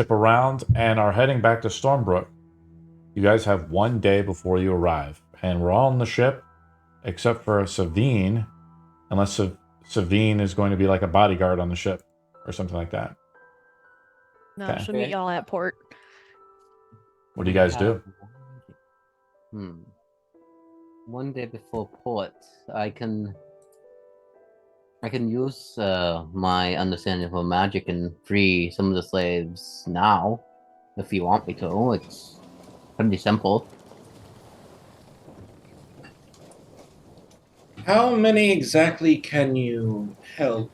ship around and are heading back to Stormbrook. You guys have 1 day before you arrive, and we're all on the ship except for Savine, unless Savine is going to be like a bodyguard on the ship or something like that. No, Okay. she'll meet y'all at port. What do you guys do? 1 day before port, I can use my understanding of magic and free some of the slaves now, if you want me to. It's pretty simple. How many exactly can you help?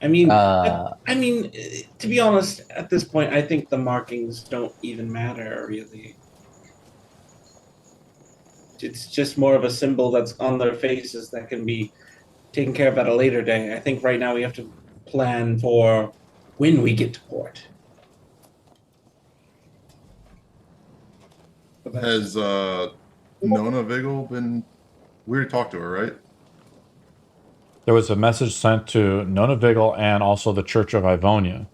I mean, to be honest, at this point, I think the markings don't even matter, really. It's just more of a symbol that's on their faces that can be taken care of at a later day. I think right now we have to plan for when we get to port. Has Nona Vigil been... We already talked to her, right? There was a message sent to Nona Vigil and also the Church of Ivonia.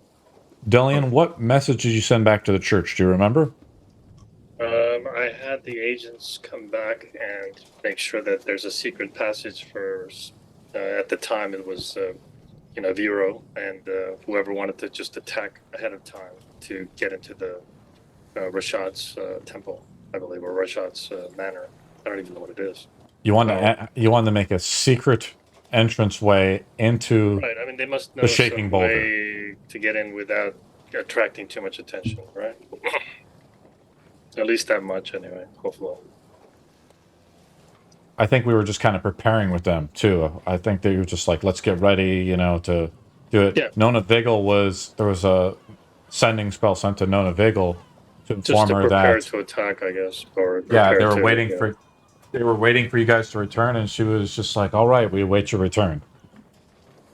Dillian, what message did you send back to the church? Do you remember? I had the agents come back and make sure that there's a secret passage for. At the time, it was Vero and whoever wanted to just attack ahead of time to get into the Rashad's temple, I believe, or Rashad's manor. I don't even know what it is. You want to make a secret entranceway into right. I mean, they must know the shaking some boulder way to get in without attracting too much attention, right? At least that much, anyway. Hopefully. I think we were just kind of preparing with them too. I think they were just like, let's get ready, to do it. Yeah. Nona Vigil there was a sending spell sent to Nona Vigil to inform her prepare that to attack, I guess. Or yeah, they were waiting for you guys to return, and she was just like, all right, we await your return.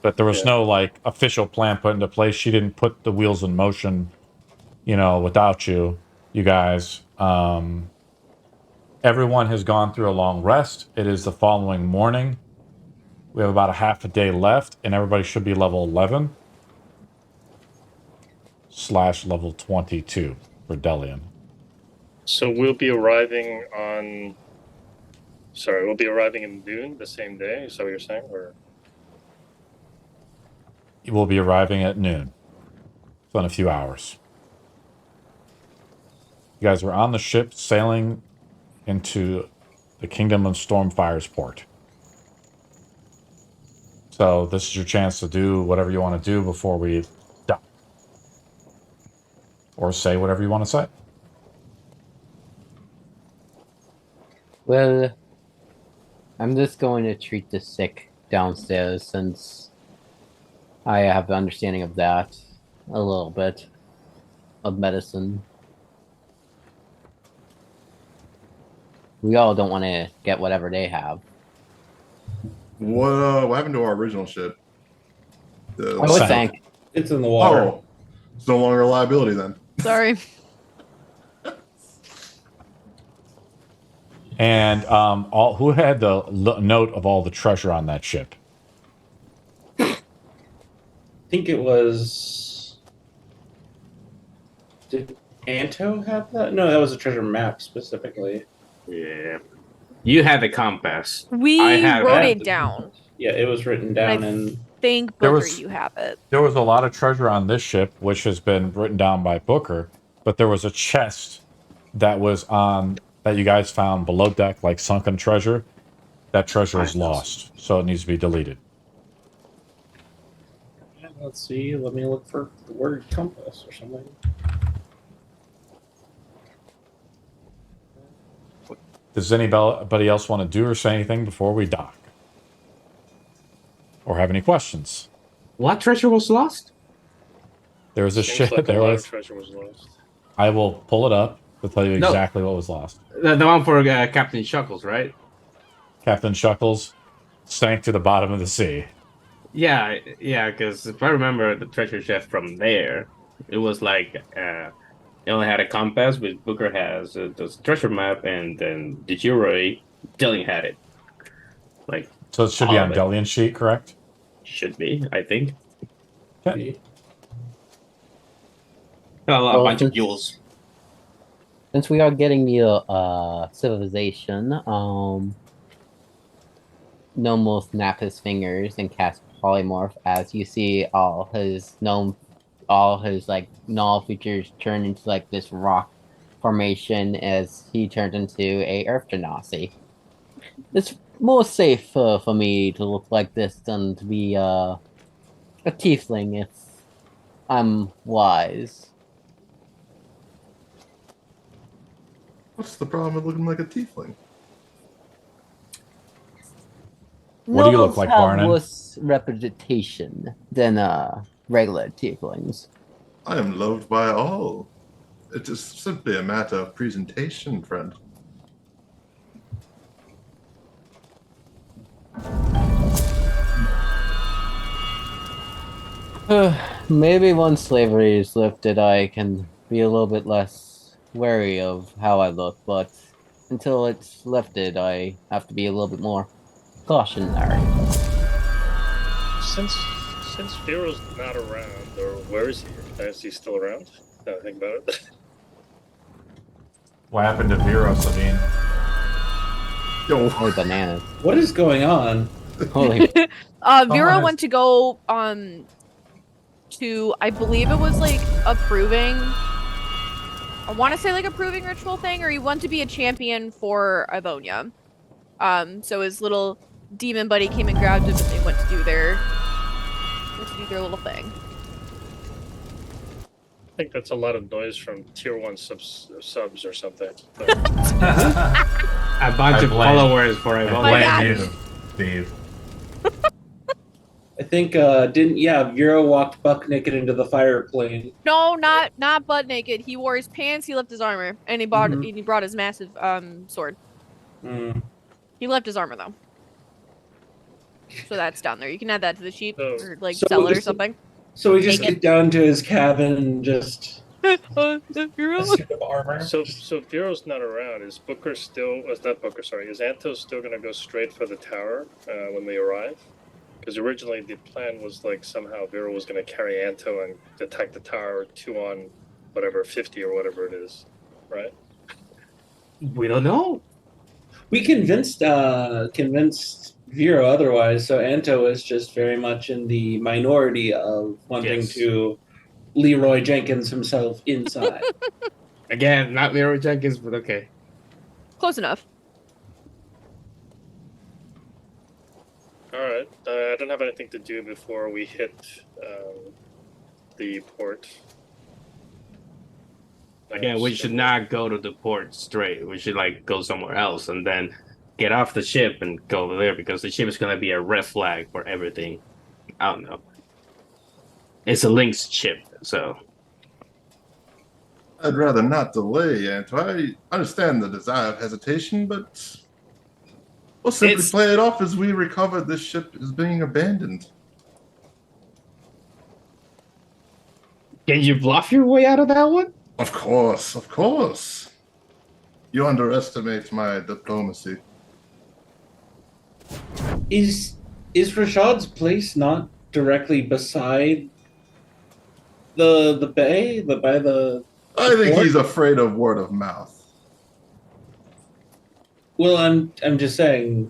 But there was no like official plan put into place. She didn't put the wheels in motion, without you guys. Everyone has gone through a long rest. It is the following morning. We have about a half a day left, and everybody should be level 11 / level 22 for Delian. So we'll be arriving on... Sorry, we'll be arriving in noon the same day? Is that what you're saying? Or... You will be arriving at noon. So in a few hours. You guys are on the ship sailing into the Kingdom of Stormfire's port. So this is your chance to do whatever you want to do before we die. Or say whatever you want to say. Well, I'm just going to treat the sick downstairs since I have the understanding of that a little bit of medicine. We all don't want to get whatever they have. What happened to our original ship? It sank. It's in the water. Oh, it's no longer a liability then. Sorry. And who had the note of all the treasure on that ship? I think it was... Did Anto have that? No, that was a treasure map specifically. Yeah. You had the compass. We wrote it down. Yeah, it was written down and... think Booker, you have it. There was a lot of treasure on this ship, which has been written down by Booker, but there was a chest that was that you guys found below deck, like sunken treasure. That treasure is lost, so it needs to be deleted. Let's see. Let me look for the word compass or something. Does anybody else want to do or say anything before we dock? Or have any questions? What treasure was lost? There was a ship. Like a lot of treasure was lost. I will pull it up to tell you exactly what was lost. The one for Captain Shuckles, right? Captain Shuckles sank to the bottom of the sea. Yeah, because if I remember the treasure chest from there, it was like it only had a compass, but Booker has the treasure map, and then the jewelry, Dillian had it. So it should be on Delian's sheet, correct? Should be, I think. Okay. Well, bunch of jewels. Since we are getting the civilization, Gnome will snap his fingers and cast polymorph as you see all his like null features turn into like this rock formation as he turns into a earth genasi. It's more safe for me to look like this than to be a tiefling if I'm wise. What's the problem with looking like a tiefling? What do you look Nobles like, have Barnon? worse reputation than regular tieflings. I am loved by all. It is simply a matter of presentation, friend. Maybe once slavery is lifted, I can be a little bit less wary of how I look, but until it's lifted, I have to be a little bit more cautionary. Since Vero's not around, or where is he? Is he still around? Now I think about it. What happened to Vero, Sabine? Yo, Holy bananas. What is going on? Holy. Vera has- went to go to, I believe it was like approving. I want to say like approving ritual thing, or he wanted to be a champion for Ivonia. So his little demon buddy came and grabbed him, and they went to do their little thing. I think that's a lot of noise from tier 1 subs or something. A bunch I of blame- followers for I a my blame God. you, Steve. I think Vero walked buck naked into the fire plane. No, not butt naked. He wore his pants. He left his armor, and he brought his massive sword. Mm. He left his armor though, so that's down there. You can add that to the sheet Oh. or like So sell it or just- something. So we just Take it. get down to his cabin and just a Hero. suit of armor. So Vero's not around. Is Booker still? Is not Booker? Sorry. Is Anto still going to go straight for the tower when they arrive? Because originally the plan was like somehow Vero was going to carry Anto and attack the tower 2 on whatever 50 or whatever it is, right? We don't know. We convinced Vero otherwise, so Anto is just very much in the minority of wanting Yes. to Leroy Jenkins himself inside. Again, not Leroy Jenkins, but okay. Close enough. All right. I don't have anything to do before we hit the port. Again, we should not go to the port straight. We should like go somewhere else and then get off the ship and go over there because the ship is gonna be a red flag for everything. I don't know. It's a Lynx ship, so I'd rather not delay, Anto. I understand the desire of hesitation, but we'll simply It's- play it off as we recover this ship is being abandoned. can you bluff your way out of that one? Of course, of course. You underestimate my diplomacy. Is Rashad's place not directly beside the bay? By the I think What? he's afraid of word of mouth. Well, I'm just saying,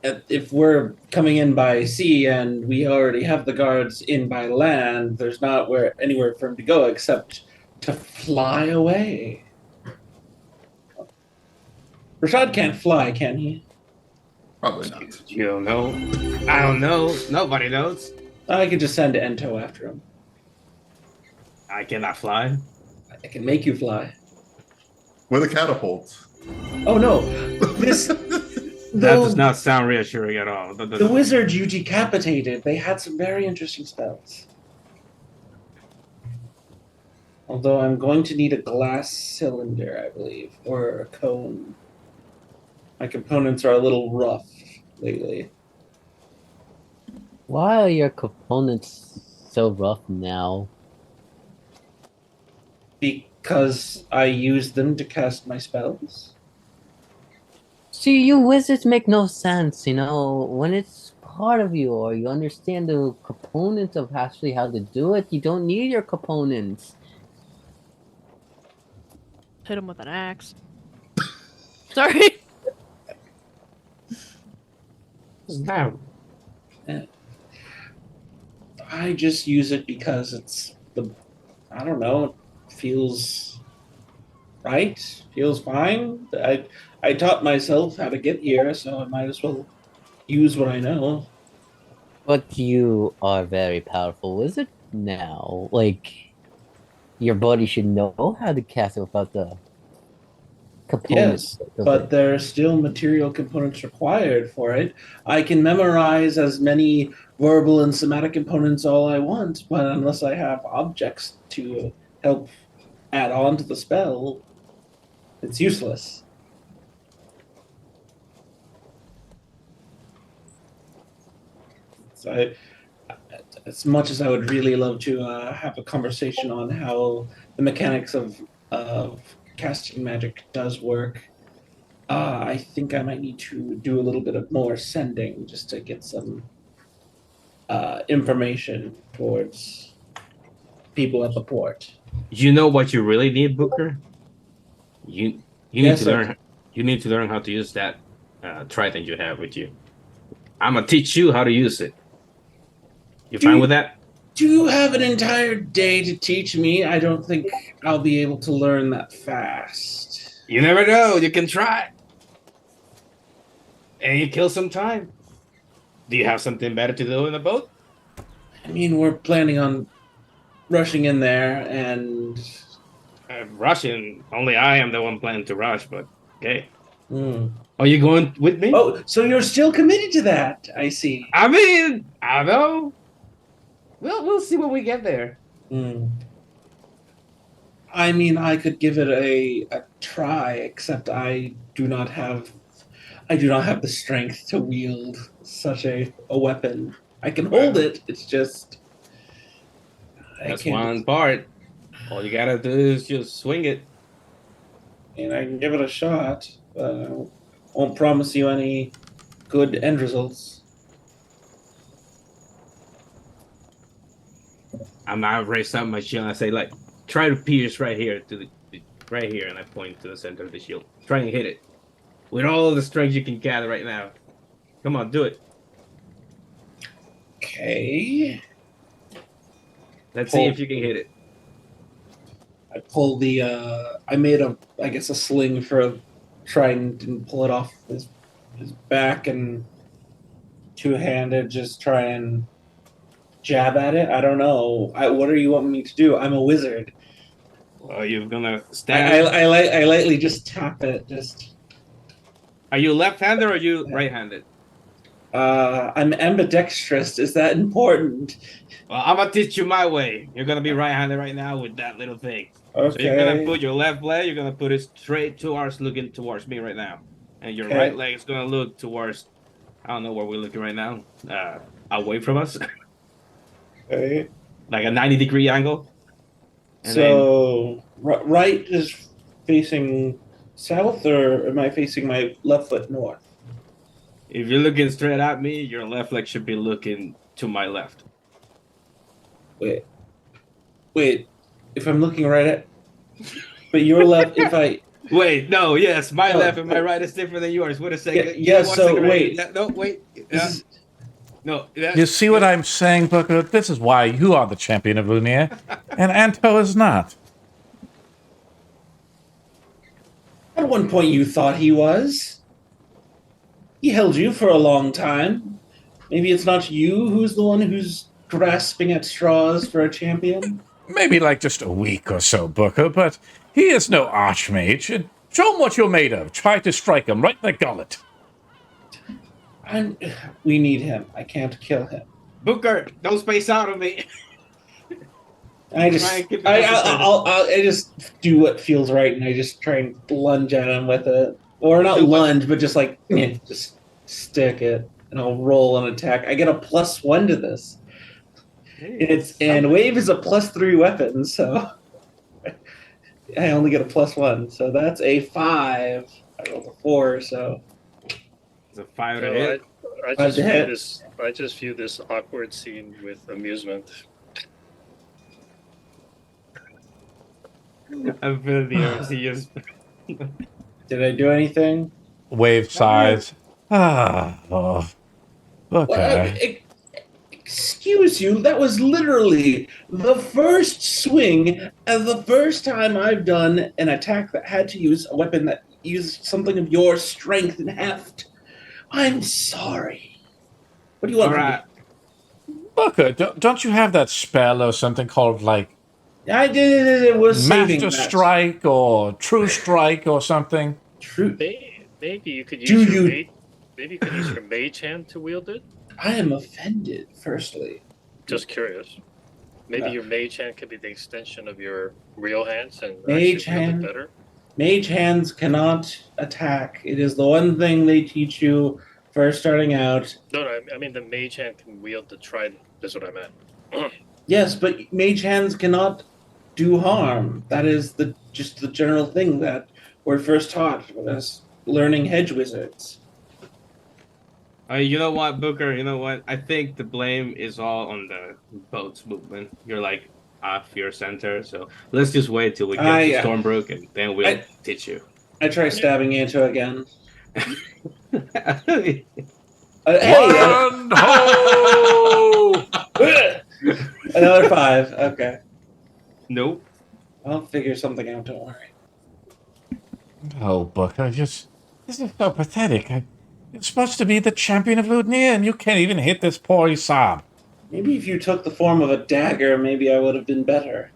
if we're coming in by sea and we already have the guards in by land, there's not anywhere for him to go except to fly away. Rashad can't fly, can he? Probably not. You don't know. I don't know. Nobody knows. I could just send Ento after him. I cannot fly. I can make you fly. With a catapult. Oh no, this That the, does not sound reassuring at all. the wizards you decapitated. They had some very interesting spells. Although I'm going to need a glass cylinder, I believe, or a cone. My components are a little rough lately. Why are your components so rough now? Because I use them to cast my spells. See, you wizards make no sense, you know. When it's part of you or you understand the components of actually how to do it, you don't need your components. Hit him with an axe. Sorry. Now, I just use it because it's I don't know, it feels right, feels fine. I taught myself how to get here, so I might as well use what I know. But you are very powerful wizard now. Like, your body should know how to cast it without the components Yes, of but it. there are still material components required for it. I can memorize as many verbal and somatic components all I want, but unless I have objects to help add on to the spell, it's useless. So as much as I would really love to have a conversation on how the mechanics of casting magic does work, I think I might need to do a little bit of more sending just to get some information towards people at the port. you know what you really need, Booker? You you need Yes, to sir. learn you need to learn how to use that trident you have with you. I'm gonna teach you how to use it. You Do fine you- with that? Do you have an entire day to teach me? I don't think I'll be able to learn that fast. You never know. You can try. And you kill some time. Do you have something better to do in the boat? I mean, we're planning on rushing in there, and Rushing. Only I am the one planning to rush, but okay. Hmm. Are you going with me? Oh, so you're still committed to that? I see. I mean, I know. We'll see when we get there. Hmm. I mean, I could give it a try, except I do not have the strength to wield such a weapon. I can hold it. It's just I That's can't. one part. All you gotta do is just swing it. And I can give it a shot, but I won't promise you any good end results. I'm not raise up my shield and I say like, try to pierce right here to right here, and I point to the center of the shield. Try and hit it with all the strength you can gather right now. Come on, do it. Okay. Let's see if you can hit it. I pull the I made a sling for trident and pull it off his back and two-handed just try and jab at it. I don't know. What do you want me to do? I'm a wizard. Well, you're gonna I stand. I lightly just tap it. Just Are you left-handed or are you right-handed? I'm ambidextrous. Is that important? Well, I'm gonna teach you my way. You're gonna be right-handed right now with that little thing. Okay. So you're gonna put your left leg. You're gonna put it straight towards looking towards me right now, and your Okay. right leg is gonna look towards. I don't know where we're looking right now. Away from us, Okay. like a 90-degree angle. And So right is facing south, or am I facing my left foot north? if you're looking straight at me, your left leg should be looking to my left. Wait. If I'm looking right at, but your left. If I Wait, no, yes, my No, left and my no. right is different than yours. Wait a second. Yeah, Give me yeah, one so second right wait. here. No, wait. this is, No. You see what I'm saying, Booker? This is why you are the champion of Lunia, and Anto is not. at one point you thought he was. He held you for a long time. Maybe it's not you who's the one who's grasping at straws for a champion. Maybe like just a week or so, Booker, but he is no archmage. Show him what you're made of. Try to strike him right in the gullet. We need him. I can't kill him. Booker, don't space out on me. I just, Try and keep it I just do what feels right, and I just try and lunge at him with it, or not Do what? lunge, but just like just stick it, and I'll roll an attack. I get a +1 to this. And wave is a +3 weapon, so I only get a +1. So that's a 5. I rolled a 4, so It's a 5 to So hit. I just view this awkward scene with amusement. I feel the urgency just. Did I do anything? Wave sighs. Oh, What? okay. Excuse you, that was literally the first swing and the first time I've done an attack that had to use a weapon that used something of your strength and heft. I'm sorry. What do you want All from right. Booker, don't you have that spell or something called like me? I did it. We're saving Master that. Strike or True Strike or something? True. Maybe you could Do use your you- mage. Maybe you could use your mage hand to wield it. I am offended, firstly. Just curious. Maybe No. your mage hand could be the extension of your real hands and Mage actually wield hand? it better. Mage hands cannot attack. It is the one thing they teach you first starting out. No, I mean the mage hand can wield the trident. Is what I meant. Yes, but mage hands cannot do harm. That is just the general thing that we're first taught as learning hedge wizards. You know what, Booker? You know what? I think the blame is all on the boat's movement. You're like off your center, so let's just wait till we get to Yeah. Stormbrook, and then we'll teach you. I try stabbing into again. Land Hey! ho! Another 5. Okay. Nope. I'll figure something out, don't worry. Oh, Booker, this is so pathetic. You're supposed to be the champion of Ludnia, and you can't even hit this poor Isab. Maybe if you took the form of a dagger, maybe I would have been better.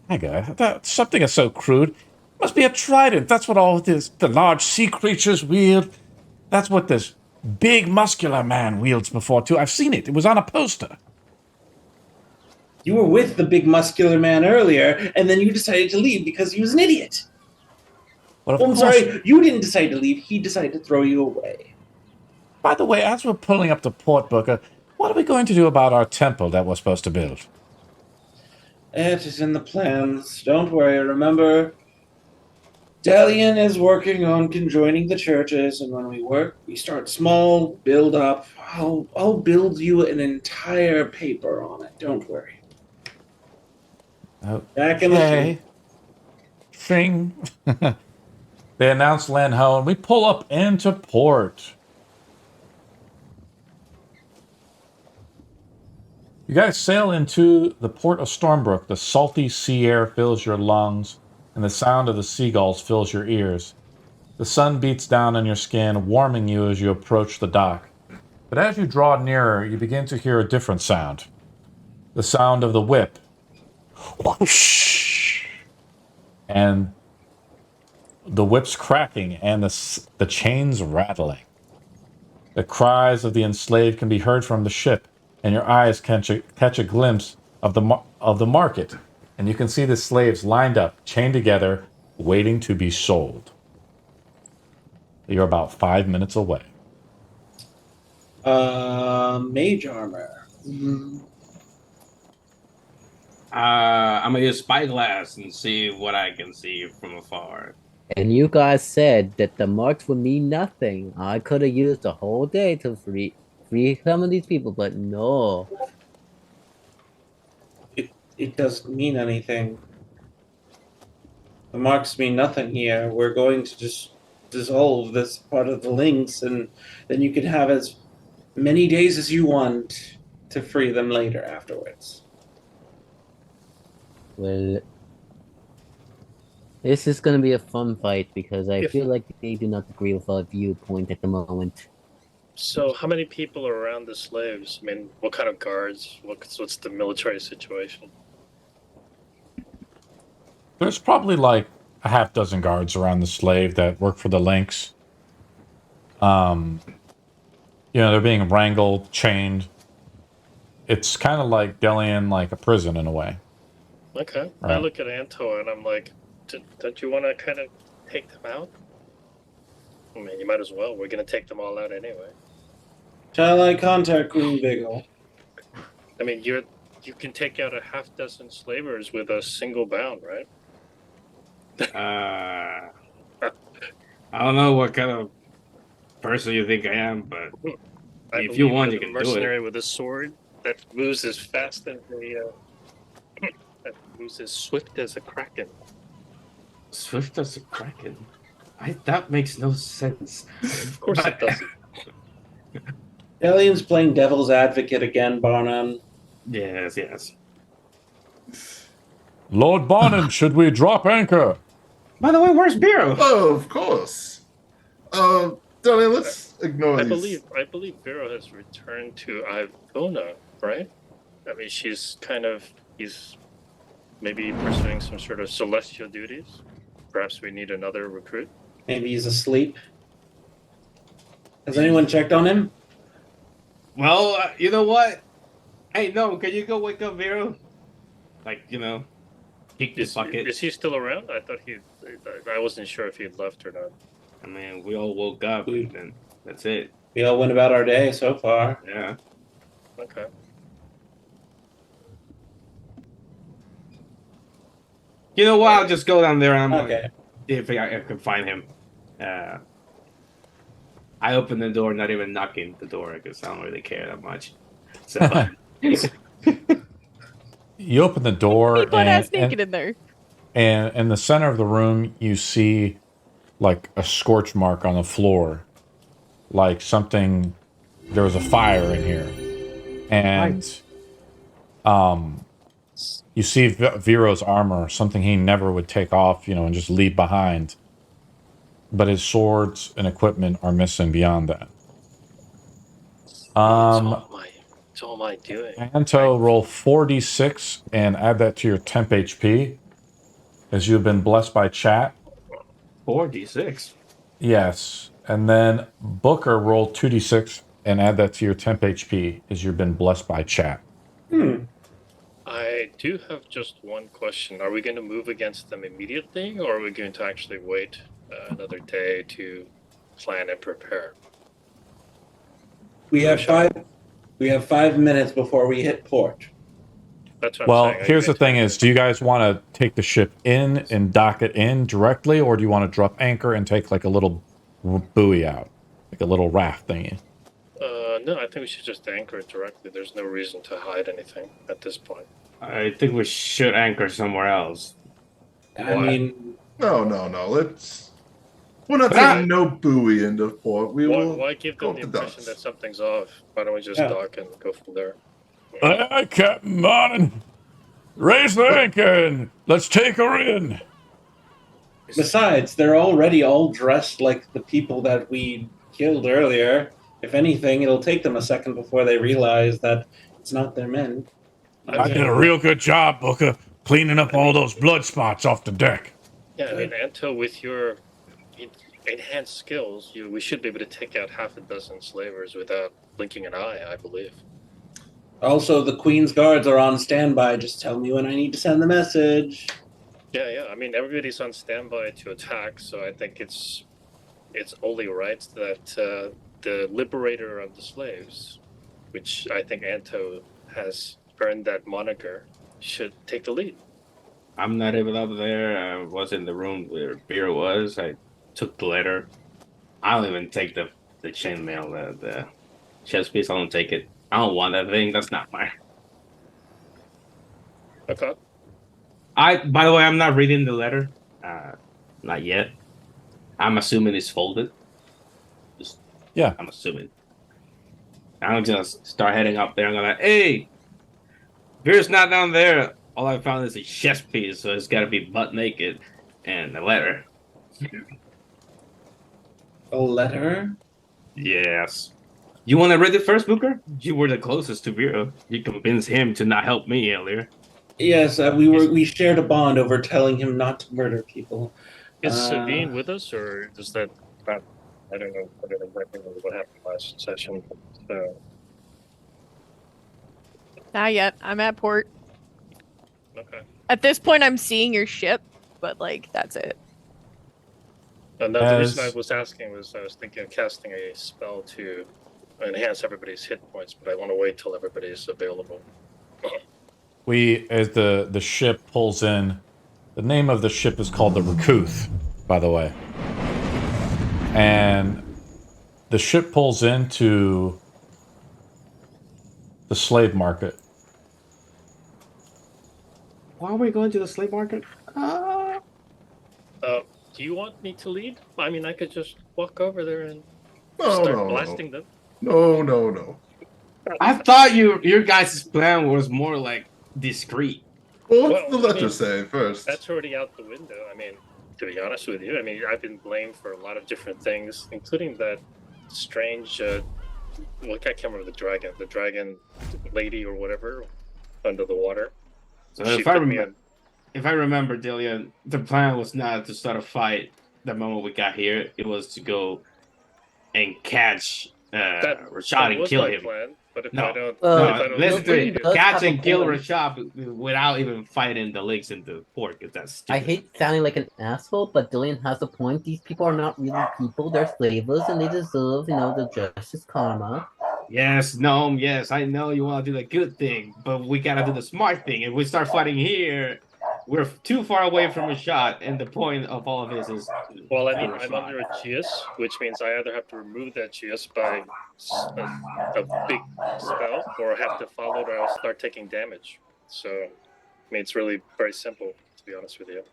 Dagger? That's something that's so crude. It must be a trident. That's what all the large sea creatures wield. That's what this big muscular man wields before, too. I've seen it. It was on a poster. You were with the big muscular man earlier, and then you decided to leave because he was an idiot. Well, of Oh, I'm course- sorry, you didn't decide to leave. He decided to throw you away. By the way, as we're pulling up to Port, Booker, what are we going to do about our temple that we're supposed to build? It is in the plans. Don't worry. Remember, Delian is working on conjoining the churches, and when we work, we start small, build up. I'll build you an entire paper on it. Don't worry. Back in the Okay. Fing. They announced Land Ho, and we pull up into port. You guys sail into the port of Stormbrook. The salty sea air fills your lungs, and the sound of the seagulls fills your ears. The sun beats down on your skin, warming you as you approach the dock. But as you draw nearer, you begin to hear a different sound. The sound of the whip. Whoosh! And the whip's cracking and the chains rattling. The cries of the enslaved can be heard from the ship, and your eyes catch a glimpse of the market, and you can see the slaves lined up, chained together, waiting to be sold. You're about 5 minutes away. Mage armor. I'm gonna use spyglass and see what I can see from afar. And you guys said that the marks would mean nothing. I could have used the whole day to free some of these people, but no. It doesn't mean anything. The marks mean nothing here. We're going to just dissolve this part of the links, and then you can have as many days as you want to free them later afterwards. Well, this is gonna be a fun fight because I If- feel like they do not agree with our viewpoint at the moment. So, how many people are around the slaves? I mean, what kind of guards? What's the military situation? There's probably like a half dozen guards around the slave that work for the links. They're being wrangled, chained. It's kind of like Delian, like a prison in a way. Okay. Right. I look at Anto and I'm like, don't you want to kind of take them out? I mean, you might as well. We're going to take them all out anyway. Shall I contact Queen Vigil? I mean, you can take out a half dozen slavers with a single bound, right? I don't know what kind of person you think I am, but I if you believe want, that you a can do it. mercenary with a sword that moves as fast as the who's as swift as a kraken. Swift as a kraken. That makes no sense. Of course it doesn't. Alien's playing devil's advocate again, Barnum. Yes, yes. Lord Barnum, should we drop anchor? By the way, where's Biro? Oh, of course. Danny, let's ignore I these. believe Vero has returned to Ivona, right? I mean, he's maybe pursuing some sort of celestial duties. Perhaps we need another recruit. Maybe he's asleep. Has anyone checked on him? Well, you know what? Hey, no, can you go wake up Vero? Like, kick this bucket. Is he still around? I thought I wasn't sure if he had left or not. I mean, we all woke up and then that's it. We all went about our day so far. Yeah. Okay. You know what? I'll just go down there and I'm Okay. see if I can find him. I open the door, not even knocking the door because I don't really care that much. So, You open the door, People ass naked in there. and in the center of the room, you see like a scorch mark on the floor, like something. There was a fire in here, and you see Vero's armor, something he never would take off, and just leave behind. But his swords and equipment are missing beyond that. It's all my doing. Anto, roll 4d6 and add that to your temp HP, as you have been blessed by chat. 4d6. Yes. And then Booker, roll 2d6 and add that to your temp HP, as you've been blessed by chat. I do have just one question. Are we going to move against them immediately, or are we going to actually wait another day to plan and prepare? We have 5 minutes before we hit port. That's what I'm saying. Here's the thing is, do you guys want to take the ship in and dock it in directly, or do you want to drop anchor and take like a little buoy out, like a little raft thingy? No, I think we should just anchor it directly. There's no reason to hide anything at this point. I think we should anchor somewhere else. I mean, No. We're not taking no buoy into port. Why give go them the up the impression docks. that something's off? Why don't we just dock and go from there? Aye, Captain Barnum. Raise the anchor and let's take her in. besides, they're already all dressed like the people that we killed earlier. If anything, it'll take them a second before they realize that it's not their men. I did a real good job, Booker, cleaning up all those blood spots off the deck. Yeah, I mean, Anto, with your enhanced skills, we should be able to take out half a dozen slavers without blinking an eye, I believe. Also, the Queen's guards are on standby. Just tell me when I need to send the message. Yeah. I mean, everybody's on standby to attack, so I think it's only right that the liberator of the slaves, which I think Anto has earned that moniker, should take the lead. I'm not even up there. I was in the room where Beer was. I took the letter. I don't even take the chainmail, the chest piece. I don't take it. I don't want that thing. That's not mine. Okay. By the way, I'm not reading the letter. Not yet. I'm assuming it's folded. Yeah. I'm assuming. I'm just start heading up there. I'm gonna, hey, Beer's not down there. All I found is a chest piece, so it's got to be butt naked and a letter. A letter? Yes. You want to read it first, Booker? You were the closest to Vero. You convinced him to not help me earlier. Yes, we shared a bond over telling him not to murder people. Is Sabine with us, or does that not? I don't know. I don't exactly know what happened last session. So, Not yet. I'm at port. okay. At this point, I'm seeing your ship, but like that's it. And the reason I was asking was I was thinking of casting a spell to enhance everybody's hit points, but I want to wait till everybody's available. As the ship pulls in, the name of the ship is called the Rakuth, by the way. And the ship pulls into the slave market. Why are we going to the slave market? Do you want me to lead? I mean, I could just walk over there and No, start no, blasting them. no. I thought your guys' plan was more like discreet. Well, what's Well, the I letter mean, say first? That's already out the window. I mean, to be honest with you, I mean, I've been blamed for a lot of different things, including that strange, well, I can't remember the dragon lady or whatever under the water. So She if I put me remember, if I remember, Delia, the plan was not to start a fight the moment we got here. It was to go and catch Rashad and was kill my him. plan, but if No. I don't, Well, if I don't, Listen to Dillian it. does Catch have a and kill point. Rashad without even fighting the links into port, because that's stupid. I hate sounding like an asshole, but Dillian has a point. These people are not really people; they're slavers, and they deserve, the justice karma. Yes, no, yes, I know you want to do the good thing, but we gotta do the smart thing. If we start fighting here, we're too far away from Rashad, and the point of all of this is. well, I mean, kill I'm Rashad. under a GS, which means I either have to remove that GS by a big spell, or I have to follow it, or I'll start taking damage. So, I mean, it's really very simple, to be honest with you.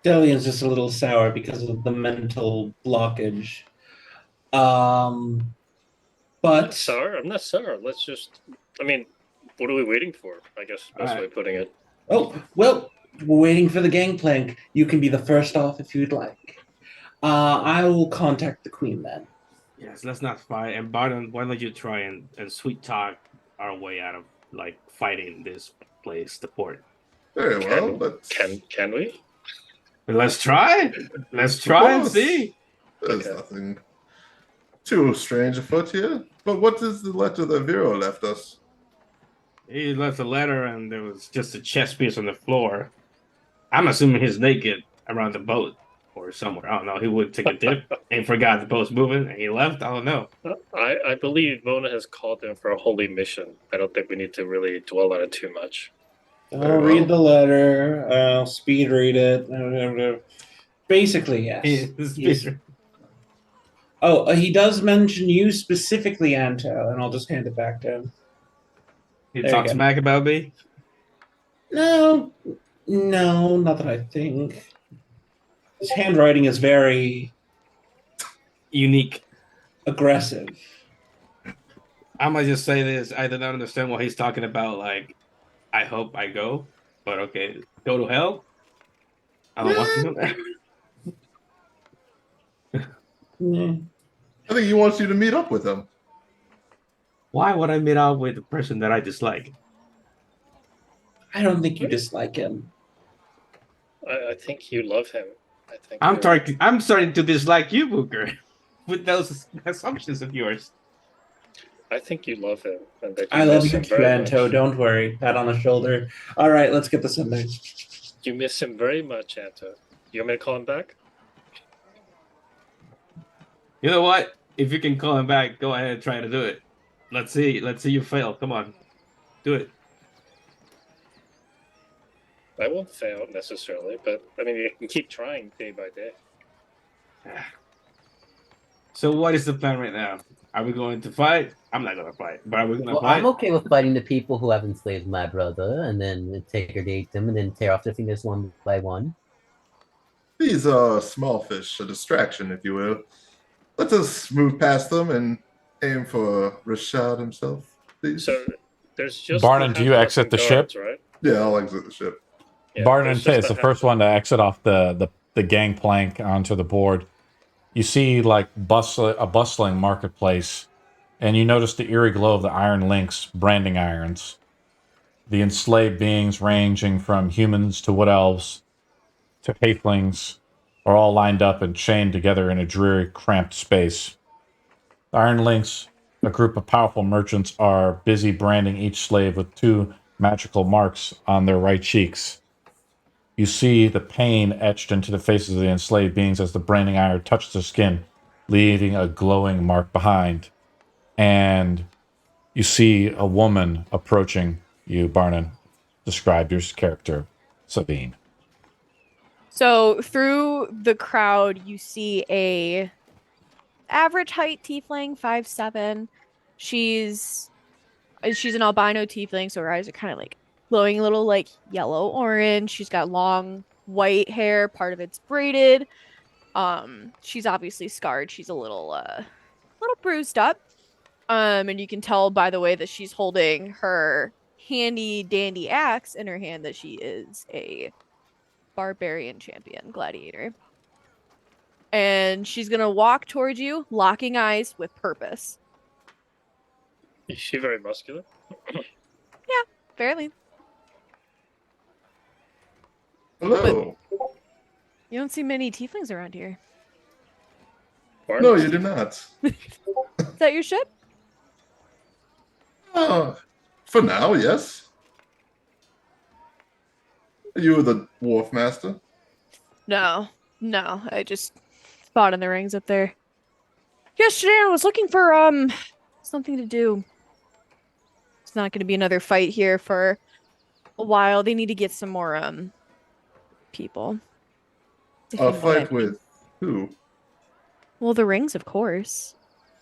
Delian's just a little sour because of the mental blockage. But Sour? I'm not sour. Let's just. I mean, what are we waiting for? I guess best way of putting it. oh well, we're waiting for the gangplank. You can be the first off if you'd like. I will contact the queen then. Yes, let's not fight. And Barton, why don't you try and sweet talk our way out of like fighting this place, the port? Very well, but Can we? Let's try. Let's try and course. see. there's Okay. nothing too strange afoot here. But what is the letter that Vero left us? He left a letter, and there was just a chess piece on the floor. I'm assuming he's naked around the boat or somewhere. I don't know. He would take a dip and forgot the boat's moving, and he left. I don't know. I believe Mona has called him for a holy mission. I don't think we need to really dwell on it too much. I'll read the letter. I'll speed read it. Basically, yes. Yes. Oh, he does mention you specifically, Anto, and I'll just hand it back to him. He There talks you go. smack about me. No, not that I think. His handwriting is very Unique. aggressive. I might just say this. I did not understand what he's talking about. Like, I hope I go, but okay, go to hell. I don't want to. Yeah. I think he wants you to meet up with him. Why would I meet up with a person that I dislike? I don't think you dislike him. I think you love him. I think I'm starting to dislike you, Booker, with those assumptions of yours. I think you love him. And that you I love miss you him too, very Anto. much. Don't worry. Pat on the shoulder. All right, let's get this in there. You miss him very much, Anto. You want me to call him back? You know what? If you can call him back, go ahead and try to do it. Let's see you fail. Come on, do it. I won't fail necessarily, but I mean, you can keep trying day by day. So what is the plan right now? Are we going to fight? I'm not going to fight, but are we going to Well, fight? I'm okay with fighting the people who have enslaved my brother, and then segregate them, and then tear off their fingers one by one. These are small fish, a distraction, if you will. Let us move past them and aim for Rashad himself, please. So there's just Barton, the do you exit the guards, ship? right? Yeah, I'll exit the ship. Yeah, Barton there's and Tay just is the half- first one to exit off the gangplank onto the board. You see like a bustling marketplace, and you notice the eerie glow of the iron links branding irons. The enslaved beings ranging from humans to wood elves to halflings are all lined up and chained together in a dreary, cramped space. The iron links, a group of powerful merchants, are busy branding each slave with 2 magical marks on their right cheeks. You see the pain etched into the faces of the enslaved beings as the branding iron touches their skin, leaving a glowing mark behind. And you see a woman approaching you, Barnon. Describe your character, Sabine. So through the crowd, you see a average height tiefling, 5'7". She's she's an albino tiefling, so her eyes are kind of like glowing a little like yellow orange. She's got long white hair, part of it's braided. She's obviously scarred. She's a little bruised up. And you can tell by the way that she's holding her handy dandy axe in her hand that she is a barbarian champion gladiator. And she's gonna walk towards you, locking eyes with purpose. Is she very muscular? Yeah, fairly. Hello. You don't see many tieflings around here. No, you do not. Is that your ship? For now, yes. Are you the wharf master? No. I just spotted the rings up there. Yesterday I was looking for something to do. It's not gonna be another fight here for a while. They need to get some more people. If you A know what I fight mean. with who? Well, the rings, of course.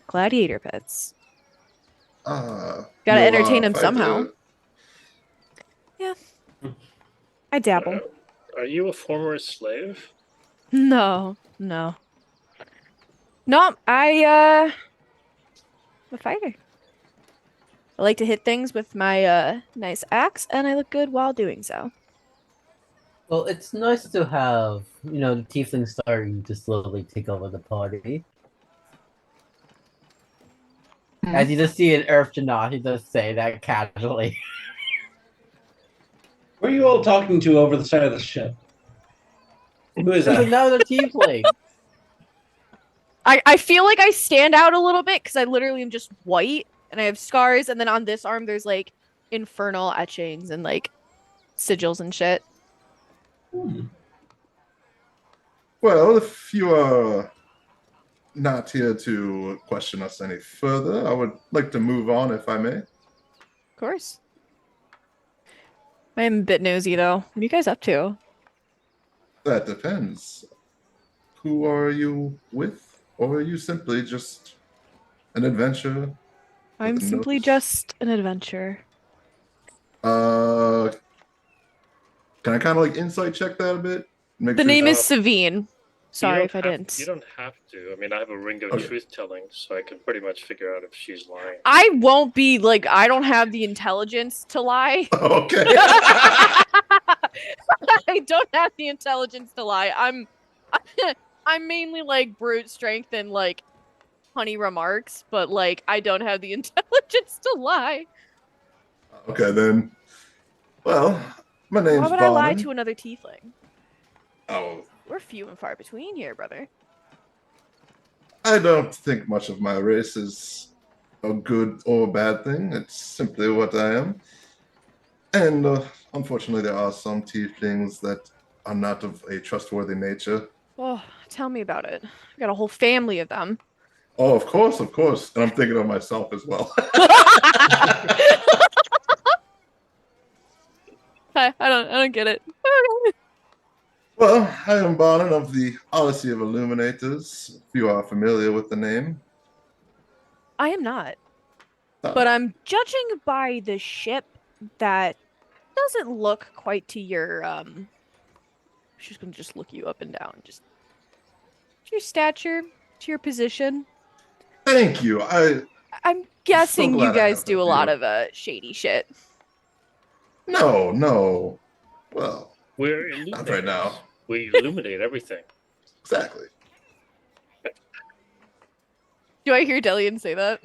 Gladiator pits. Gotta Gotta entertain him somehow. Yeah. I dabble. Are you a former slave? No. No, I'm a fighter. I like to hit things with my nice axe, and I look good while doing so. Well, it's nice to have, the tieflings starting to slowly take over the party. As you just see an Earth Genasi just say that casually. Who are you all talking to over the side of the ship? Who is There's that? another tiefling. I feel like I stand out a little bit because I literally am just white, and I have scars, and then on this arm there's like infernal etchings and like sigils and shit. Well, if you are not here to question us any further, I would like to move on, if I may. Of course. I am a bit nosy though. What are you guys up to? That depends. Who are you with? Or are you simply just an adventurer? I'm with simply notes? just an adventurer. Can I kind of like insight check that a bit? Make The sure- name is Savine. Sorry You if I don't have- didn't. You don't have to. I mean, I have a ring of Okay. truth telling, so I can pretty much figure out if she's lying. I won't be like I don't have the intelligence to lie. Okay. I don't have the intelligence to lie. I'm mainly like brute strength and like honey remarks, but like I don't have the intelligence to lie. Okay, then. Well, my name's Why would I lie Bonin. to another tiefling? Oh, We're few and far between here, brother. I don't think much of my race is a good or bad thing. It's simply what I am. And unfortunately, there are some tieflings that are not of a trustworthy nature. Oh, tell me about it. I got a whole family of them. Oh, of course, of course. And I'm thinking of myself as well. I don't get it. Well, I am Bonin of the Odyssey of Illuminators, if you are familiar with the name. I am not. Oh, But I'm judging by the ship that doesn't look quite to your she's gonna just look you up and down, just to your stature, to your position. thank you. I'm guessing glad you I guys have do that a lot view. of shady shit. No. Well, We're illuminators. not right now. We illuminate everything. Exactly. Do I hear Delian say that?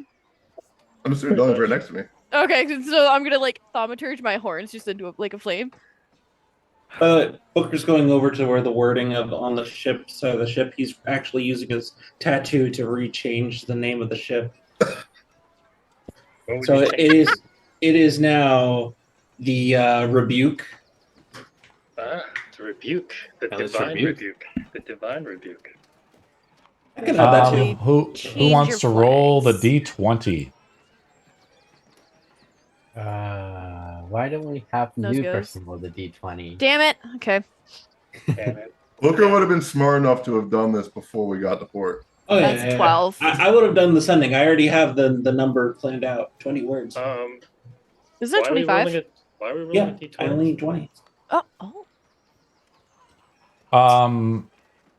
I'm just doing right next to me. Okay, so I'm gonna like thaumaturge my horns just into a flame. Booker's going over to where the wording of on the ship, so the ship, he's actually using his tattoo to rechange the name of the ship. What would So you it is now the rebuke. the rebuke. The Oh, it's divine rebuke. rebuke. The divine rebuke. I can have that too. Who Change wants your to roll the flags. D20? Why don't we have Nose new goes. person roll the D20? Damn it. Okay. Damn it. Booker would have been smart enough to have done this before we got to port. Oh, That's 12. I would have done the sending. I already have the number planned out. 20 words. Isn't it 25? Why are we rolling Yeah, a d20? I only need 20. Oh.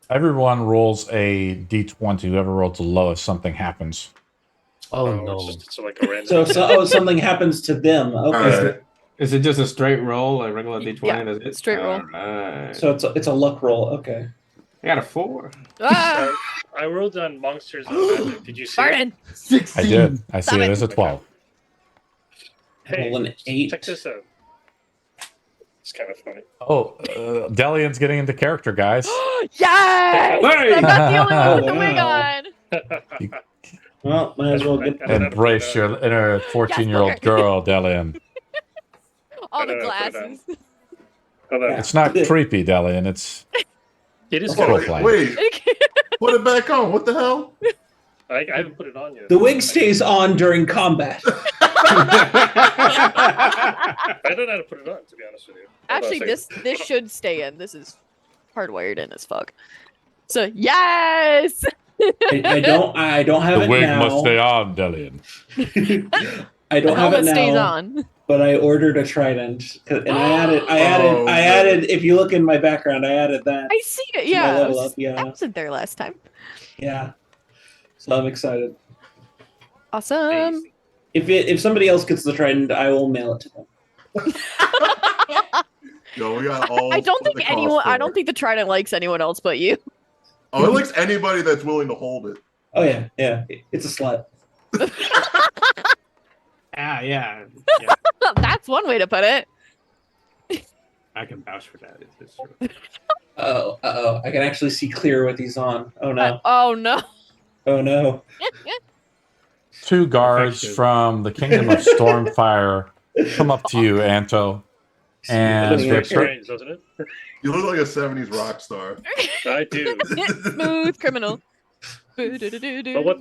Everyone rolls a d20. Whoever rolls the lowest, something happens. Oh It's no. just like a random. So something happens to them. Okay. All right. Is it just a straight roll, a regular d20? Yeah, That's it? straight roll. Alright. So it's a luck roll. Okay. I got a 4. Ah, I rolled on monsters and magic. Did you see? Barton. 16. I did. I see Stop it it. as a 12. Hey, Roll an 8. check this out. It's kind of funny. Oh, Delian's getting into character, guys. Yes! Hey! I'm not the only one with the Oh, wig wow. on. Well, might as well get Embrace your inner 14-year-old Yes, girl, Delian. All the Put it glasses. Hold on. It's not creepy, Delian. It's It is Oh, kind of. fine. Wait, put it back on. What the hell? I haven't put it on yet. The wig stays on during combat. I don't know how to put it on, to be honest with you. Hold on a Actually, second. this should stay in. This is hardwired in as fuck. So yes. I don't have the it wig now. must stay on, Delian. I don't The have it helmet stays now, on. but I ordered a trident, and I added. Oh, I added. If you look in my background, I added that. I see it. my Yeah. I level was, up, yeah. I wasn't there last time. Yeah. So I'm excited. Awesome. If somebody else gets the trident, I will mail it to them. Yo, we got all. I don't split the think cost anyone. I for don't it. think the Trident likes anyone else but you. Oh, it likes anybody that's willing to hold it. Oh yeah, yeah. It's a slut. Yeah. That's one way to put it. I can vouch for that. It's true. Oh. I can actually see clear what he's on. Oh no. Oh no. Oh no. 2 guards Perfection. from the Kingdom of Stormfire come up to you, Anto. And That's they very appro- strange, doesn't it? You look like a 70s rock star. I do. Smooth criminal. But what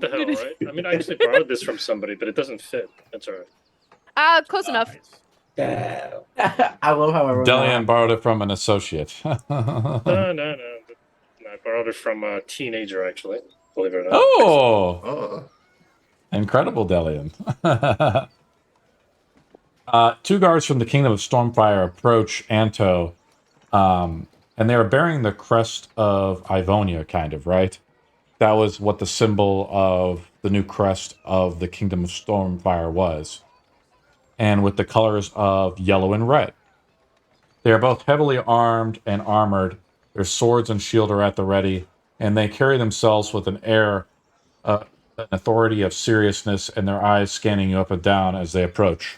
the hell, right? I mean, I actually borrowed this from somebody, but it doesn't fit. That's all right. Close enough. Damn. I love how everyone. Delian borrowed it from an associate. No. I borrowed it from a teenager, actually. Believe it or not. Oh, Oh. incredible, Delian. 2 guards from the Kingdom of Stormfire approach Anto, and they are bearing the crest of Ivonia, kind of, right? That was what the symbol of the new crest of the Kingdom of Stormfire was. And with the colors of yellow and red. They are both heavily armed and armored. Their swords and shield are at the ready, and they carry themselves with an air, an authority of seriousness, and their eyes scanning you up and down as they approach.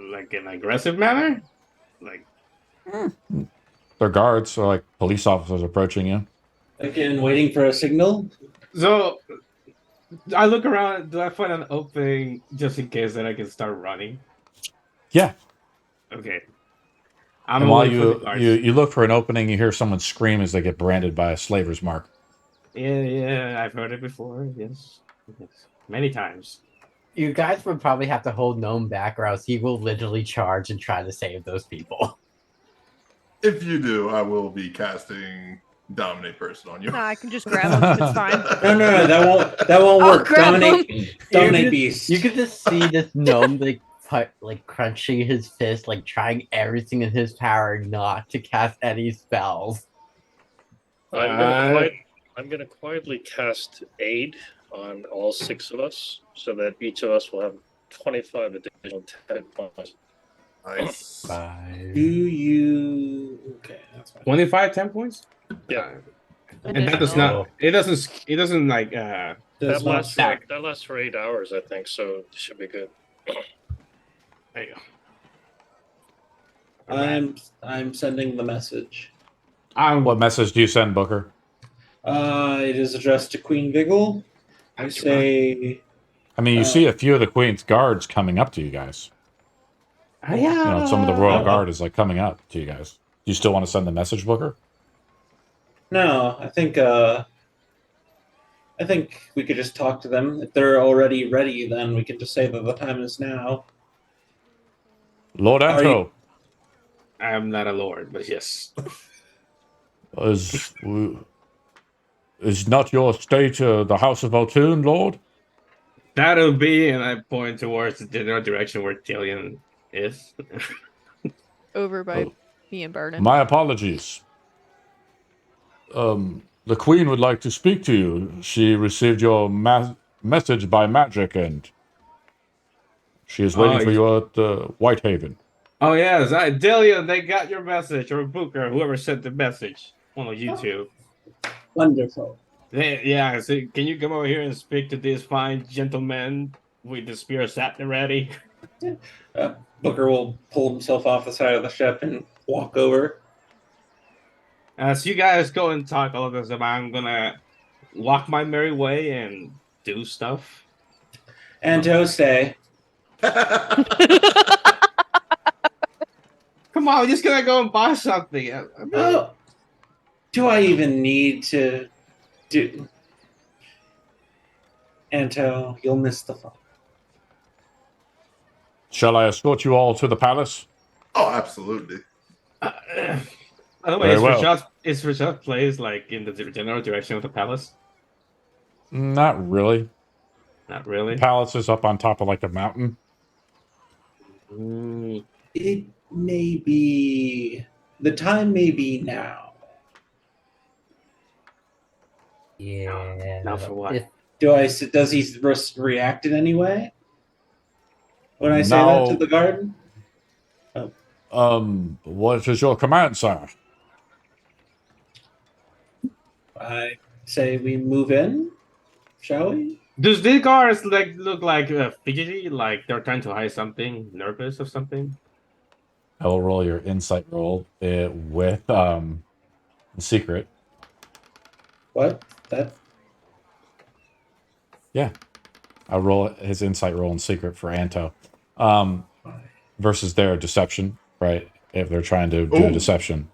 Like in an aggressive manner? Like, They're guards, so like police officers approaching you. Again, waiting for a signal. so I look around. Do I find an opening just in case that I can start running? Yeah. Okay. And while waiting for the you, guards. you look for an opening, you hear someone scream as they get branded by a slaver's mark. Yeah, I've heard it before. Yes. Many times. You guys would probably have to hold Gnome back, or else he will literally charge and try to save those people. If you do, I will be casting Dominate Person on you. Nah, I can just grab him. It's fine. No, that won't I'll work. grab Dominate beast. You could just see this gnome like crunching his fist, like trying everything in his power not to cast any spells. I'm gonna quietly cast aid on all 6 of us, so that each of us will have 25 additional 10 points. Nice. Do you? Okay, that's fine. 25 10 points? Yeah. And that does not. It doesn't like. That Does not lasts, stack. that lasts for 8 hours, I think, so it should be good. There you go. I'm sending the message. What message do you send, Booker? It is addressed to Queen Vigil. I say, I mean, you see a few of the Queen's guards coming up to you guys. Yeah. You know, some of the Royal Guard is like coming up to you guys. Do you still want to send the message, Booker? no. I think we could just talk to them. If they're already ready, then we can just say that the time is now. Lord Are Anto, I am not a lord, but yes. is not your estate the House of Otun, Lord? That'll be, and I point towards the general direction where Dillian is. Over by Oh. me and Barden. My apologies. The Queen would like to speak to you. She received your message by magic, and she is waiting for you at Whitehaven. Oh yes, Dillian, they got your message, or Booker, whoever sent the message. One of you two. Wonderful. Yeah, so can you come over here and speak to this fine gentleman with the spear sat ready? Booker will pull himself off the side of the ship and walk over. As you guys go and talk all of this about, I'm gonna walk my merry way and do stuff. Anto, stay. Come on, we're just gonna go and buy something. Oh, do I even need to do? Anto, you'll miss the fun. Shall I escort you all to the palace? Oh, absolutely. By the way, Very well. is Rashad place like in the general direction of the palace? Not really. Not really. The palace is up on top of like a mountain. It may be. The time may be now. Yeah. Now for what? Does he react in any way when I say that to the guard? What is your command, sir? I say we move in, shall we? Does these guards look like fidgety, like they're trying to hide something, nervous or something? I will roll your insight roll with secret. What? That? Yeah. I'll roll his insight roll in secret for Anto. Versus their deception, right? If they're trying to do a deception.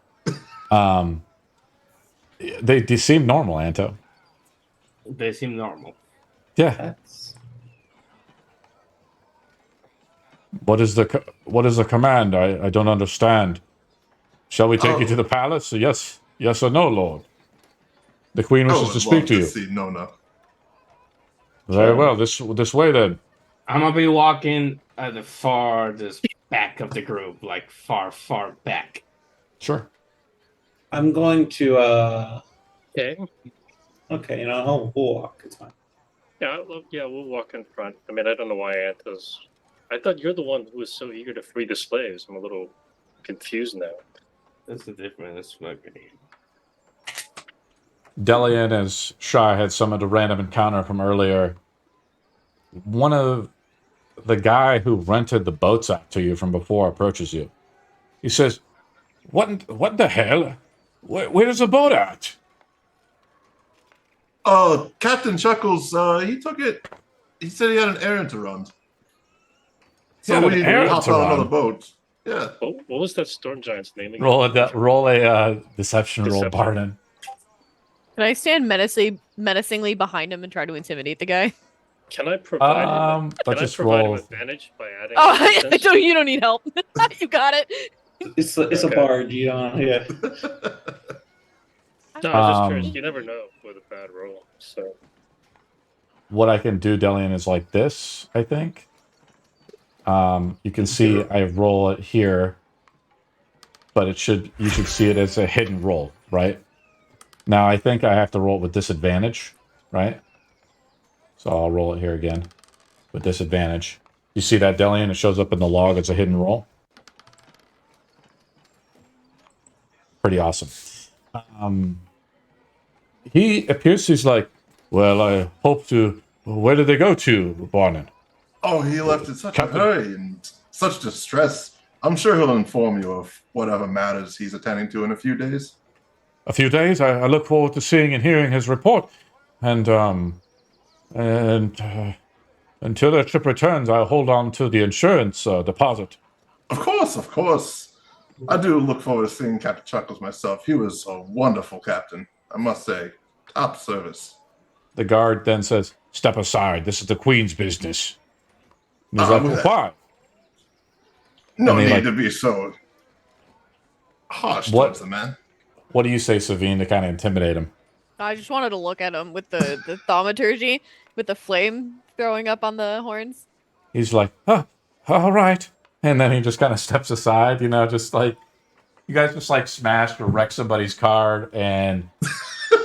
They seem normal, Anto. They seem normal. Yeah. That's... What is the command? I don't understand. Shall we take you to the palace? Yes or no, Lord? The Queen wishes to speak to you. See Nona. Very well. This way then. I'm gonna be walking at the farthest back of the group, like far back. Sure. I'm going to. Okay. Okay, I'll walk. It's fine. Yeah, we'll walk in front. I mean, I don't know why Anto's. I thought you're the one who was so eager to free the slaves. I'm a little confused now. That's the difference. Delian, as Shy had summoned a random encounter from earlier, one of the guy who rented the boats out to you from before approaches you. He says, What the hell? Where's the boat at? Oh, Captain Chuckles, he took it. He said he had an errand to run. So had an we errand hopped to on run? another boat. Yeah. What was that storm giant's name again? Roll a deception roll, Deception. Barden. Can I stand menacingly behind him and try to intimidate the guy? Can I provide him? Let's Can I just provide roll. him advantage by adding? Oh, assistance? you don't need help. You got it. It's a Okay. barge, yeah. No, I was just curious. Um, You never know with a bad roll. So What I can do, Delian, is like this, I think. You can see I roll it here, but you should see it as a hidden roll, right? Now I think I have to roll it with disadvantage, right? So I'll roll it here again with disadvantage. You see that, Delian? It shows up in the log as a hidden roll. Pretty awesome. He appears, he's like, well, I hope to... Where did they go to, Barnon? Oh, he left in such Captain. a hurry and such distress. I'm sure he'll inform you of whatever matters he's attending to in a few days. A few days. I look forward to seeing and hearing his report. And until that ship returns, I'll hold on to the insurance deposit. Of course. I do look forward to seeing Captain Chuckles myself. He was a wonderful captain, I must say. Top service. The guard then says, step aside. This is the Queen's business. And he's with like, that. why? No I mean, need like- to be so harsh What- towards the man. What do you say, Savine, to kind of intimidate him? I just wanted to look at him with the thaumaturgy, with the flame throwing up on the horns. He's like, oh, all right. And then he just kind of steps aside, just like, you guys just like smashed or wrecked somebody's car, and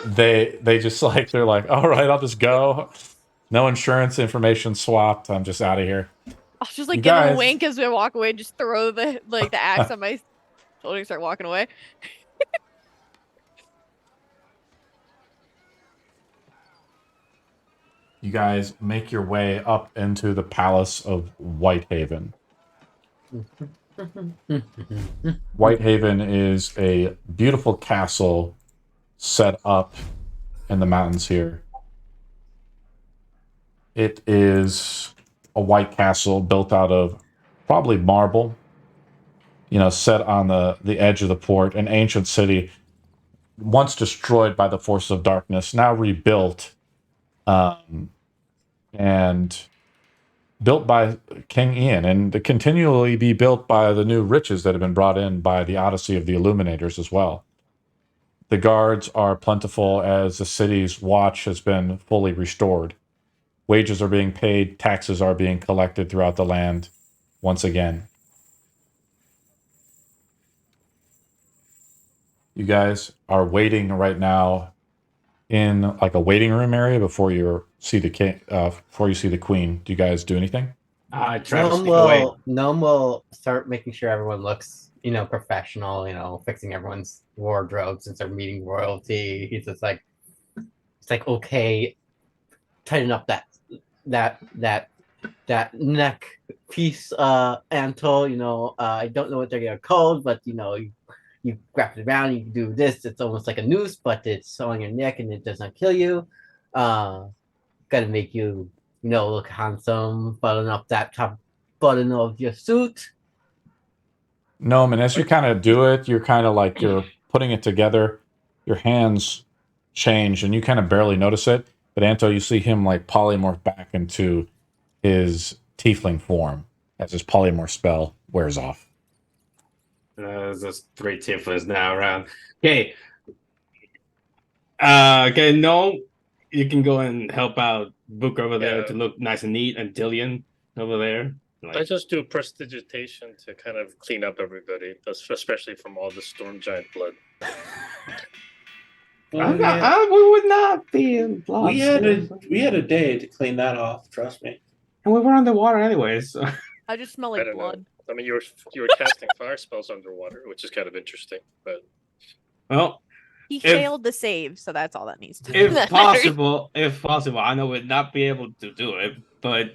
they just like, they're like, all right, I'll just go. No insurance information swapped. I'm just out of here. I'll just like You give him guys- a wink as we walk away and just throw the axe on my shoulder and start walking away. You guys make your way up into the Palace of Whitehaven. Whitehaven is a beautiful castle set up in the mountains here. It is a white castle built out of probably marble, set on the edge of the port, an ancient city, once destroyed by the force of darkness, now rebuilt, and built by King Ian, and to continually be built by the new riches that have been brought in by the Odyssey of the Illuminators as well. The guards are plentiful as the city's watch has been fully restored. Wages are being paid, taxes are being collected throughout the land once again. You guys are waiting right now in like a waiting room area before you see the queen. Do you guys do anything? I try to sneak away. Gnome will start making sure everyone looks, professional, fixing everyone's wardrobes since they're meeting royalty. He's just like, it's like, okay, tighten up that neck piece, Anto. I don't know what they're gonna called, but you wrap it around, you can do this. It's almost like a noose, but it's on your neck and it does not kill you. Gotta make you, look handsome. Button up that top button of your suit. No, and as you kind of do it, you're kind of like you're putting it together. Your hands change, and you kind of barely notice it. But Anto, you see him like polymorph back into his tiefling form as his polymorph spell wears off. There's just 3 tieflings now around. Okay. Okay, no, you can go and help out Book over there to look nice and neat, and Dillian over there. I just do prestidigitation to kind of clean up everybody, especially from all the storm giant blood. We would not be in blood. We had a day to clean that off. Trust me. And we were underwater anyways. So. I just smell like blood. I mean, you were casting fire spells underwater, which is kind of interesting. But well, he failed the save, so that's all that needs to. If possible, I know we'd not be able to do it, but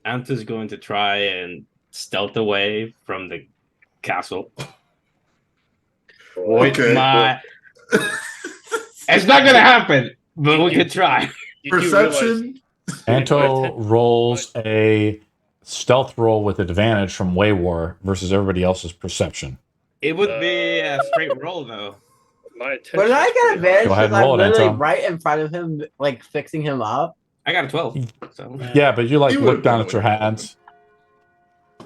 Anta's going to try and stealth away from the castle. Okay. It's not gonna happen, but we could try. Perception. Anto rolls a stealth roll with advantage from Waywar versus everybody else's perception. It would be a straight roll, though. But I get advantage because I'm literally Anto. right in front of him, like fixing him up. I got a 12. So. Yeah, but you look down at your hands.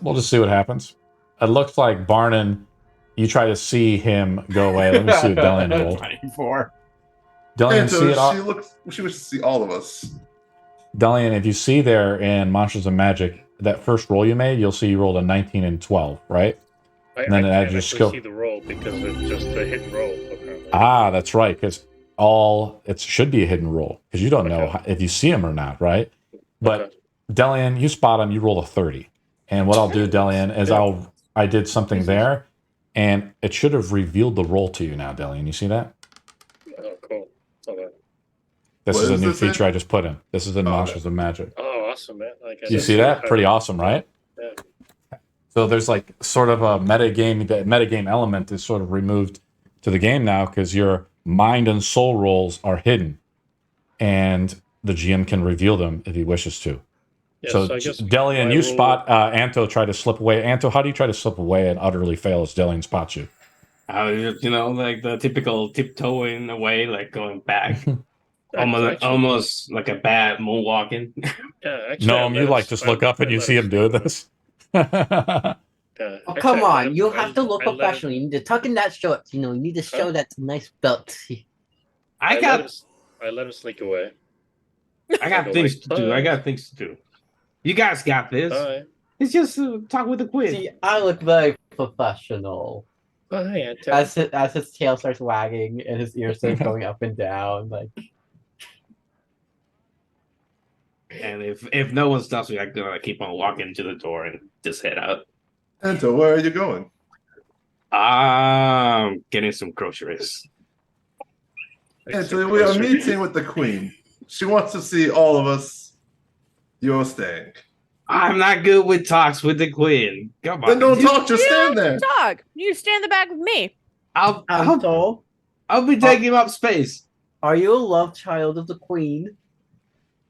We'll just see what happens. It looks like Barnon, you try to see him go away. Let me see what Delian rolled. 24. Delian, see it all. She wishes to see all of us. Delian, if you see there in Monsters of Magic, that first roll you made, you'll see you rolled a 19 and 12, right? I then can't add your skill. see the roll because it's just a hidden roll. Apparently. Ah, that's right. Because it should be a hidden roll because you don't know if you see him or not, right? But Delian, you spot him. You roll a 30, and what I'll do, Delian, is I did something there, and it should have revealed the roll to you now, Delian. You see that? Oh, cool. Okay. This What is a is new this in? feature I just put in. This is in Monsters of Magic. Oh, awesome, man! You see that? Pretty awesome, right? Yeah. So there's like sort of a metagame. The metagame element is sort of removed to the game now because your mind and soul rolls are hidden, and the GM can reveal them if he wishes to. Yeah, so I guess Delian, you spot Anto try to slip away. Anto, how do you try to slip away and utterly fail as Delian spots you? Like the typical tiptoeing away, like going back. Almost like a bad moonwalking. Yeah, actually, No, you like just look up and you see him doing this. Oh, come on. You have to look professional. You need to tuck in that shorts. You need to show that nice belt. I let him sneak away. I got things to do. I got things to do. You guys got this. Bye. It's just talk with the queen. See, I look very professional. Bye, Anto. As his tail starts wagging and his ears start going up and down, like. And if no one stops me, I'm gonna keep on walking to the door and just head out. Anto, where are you going? Getting some groceries. Anto, we are meeting with the queen. She wants to see all of us. You're staying. I'm not good with talks with the queen. Come on. Then don't talk, just You stand don't there. talk. You stand in the back with me. Anto, I'll be taking up space. are you a love child of the queen?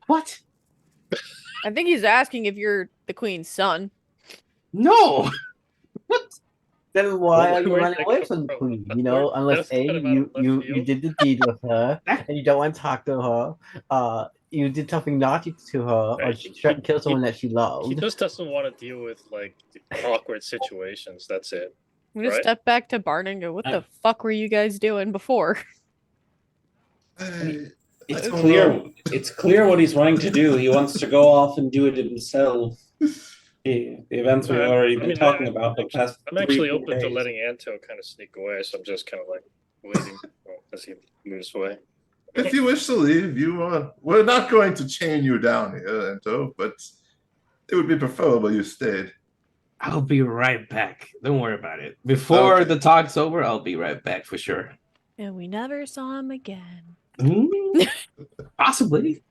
What? I think he's asking if you're the queen's son. No. Then why are you Where'd running that away come from the from? queen? You know, unless That's A, kind of out of left you field. did the deed with her and you don't want to talk to her. You did something naughty to her, or Right, she tried to kill someone that she He loved. just doesn't want to deal with like awkward situations. That's it. I'm gonna Right. step back to Barn and go, what the fuck were you guys doing before? I It's don't clear. know. It's clear what he's wanting to do. He wants to go off and do it himself. The events we've already been talking about the past. I'm actually 3-4 open to days. letting Anto kind of sneak away, so I'm just kind of like waiting as he moves away. If you wish to leave, you are. We're not going to chain you down here, Anto, but it would be preferable you stayed. I'll be right back. Don't worry about it. Before Okay. the talk's over, I'll be right back for sure. And we never saw him again. Possibly.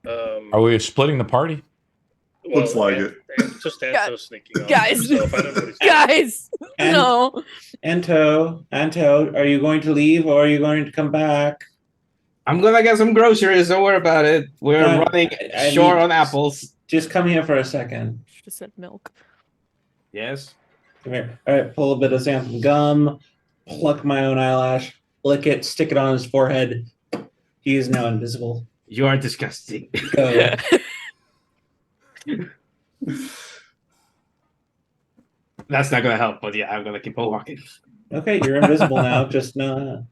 Are we splitting the party? Looks like it. Just Anto sneaking off. Guys. himself. I don't know what he's doing. Guys, And- no. Anto, are you going to leave or are you going to come back? I'm gonna get some groceries. Don't worry about it. We're No, running I short need- on apples. Just come here for a second. Just said milk. Yes. Come here. All right, pull a bit of xanthan gum, pluck my own eyelash, lick it, stick it on his forehead. He is now invisible. You are disgusting. Go. That's not gonna help, but yeah, I'm gonna keep on walking. Okay, you're invisible now. Just for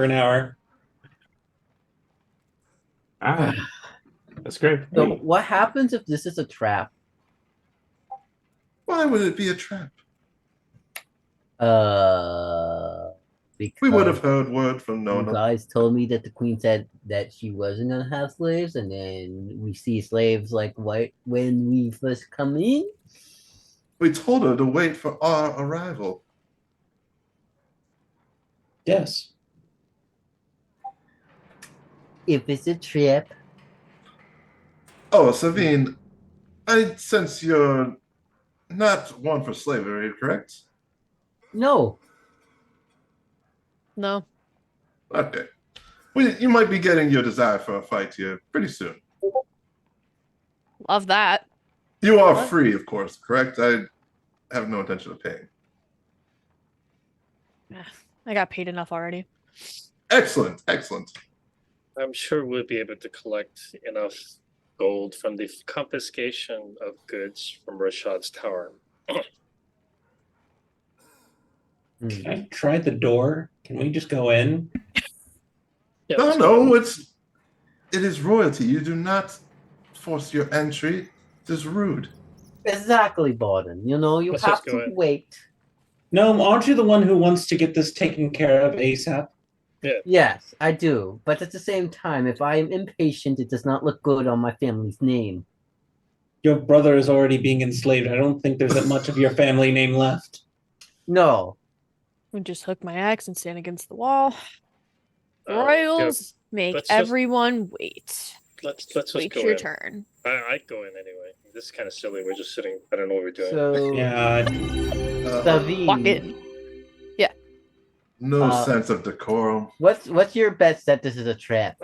an hour. Ah, that's great. So what happens if this is a trap? Why would it be a trap? Because We would have heard word from you Nona. guys told me that the queen said that she wasn't gonna have slaves, and then we see slaves like white when we first come in. We told her to wait for our arrival. Yes. If it's a trap, Oh, Savine, I sense you're not one for slavery, correct? no. No. Okay. Well, you might be getting your desire for a fight here pretty soon. Love that. You are What? free, of course, correct? I have no intention of paying. I got paid enough already. Excellent, excellent. I'm sure we'll be able to collect enough gold from the confiscation of goods from Rashad's tower. Can I try the door? Can we just go in? Yeah, No, let's no, go. it is royalty. You do not force your entry. It is rude. Exactly, Borden. You know, you Let's have just go to in. wait. No, aren't you the one who wants to get this taken care of ASAP? Yes, I do. But at the same time, if I am impatient, it does not look good on my family's name. Your brother is already being enslaved. I don't think there's that much of your family name left. No. We just hook my axe and stand against the wall. Yeah, Royals make let's just- everyone wait. let's just Wait go your in. turn. I'd go in anyway. This is kind of silly. We're just sitting. I don't know what we're doing. So, Yeah, Savine, Walk in. No Uh, sense of decorum. what's your bet that this is a trap?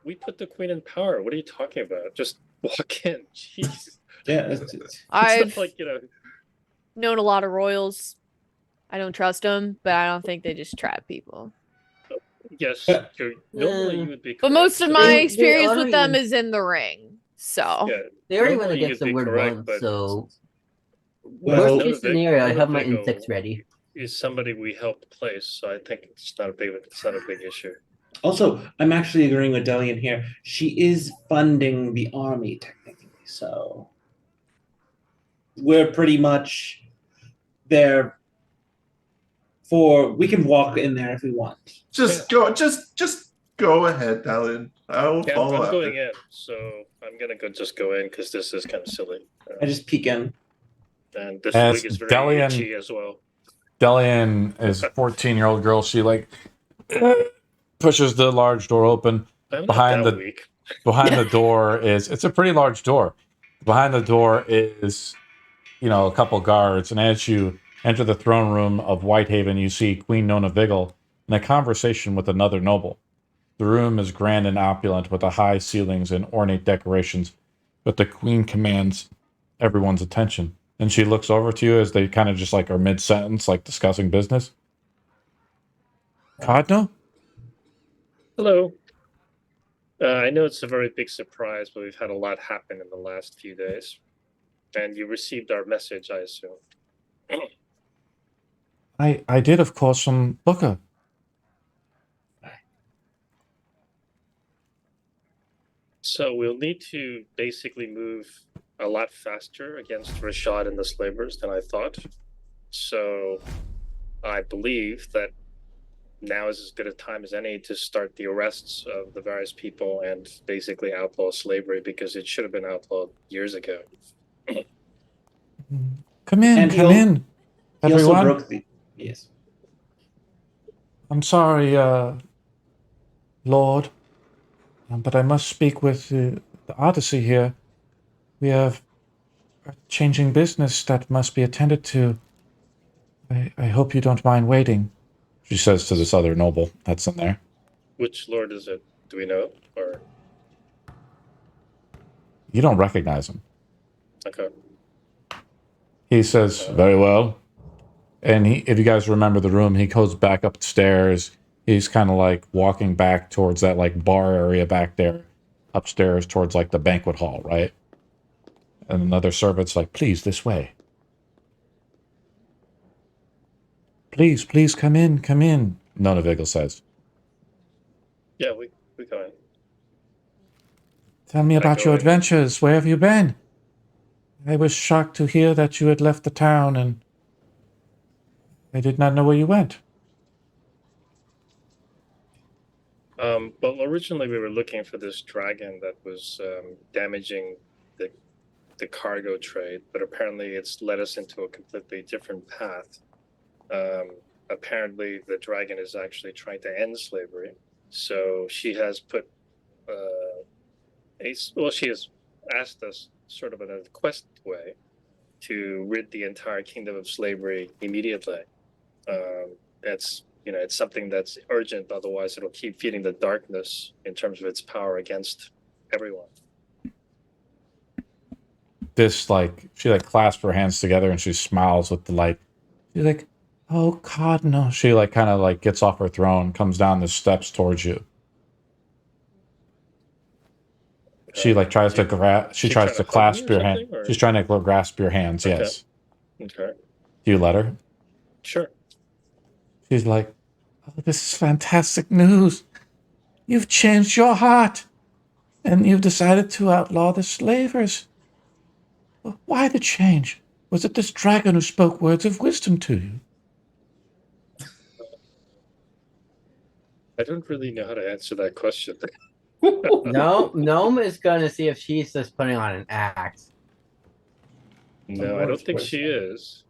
We put the queen in power. What are you talking about? Just walk in. Jeez. yeah. It's I've not like, known a lot of royals. I don't trust them, but I don't think they just trap people. yes, normally you would be. But most of correct. my They experience are with them even- is in the ring. So Yeah, They already went normally against you'd the be word correct, once, but so Well, worst case scenario, I have my insects ready. Is somebody we helped place, so I think it's not a big issue. Also, I'm actually agreeing with Delian here. She is funding the army technically, so we're pretty much there for. We can walk in there if we want. Just go ahead, Dalian. I will Yeah, follow I'm after. going in, so I'm gonna just go in because this is kind of silly. I just peek in. And this As wig is very Delian- itchy as well. Delian is a 14-year-old girl. She pushes the large door open. I'm Behind not that the- weak. Behind the door it's a pretty large door. Behind the door is, a couple guards, and as you enter the throne room of Whitehaven, you see Queen Nona Vigil in a conversation with another noble. The room is grand and opulent with the high ceilings and ornate decorations, but the queen commands everyone's attention. And she looks over to you as they kind of just are mid-sentence, discussing business. Cardinal? Hello. I know it's a very big surprise, but we've had a lot happen in the last few days. And you received our message, I assume. I did, of course, from Booker. So we'll need to basically move a lot faster against Rashad and the slavers than I thought. So I believe that now is as good a time as any to start the arrests of the various people and basically outlaw slavery, because it should have been outlawed years ago. Come in, And come in, He also everyone. broke the. Yes. I'm sorry, Lord, but I must speak with the Odyssey here. We have a changing business that must be attended to. I hope you don't mind waiting, she says to this other noble that's in there. Which lord is it? Do we know? Or You don't recognize him. okay. He says, very well. And if you guys remember the room, he goes back upstairs. He's kind of walking back towards that bar area back there, upstairs towards the banquet hall, right? And another servant's please, this way. Please, come in, Nona Vigil says. Yeah, we go in. Tell me about your adventures. Where have you been? I was shocked to hear that you had left the town, and I did not know where you went. Well, originally we were looking for this dragon that was damaging the cargo trade, but apparently it's led us into a completely different path. Apparently the dragon is actually trying to end slavery, so she has put she has asked us sort of in a quest way to rid the entire kingdom of slavery immediately. It's something that's urgent, otherwise it'll keep feeding the darkness in terms of its power against everyone. This she clasps her hands together and she smiles with delight. She's like, oh, Cardinal. She kind of gets off her throne, comes down the steps towards you. She tries to clasp your hand. Or? She's trying to grasp your hands. Okay. Yes. Okay. Do you let her? Sure. She's like, oh, this is fantastic news. You've changed your heart, and you've decided to outlaw the slavers. Why the change? Was it this dragon who spoke words of wisdom to you? I don't really know how to answer that question. No, Gnome is gonna see if she's just putting on an act. No, I don't think she is.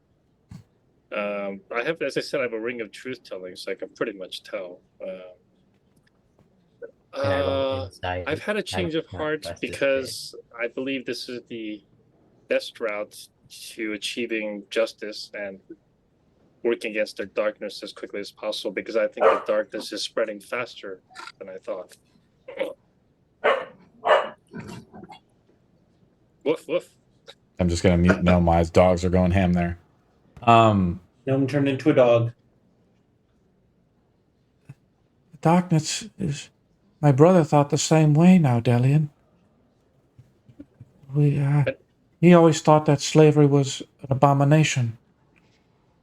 I have, as I said, I have a ring of truth telling, so I can pretty much tell. I've had a change of heart because I believe this is the best route to achieving justice and working against the darkness as quickly as possible, because I think the darkness is spreading faster than I thought. Woof woof. I'm just gonna mute Gnome. My dogs are going ham there. Gnome turned into a dog. The darkness is. My brother thought the same way now, Delian. He always thought that slavery was an abomination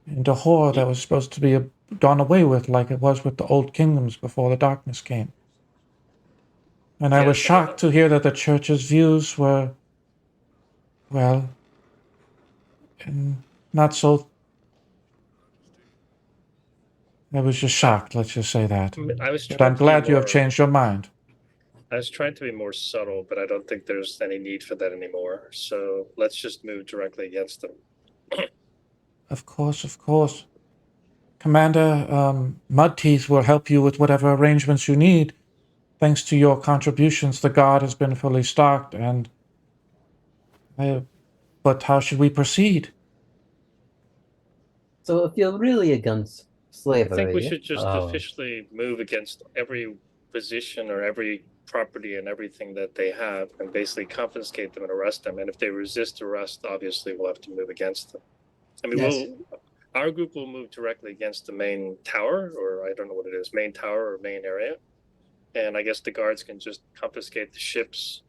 and a horror that was supposed to be done away with, like it was with the old kingdoms before the darkness came. And I was Yes, shocked to hear that the church's views were, well, not so. I was just shocked, let's just say that. I was But trying I'm to be glad you have more. changed your mind. I was trying to be more subtle, but I don't think there's any need for that anymore. So let's just move directly against them. Of course, of course. Commander, Mudteeth will help you with whatever arrangements you need. Thanks to your contributions, the guard has been fully stocked, and... but how should we proceed? So if you're really against I think we slavery, should just officially move against every position or every property and everything that they have and basically confiscate them and arrest them. And if they resist arrest, obviously we'll have to move against them. I mean, Yes. our group will move directly against the main tower, or I don't know what it is, main tower or main area. And I guess the guards can just confiscate the ships,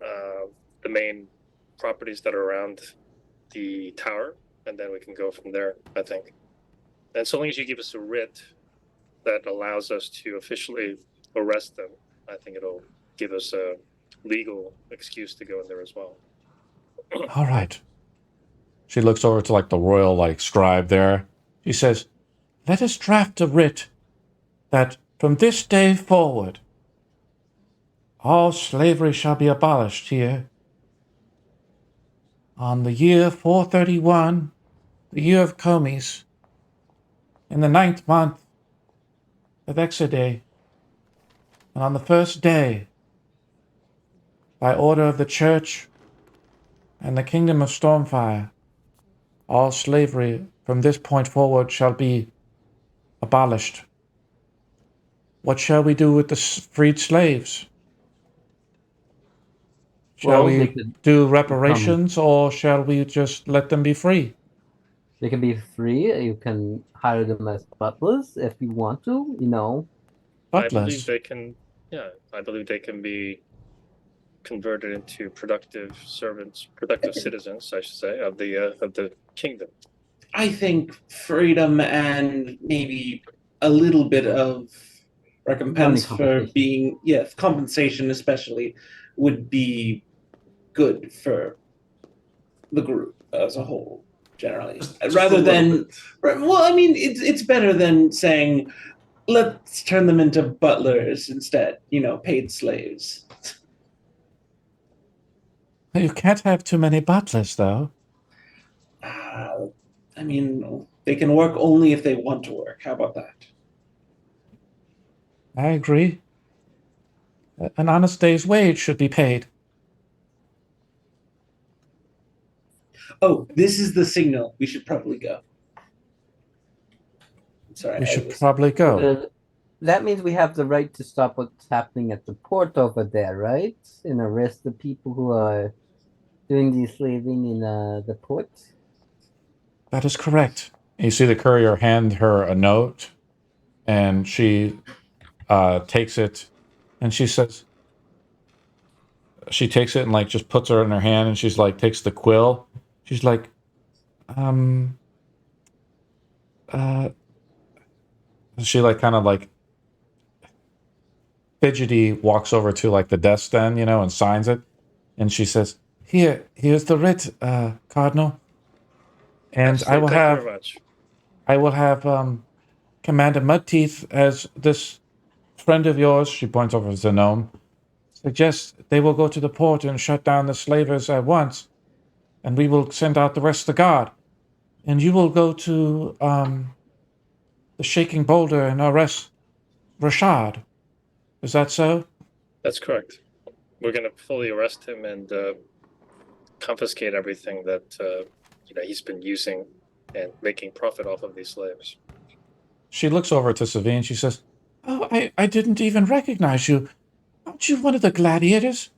the main properties that are around the tower, and then we can go from there, I think. And so long as you give us a writ that allows us to officially arrest them, I think it'll give us a legal excuse to go in there as well. All right. She looks over to, like, the royal, like, scribe there. She says, let us draft a writ that from this day forward, all slavery shall be abolished here. On the year 431, the year of Comes, in the 9th month of Exodus, and on the first day, by order of the church and the kingdom of Stormfire, all slavery from this point forward shall be abolished. What shall we do with the freed slaves? Shall Well, they we could do reparations, or shall we just let them be free? They can be free. You can hire them as butlers if you want to, you know. I believe Butlers. they can, yeah, I believe they can be converted into productive servants, productive citizens, I should say, of the kingdom. I think freedom and maybe a little bit of recompense for compensation. being, yes, compensation especially, would be good for the group as a whole, generally. Just Rather a little than, bit. well, I mean, it's better than saying, let's turn them into butlers instead, paid slaves. You can't have too many butlers, though. I mean, they can work only if they want to work. How about that? I agree. An honest day's wage should be paid. Oh, this is the signal. We should probably go. Sorry, We should probably go. That means we have the right to stop what's happening at the port over there, right? And arrest the people who are doing the slaving in the port. That is correct. You see the courier hand her a note, and she takes it, and she says, she takes it and, like, just puts it in her hand, and she's like, takes the quill. She's like, she, like, kind of, like, fidgety walks over to, like, the desk then, and signs it. And she says, here's the writ, Cardinal. And Thank you very much. I will have Commander Mudteeth as this friend of yours, she points over to the gnome, suggests they will go to the port and shut down the slavers at once, and we will send out the rest of the guard. And you will go to the Shaking Boulder and arrest Rashad. Is that so? That's correct. We're going to fully arrest him and confiscate everything that he's been using and making profit off of these slaves. She looks over to Savine. She says, "Oh, I didn't even recognize you. Aren't you one of the gladiators?"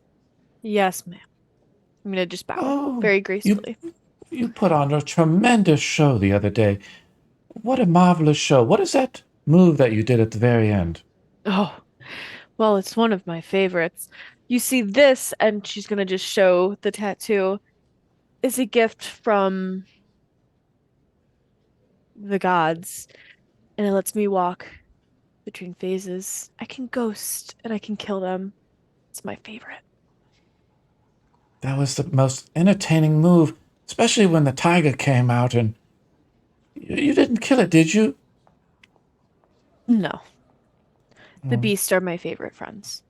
Yes, ma'am. I'm gonna just bow Oh, very gracefully. You put on a tremendous show the other day. What a marvelous show. What is that move that you did at the very end? Oh, well, it's one of my favorites. You see, this, and she's gonna just show the tattoo, is a gift from the gods, and it lets me walk between phases. I can ghost and I can kill them. It's my favorite. That was the most entertaining move, especially when the tiger came out and you didn't kill it, did you? No. The beasts are my favorite friends.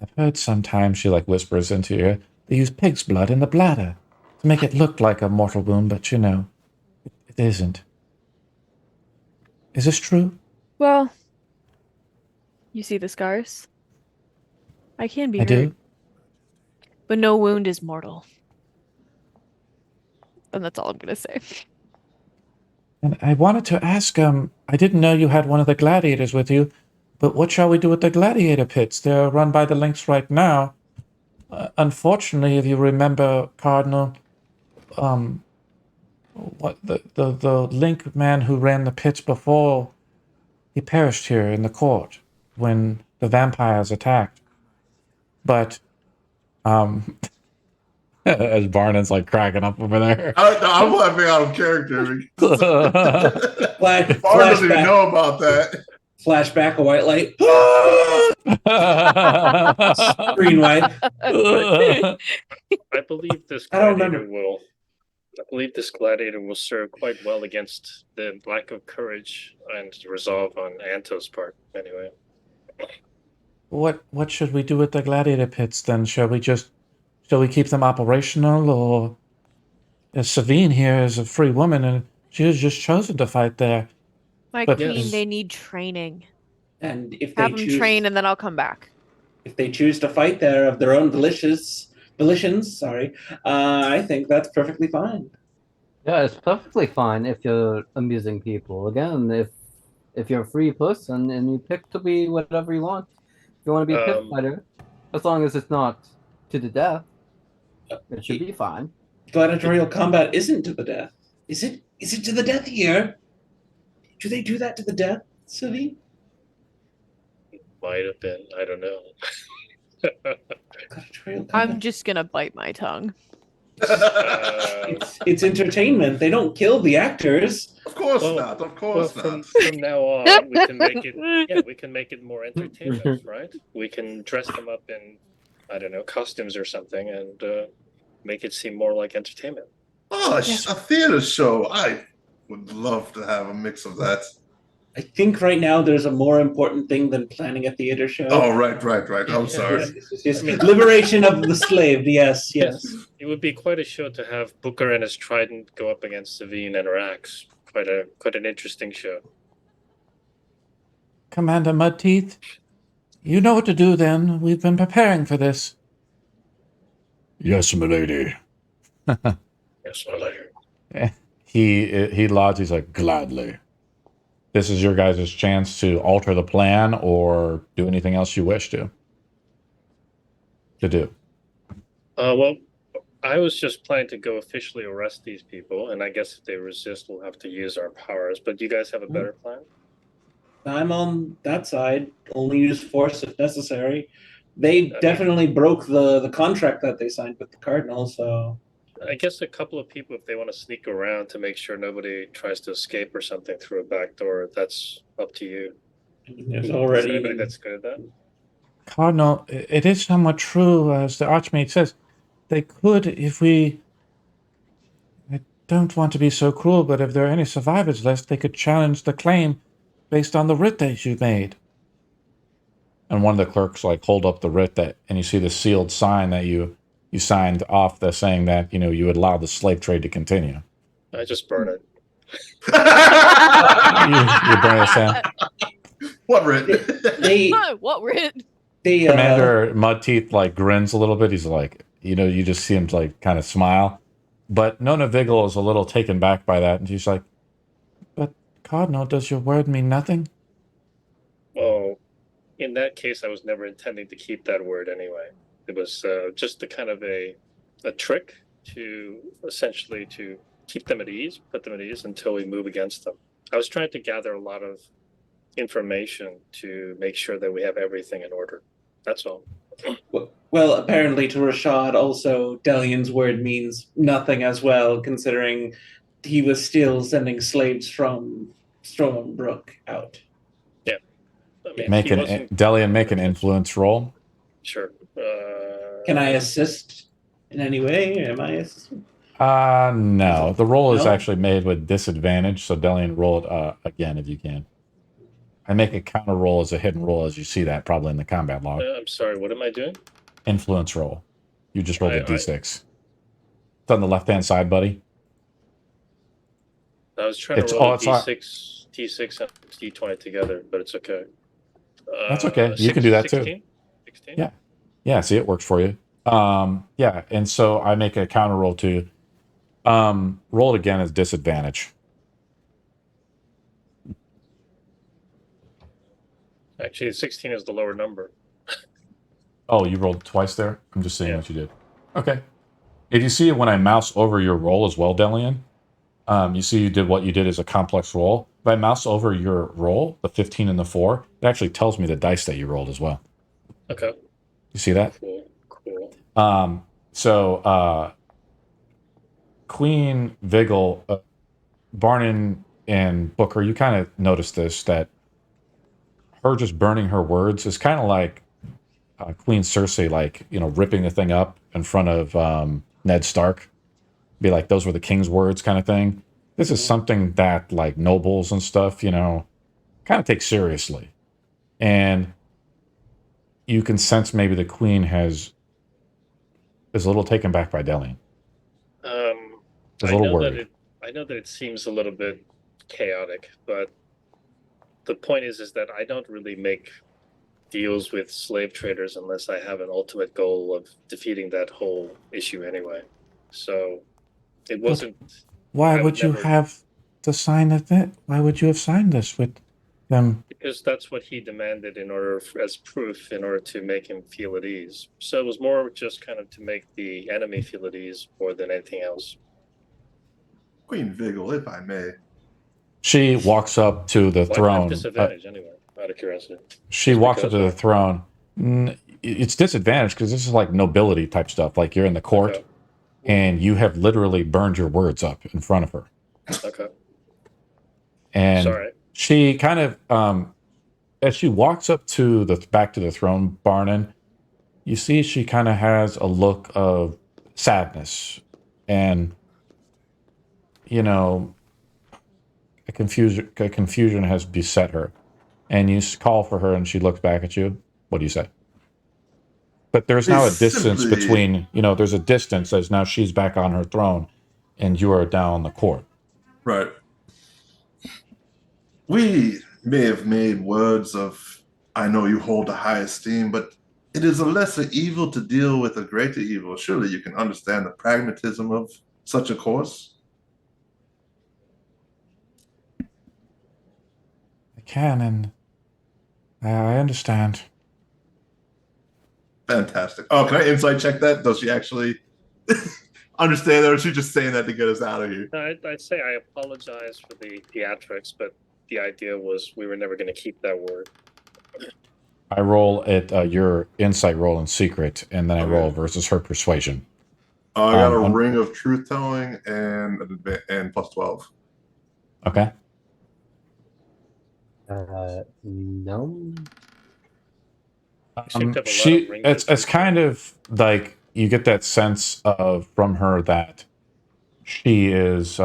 I've heard sometimes she like whispers into your ear, they use pig's blood in the bladder to make it look like a mortal wound, but you know, it isn't. Is this true? Well, you see the scars? I can be I hurt, do. but no wound is mortal. And that's all I'm gonna say. And I wanted to ask, I didn't know you had one of the gladiators with you, but what shall we do with the gladiator pits? They're run by the Lynx right now. Unfortunately, if you remember, Cardinal, what the Link man who ran the pits before, he perished here in the court when the vampires attacked. But, as Barnon's like cracking up over there. I'm laughing out of character. Flash, Bard doesn't even flashback, know about that. flashback, a white light. Green white. I believe this I don't gladiator remember. will. I believe this gladiator will serve quite well against the lack of courage and resolve on Anto's part. Anyway, What should we do with the gladiator pits then? Shall we keep them operational, or Savine here is a free woman and she was just chosen to fight there. My But queen, yes. they need training. And if Have they them choose, train and then I'll come back. if they choose to fight there of their own volitions, sorry, I think that's perfectly fine. Yeah, it's perfectly fine if you're amusing people. Again, if you're a free person and you pick to be whatever you want, if you want to be a pit fighter, as long as it's not to the death, it should be fine. Gladiatorial combat isn't to the death. Is it? Is it to the death here? Do they do that to the death, Sylvie? might have been. I don't know. Gladiatorial combat. I'm just gonna bite my tongue. It's entertainment. They don't kill the actors. Of course Well, not. Of course Well, not. from now on, we can make it. Yeah, we can make it more entertainment, right? We can dress them up in, I don't know, costumes or something, and make it seem more like entertainment. Oh, a theater show. I would love to have a mix of that. I think right now there's a more important thing than planning a theater show. Oh, right. I'm sorry. Yes, liberation of the slave. Yes. It would be quite a show to have Booker and his trident go up against Savine and her axe. Quite an interesting show. Commander Mudteeth, you know what to do then. We've been preparing for this. Yes, milady. Yes, my lady. He nods, he's like, gladly. This is your guys' chance to alter the plan or do anything else you wish to do. Well, I was just planning to go officially arrest these people, and I guess if they resist, we'll have to use our powers. But do you guys have a better plan? I'm on that side. Only use force if necessary. They definitely broke the contract that they signed with the Cardinal, so I guess a couple of people, if they want to sneak around to make sure nobody tries to escape or something through a back door, that's up to you. there's Is already anybody that's good at that? Cardinal, it is somewhat true, as the Archmage says. They could, if we... I don't want to be so cruel, but if there are any survivors left, they could challenge the claim based on the writ that you made. And one of the clerks, like, hold up the writ and you see the sealed sign that you signed off the saying that, you would allow the slave trade to continue. I just burn it. You burn it, Sam. What writ? What writ? Commander Mudteeth like grins a little bit. He's like, you just see him like kind of smile. But Nona Vigil is a little taken back by that, and she's like, "But Cardinal, does your word mean nothing?" Well, in that case, I was never intending to keep that word anyway. It was just a kind of a trick to essentially to keep them at ease, put them at ease until we move against them. I was trying to gather a lot of information to make sure that we have everything in order. That's all. Well, apparently to Rashad also Delian's word means nothing as well, considering he was still sending slaves from Stormbrook out. Yeah. I mean, Delian, make an influence roll. Sure. Can I assist in any way? Am I assisting? No. The roll is No? actually made with disadvantage, so Delian, roll it again if you can. I make a counter roll as a hidden roll, as you see that probably in the combat log. I'm sorry. What am I doing? Influence roll. You just rolled a I- d6. It's on the left-hand side, buddy. I was trying It's to roll all- a it's all- D6 and D20 together, but it's okay. That's okay. You can do that too. 16? 16? Yeah. Yeah, see, it works for you. Yeah, and so I make a counter roll too. Roll it again as disadvantage. Actually, 16 is the lower number. Oh, you rolled twice there? I'm just seeing Yeah. what you did. Okay. If you see when I mouse over your roll as well, Delian, you see you did what you did as a complex roll. If I mouse over your roll, the 15 and the 4, it actually tells me the dice that you rolled as well. Okay. You see that? Cool. So Queen Vigil, Barnin, and Booker, you kind of noticed this, that her just burning her words is kind of like Queen Cersei, like, ripping the thing up in front of Ned Stark. Be like, those were the king's words kind of thing. This is something that, like, nobles and stuff, kind of take seriously. And you can sense maybe the queen is a little taken back by Delian. Is a little worried. I know that it seems a little bit chaotic, but the point is that I don't really make deals with slave traders unless I have an ultimate goal of defeating that whole issue anyway. So it wasn't. Why I would you never- have to sign it? Why would you have signed this with them? Because that's what he demanded as proof in order to make him feel at ease. So it was more just kind of to make the enemy feel at ease more than anything else. Queen Vigil, if I may. She walks up to the Why do I have throne. disadvantage anyway? Out of curiosity. She Just walks up to because, the throne. It's disadvantage because this is like nobility type stuff. Like, you're in the court Okay. and you have literally burned your words up in front of her. Okay. And Sorry. she kind of, as she walks up to back to the throne, Barnin, you see she kind of has a look of sadness and, a confusion has beset her. And you call for her and she looks back at you. What do you say? But there's now a It's distance simply- between, there's a distance as now she's back on her throne and you are down on the court. Right. We may have made words of, I know you hold a high esteem, but it is a lesser evil to deal with a greater evil. Surely you can understand the pragmatism of such a course. I can, and I understand. Fantastic. Oh, can I insight check that? Does she actually understand that, or is she just saying that to get us out of here? I'd say I apologize for the theatrics, but the idea was we were never going to keep that word. I roll at your insight roll in secret, and then I Okay. roll versus her persuasion. I got a on- ring of truth telling and plus 12. Okay. No. seem to have a lot of rings It's of kind of like you get that sense of from her that she is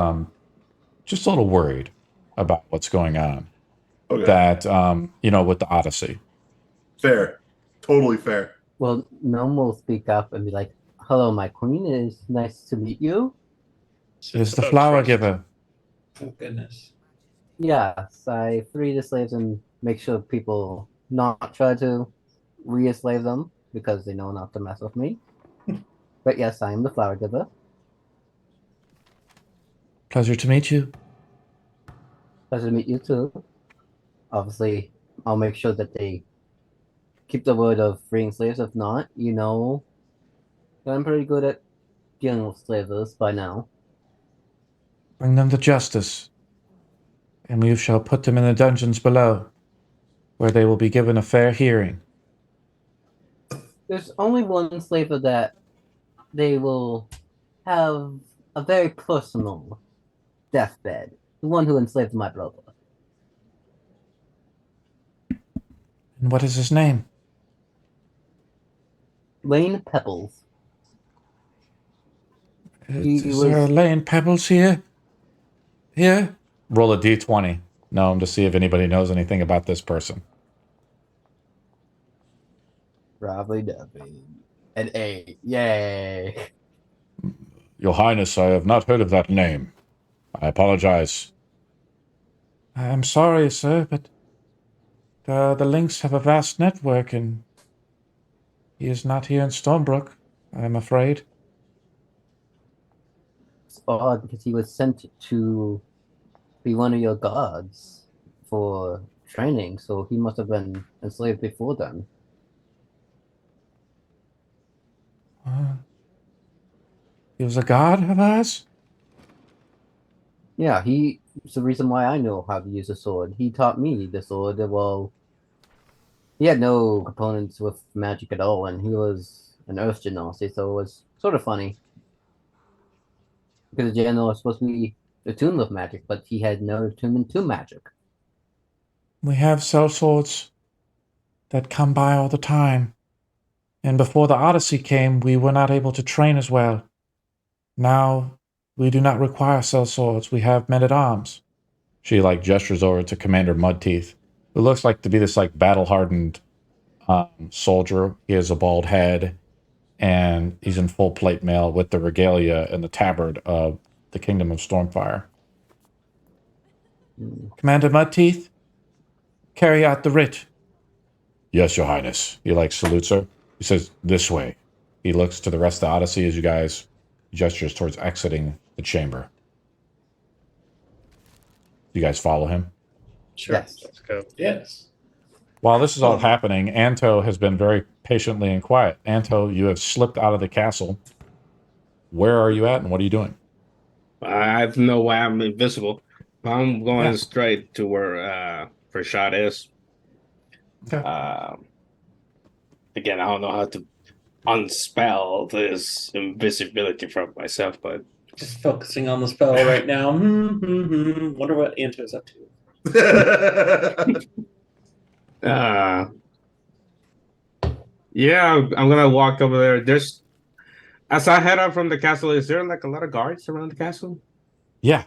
just a little worried about what's going on. Okay. That with the Odyssey. Fair. Totally fair. Well, Gnome will speak up and be like, "Hello, my queen. It is nice to meet you. Is the about flower trust. giver? Oh, goodness. Yes, I free the slaves and make sure people not try to re-enslave them because they know not to mess with me. But yes, I am the flower giver. Pleasure to meet you. Pleasure to meet you too. Obviously, I'll make sure that they keep the word of freeing slaves. If not, I'm pretty good at dealing with slavers by now. Bring them to justice, and we shall put them in the dungeons below, where they will be given a fair hearing. There's only one slaver that they will have a very personal deathbed. The one who enslaved my brother. And what is his name? Lane Pebbles. He Is there a was Lane Pebbles here? Here? Roll a d20. Know to see if anybody knows anything about this person. probably nothing. An A. Yay. Your Highness, I have not heard of that name. I apologize. I'm sorry, sir, but the Lynx have a vast network, and he is not here in Stormbrook, I'm afraid. It's odd because he was sent to be one of your gods for training, so he must have been enslaved before then. He was a god of ours? Yeah, it's the reason why I know how to use a sword. He taught me the sword. Well, he had no components with magic at all, and he was an Earth Genasi, so it was sort of funny. Because the general was supposed to be attuned with magic, but he had no attunement to magic. We have sellswords that come by all the time. And before the Odyssey came, we were not able to train as well. Now, we do not require sellswords. We have men-at-arms. She, gestures over to Commander Mudteeth, who looks like to be this, battle-hardened soldier. He has a bald head, and he's in full plate mail with the regalia and the tabard of the Kingdom of Stormfire. Commander Mudteeth, carry out the writ. Yes, Your Highness. He, salutes her. He says, this way. He looks to the rest of the Odyssey as you guys gestures towards exiting the chamber. You guys follow him? Sure. Yes. Let's go. Yes. While this is all happening, Anto has been very patiently and quiet. Anto, you have slipped out of the castle. Where are you at, and what are you doing? I have no way I'm invisible. I'm going Yeah. straight to where Rashad is. Okay. Again, I don't know how to unspell this invisibility from myself, but Just focusing on the spell right now. Wonder what Anto's up to. yeah, I'm gonna walk over there. As I head out from the castle, is there a lot of guards around the castle? Yeah.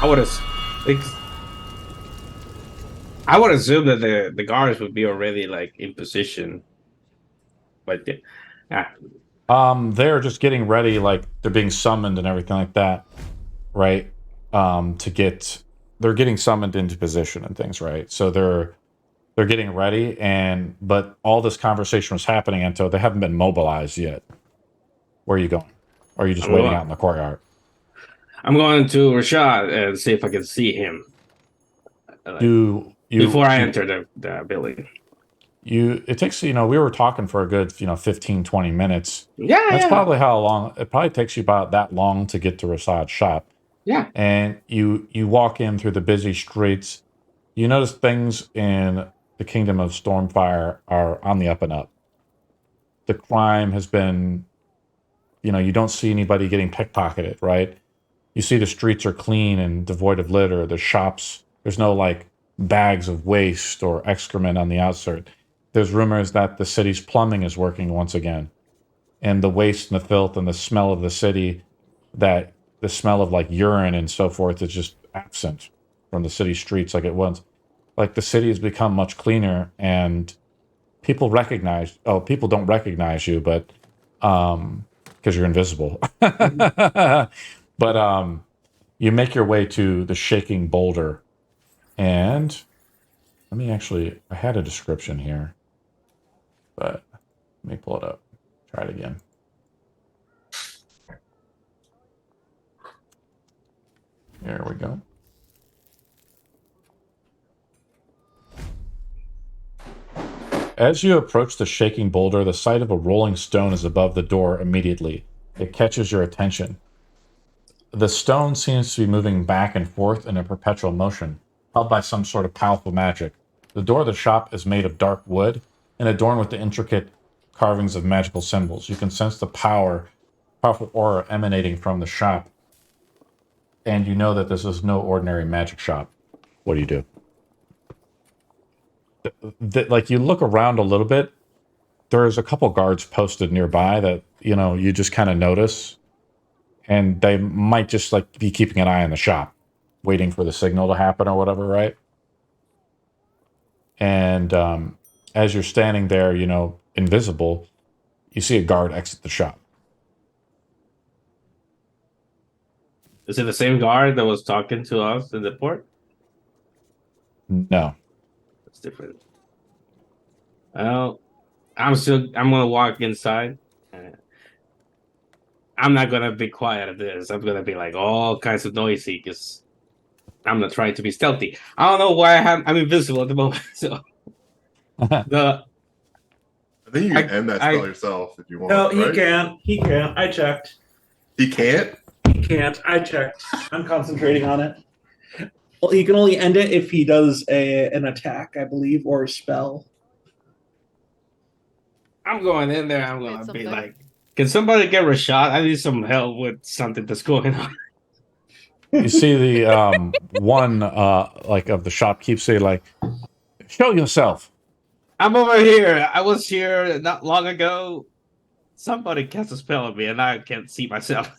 I would assume that the guards would be already in position, but yeah. They're just getting ready, they're being summoned and everything like that, right? They're getting summoned into position and things, right? So they're getting ready, but all this conversation was happening, and so they haven't been mobilized yet. Where are you going? Or are you just waiting out in the courtyard? I'm going to Rashad and see if I can see him. Before I enter the building. It takes, we were talking for a good, 15, 20 minutes. Yeah, That's probably how long, it probably takes you about that long to get to Rashad's shop. Yeah. And you walk in through the busy streets. You notice things in the Kingdom of Stormfire are on the up and up. The crime has been, you don't see anybody getting pickpocketed, right? You see the streets are clean and devoid of litter. The shops, there's no bags of waste or excrement on the outside. There's rumors that the city's plumbing is working once again. And the waste and the filth and the smell of the city, that the smell of urine and so forth is just absent from the city streets like it was. The city has become much cleaner, and people don't recognize you, but because you're invisible. But you make your way to the shaking boulder, and I had a description here, but let me pull it up. Try it again. There we go. As you approach the shaking boulder, the sight of a rolling stone is above the door immediately. It catches your attention. The stone seems to be moving back and forth in a perpetual motion, held by some sort of powerful magic. The door of the shop is made of dark wood and adorned with the intricate carvings of magical symbols. You can sense the powerful aura emanating from the shop, and you know that this is no ordinary magic shop. What do you do? You look around a little bit, there's a couple guards posted nearby that you just kind of notice, and they might just like be keeping an eye on the shop, waiting for the signal to happen or whatever, right? And as you're standing there, invisible, you see a guard exit the shop. Is it the same guard that was talking to us in the port? No. It's different. Well, I'm gonna walk inside. I'm not gonna be quiet at this. I'm gonna be like all kinds of noisy because I'm not trying to be stealthy. I don't know why I'm invisible at the moment. So the I think you can end that spell yourself if you want. No, he right? can't. He can't. I checked. He can't? He can't. I checked. I'm concentrating on it. Well, he can only end it if he does an attack, I believe, or a spell. I'm going in there. I'm Wait, gonna be something? like, can somebody get Rashad? I need some help with something that's going on. You see the one like of the shopkeep say like, "Show yourself." I'm over here. I was here not long ago. Somebody cast a spell on me, and I can't see myself.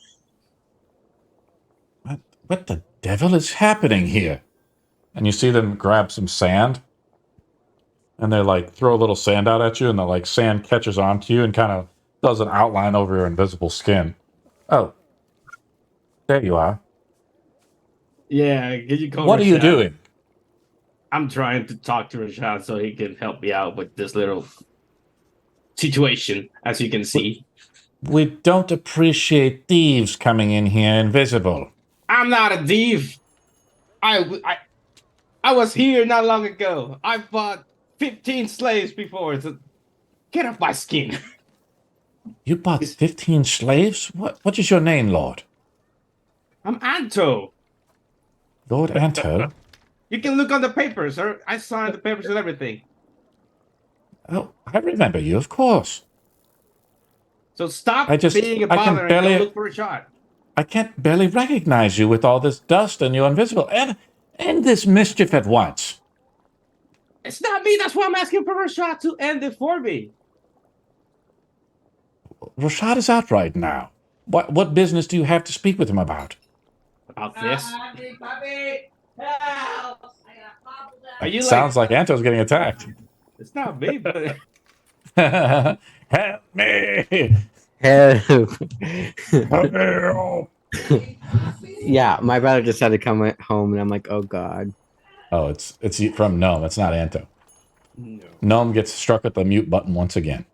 What the devil is happening here? And you see them grab some sand, and they like throw a little sand out at you, and the like sand catches onto you and kind of does an outline over your invisible skin. Oh, there you are. Yeah, can you call What are you Rashad? doing? I'm trying to talk to Rashad so he can help me out with this little situation, as you can see. We don't appreciate thieves coming in here invisible. I'm not a thief. I was here not long ago. I bought 15 slaves before. So get off my skin. You bought 15 slaves? What is your name, Lord? I'm Anto. Lord Anto? You can look on the papers, sir. I signed the papers and everything. Oh, I remember you, of course. So stop I being a can bother and barely- go look for a shot. I can't barely recognize you with all this dust and you're invisible. And this mischief at once. It's not me. That's why I'm asking for a shot to end it for me. Rashad is out right now. What business do you have to speak with him about? About this. Are you Sounds like Anto's getting attacked. It's not me, but Help me! Help. Help! Yeah, my brother just had to come home, and I'm like, oh god. Oh, it's from Gnome. It's not Anto. no. Gnome gets struck with the mute button once again.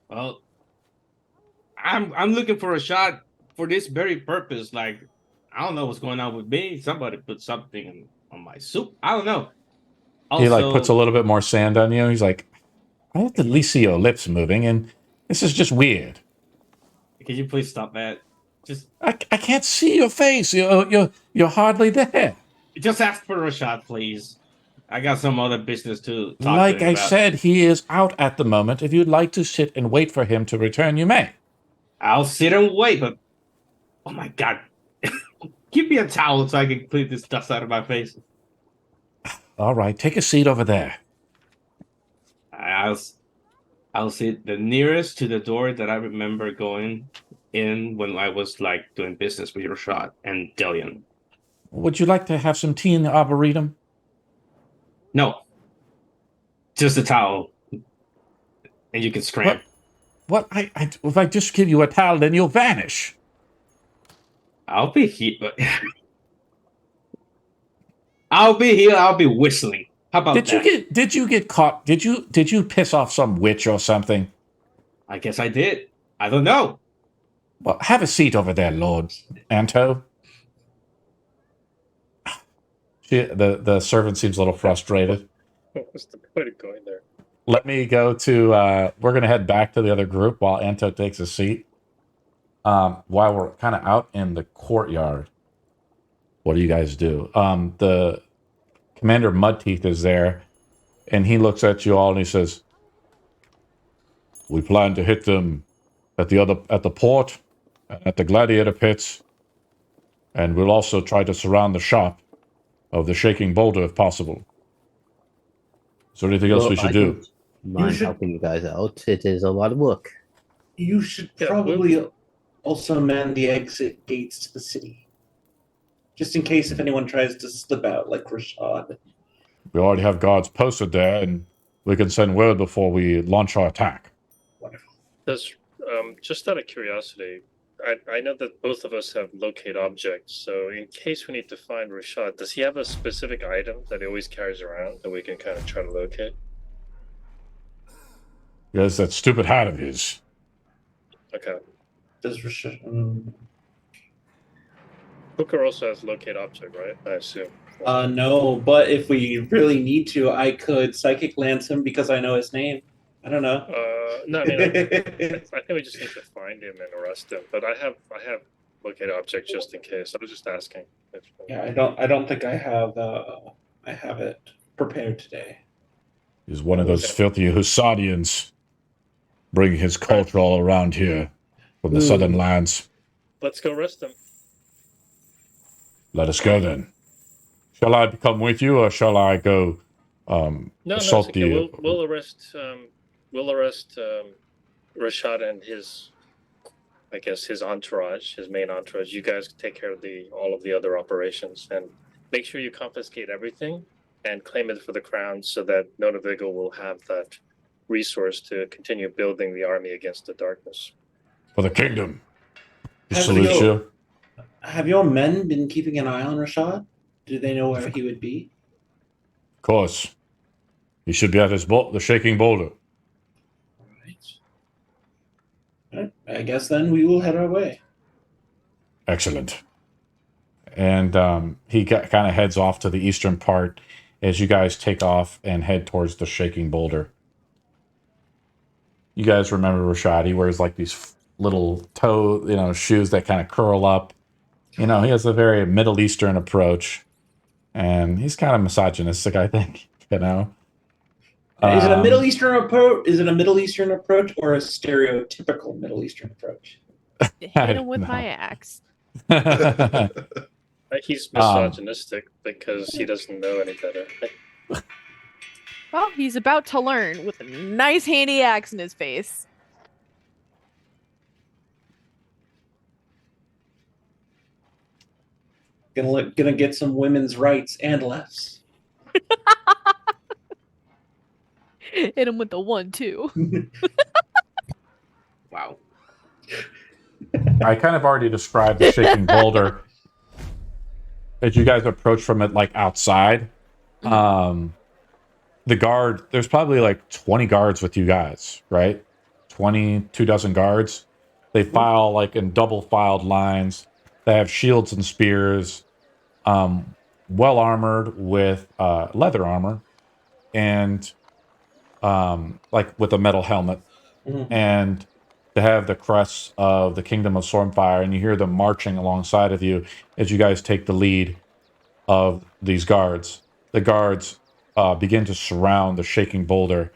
Well, I'm looking for a shot for this very purpose. Like, I don't know what's going on with me. Somebody put something on my soup. I don't know. Also, He like puts a little bit more sand on you. He's like, I have to at least see your lips moving, and this is just weird. Can you please stop that? Just I can't see your face. You're hardly there. ask for a shot, please. I got some other business to talk Like to him I about. said, he is out at the moment. If you'd like to sit and wait for him to return, you may. I'll sit and wait, but oh my god. Give me a towel so I can clean this dust out of my face. All right, take a seat over there. I'll sit the nearest to the door that I remember going in when I was like doing business with Rashad and Delian. Would you like to have some tea in the arboretum? No. Just a towel. And you can scram. What? If I just give you a towel, then you'll vanish. I'll be here, but I'll be here. I'll be whistling. How about that? Did you get caught? Did you piss off some witch or something? I guess I did. I don't know. Well, have a seat over there, Lord Anto. The servant seems a little frustrated. What was the point of going there? Let me go to. We're going to head back to the other group while Anto takes a seat. While we're kind of out in the courtyard, what do you guys do? The Commander Mudteeth is there, and he looks at you all and he says, "We plan to hit them at the port, at the gladiator pits, and we'll also try to surround the shop of the Shaking Boulder if possible. Is there anything else we should do?" mind should- helping you guys out. It is a lot of work. You should Yeah, probably also man the exit gates to the city. Just in case if anyone tries to slip out, like Rashad. We already have guards posted there, and we can send word before we launch our attack. Wonderful. Does just out of curiosity, I know that both of us have locate objects, so in case we need to find Rashad, does he have a specific item that he always carries around that we can kind of try to locate? Yes, that stupid hat of his. Okay. Does Rashad... Booker also has locate object, right? I assume. No, but if we really need to, I could psychic lance him because I know his name. I don't know. No, I mean, I think we just need to find him and arrest him. But I have locate object just in case. I was just asking. Yeah, I don't think I have it prepared today. He's one of those filthy Hussadians, bringing his culture all around here from the southern lands. Let's go arrest him. Let us go then. Shall I come with you, or shall I go assault it's okay. the... We'll arrest Rashad and his, I guess, his entourage, his main entourage. You guys take care of all of the other operations, and make sure you confiscate everything and claim it for the crown, so that Notavigo will have that resource to continue building the army against the darkness. For the kingdom. We Have salute you- you. Have your men been keeping an eye on Rashad? Do they know where he would be? Of course. He should be at the shaking boulder. Alright, I guess then we will head our way. Excellent. And he kind of heads off to the eastern part as you guys take off and head towards the shaking boulder. You guys remember Rashad? He wears like these little shoes that kind of curl up. He has a very Middle Eastern approach, and he's kind of misogynistic, I think. Is it a Middle Eastern approach? Is it a Middle Eastern approach or a stereotypical Middle Eastern approach? Hit him with my axe. He's misogynistic because he doesn't know any better. Well, he's about to learn with a nice handy axe in his face. Gonna get some women's rights and lefts. Hit him with the 1-2. Wow. I kind of already described the shaking boulder as you guys approach from it like outside. The guard, there's probably like 20 guards with you guys, right? 2 dozen guards. They file like in double filed lines. They have shields and spears, well armored with leather armor, and like with a metal helmet. Mm-hmm. And they have the crests of the Kingdom of Stormfire, and you hear them marching alongside of you as you guys take the lead of these guards. The guards begin to surround the shaking boulder,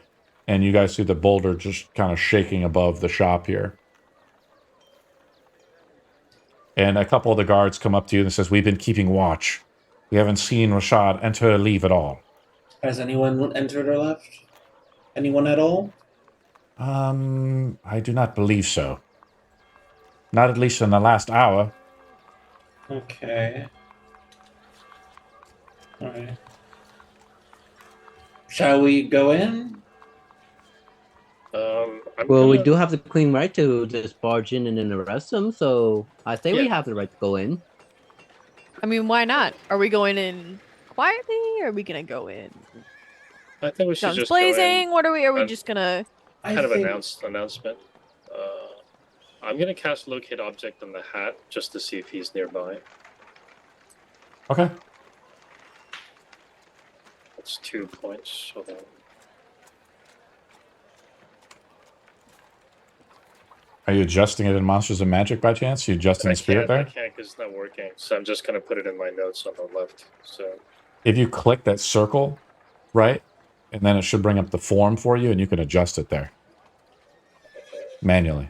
and you guys see the boulder just kind of shaking above the shop here. And a couple of the guards come up to you and says, "We've been keeping watch. We haven't seen Rashad enter or leave at all." Has anyone entered or left? Anyone at all? I do not believe so. Not at least in the last hour. Okay. Alright. Shall we go in? We do have the clean right to just barge in and then arrest them, so I think we have the right to go in. I mean, why not? Are we going in quietly? Or are we gonna go in I think we should guns just blazing? What are we? Are we And- just gonna? kind of announcement. I'm gonna cast locate object on the hat just to see if he's nearby. Okay. That's 2 points. Hold on. Are you adjusting it in Monsters of Magic by chance? You adjusting the spirit I there? can't because it's not working. So I'm just gonna put it in my notes on the left. So If you click that circle, right, and then it should bring up the form for you, and you can adjust it there manually.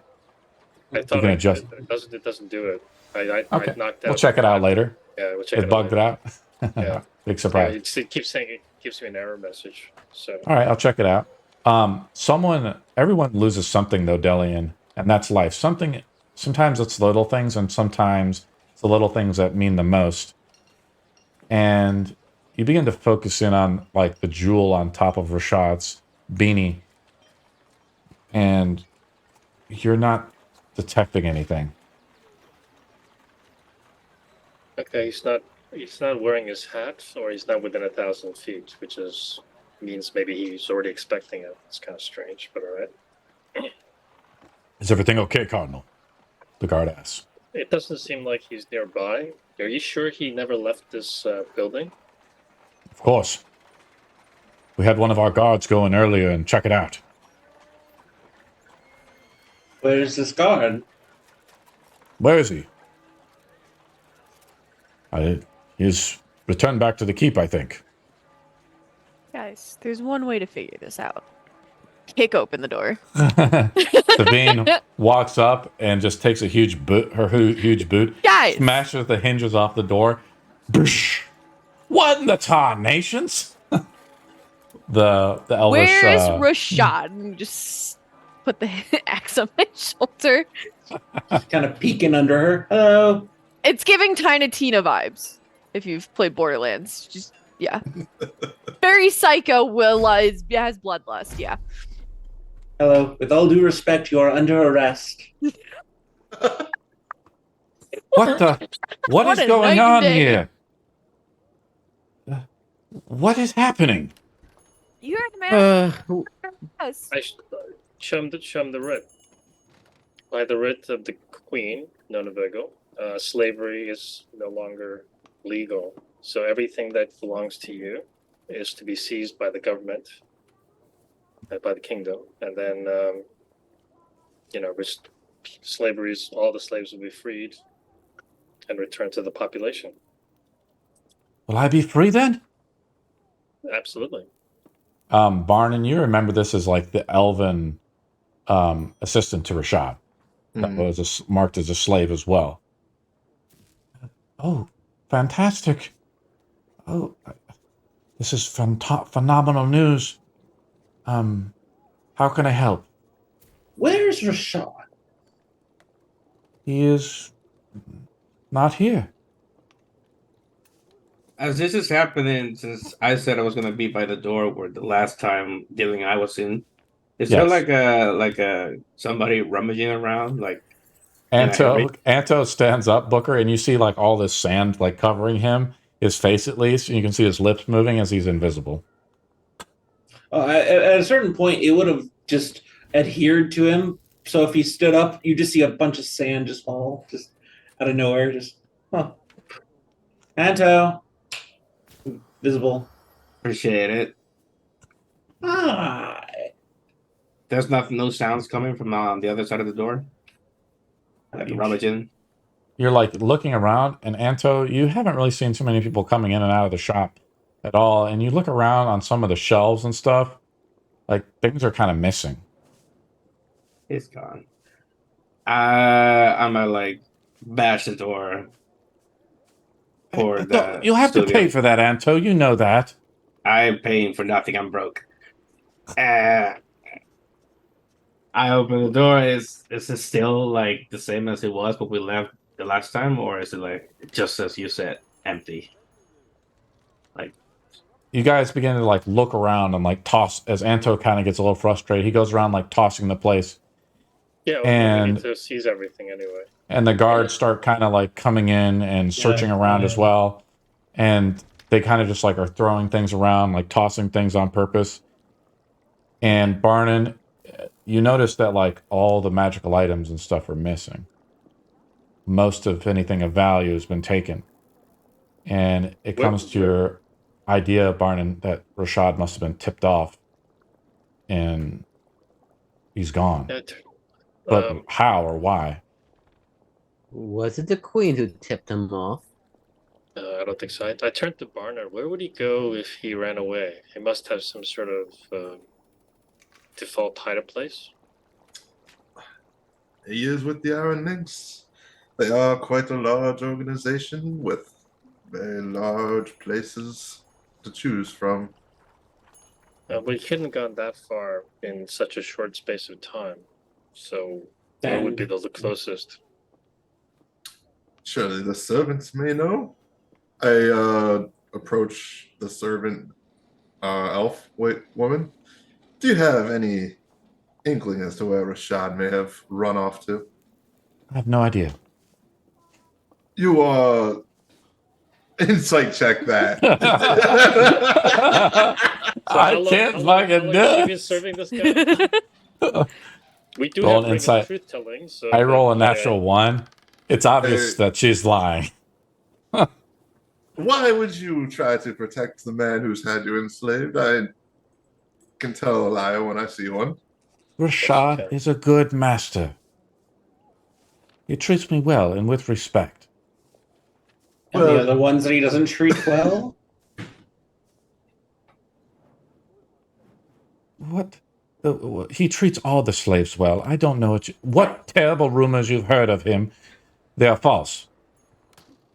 I thought can adjust- it doesn't do it. I Okay. knocked out. We'll check it out later. Yeah, we'll check It bugged it out. Yeah. Big Yeah, surprise. it keeps saying it gives me an error message. So All right, I'll check it out. Everyone loses something though, Delian, and that's life. Sometimes it's little things, and sometimes it's the little things that mean the most. And you begin to focus in on like the jewel on top of Rashad's beanie, and you're not detecting anything. Okay, he's not wearing his hat, or he's not within 1,000 feet, which means maybe he's already expecting it. It's kind of strange, but all right. Is everything okay, Cardinal? The guard asks. It doesn't seem like he's nearby. Are you sure he never left this building? Of course. We had one of our guards go in earlier and check it out. Where's this guard? Where is he? He's returned back to the keep, I think. Guys, there's one way to figure this out. Kick open the door. Sabine walks up and just takes a huge boot, huge boot, Guys! smashes the hinges off the door. Boosh! What in the tarnations? the Elvish. Where's Rashad? And just put the axe on my shoulder. Kind of peeking under her. Hello. It's giving Tina Tina vibes. If you've played Borderlands, just yeah, very psycho. Has bloodlust. Yeah. Hello. With all due respect, you are under arrest. What is What a going night on and day. here? What is happening? You heard the man. Yes. I chum the writ. By the writ of the Queen, Nona Virgo, slavery is no longer legal. So everything that belongs to you is to be seized by the government, by the kingdom, and then slavery is all the slaves will be freed and returned to the population. Will I be free then? Absolutely. Barnon, you remember this as like the elven assistant to Rashad. That was marked as a slave as well. Oh, fantastic. Oh, this is phenomenal news. How can I help? Where's Rashad? He is not here. As this is happening, since I said I was gonna be by the door where the last time dealing I was in, is there like a somebody rummaging around like? Anto stands up, Booker, and you see like all this sand like covering him, his face at least, and you can see his lips moving as he's invisible. At a certain point, it would have just adhered to him. So if he stood up, you just see a bunch of sand just fall, just out of nowhere. Just, Anto, visible. Appreciate it. Hi. There's no sounds coming from the other side of the door. Like rummaging. You're like looking around, and Anto, you haven't really seen too many people coming in and out of the shop at all. And you look around on some of the shelves and stuff, like things are kind of missing. It's gone. I'm gonna like bash the door for the. You'll have to pay for that, Anto. You know that. I'm paying for nothing. I'm broke. I open the door. Is it still like the same as it was, but we left the last time, or is it like just as you said, empty? Like you guys begin to like look around and like toss as Anto kind of gets a little frustrated. He goes around like tossing the place. Yeah, we need to seize everything anyway. And the guards start kind of like coming in and searching around as well. And they kind of just like are throwing things around, like tossing things on purpose. And Barnon, you notice that like all the magical items and stuff are missing. Most of anything of value has been taken. And it comes to your idea, Barnon, that Rashad must have been tipped off. And he's gone. But how or why? Was it the queen who tipped him off? I don't think so. I turned to Barnard. Where would he go if he ran away? He must have some sort of default hiding place. He is with the Iron Lynx. They are quite a large organization with very large places to choose from. We couldn't have gone that far in such a short space of time. So that would be the closest. Surely the servants may know. I approach the servant elf woman. Do you have any inkling as to where Rashad may have run off to? I have no idea. You insight check that. I can't fucking do She it. been serving this guy? We do Roll have an insight. truth telling. So I roll a natural 1. It's obvious that she's lying. Why would you try to protect the man who's had you enslaved? I can tell a liar when I see one. Rashad is a good master. He treats me well and with respect. And the other ones that he doesn't treat well? What? He treats all the slaves well. I don't know what terrible rumors you've heard of him. They are false.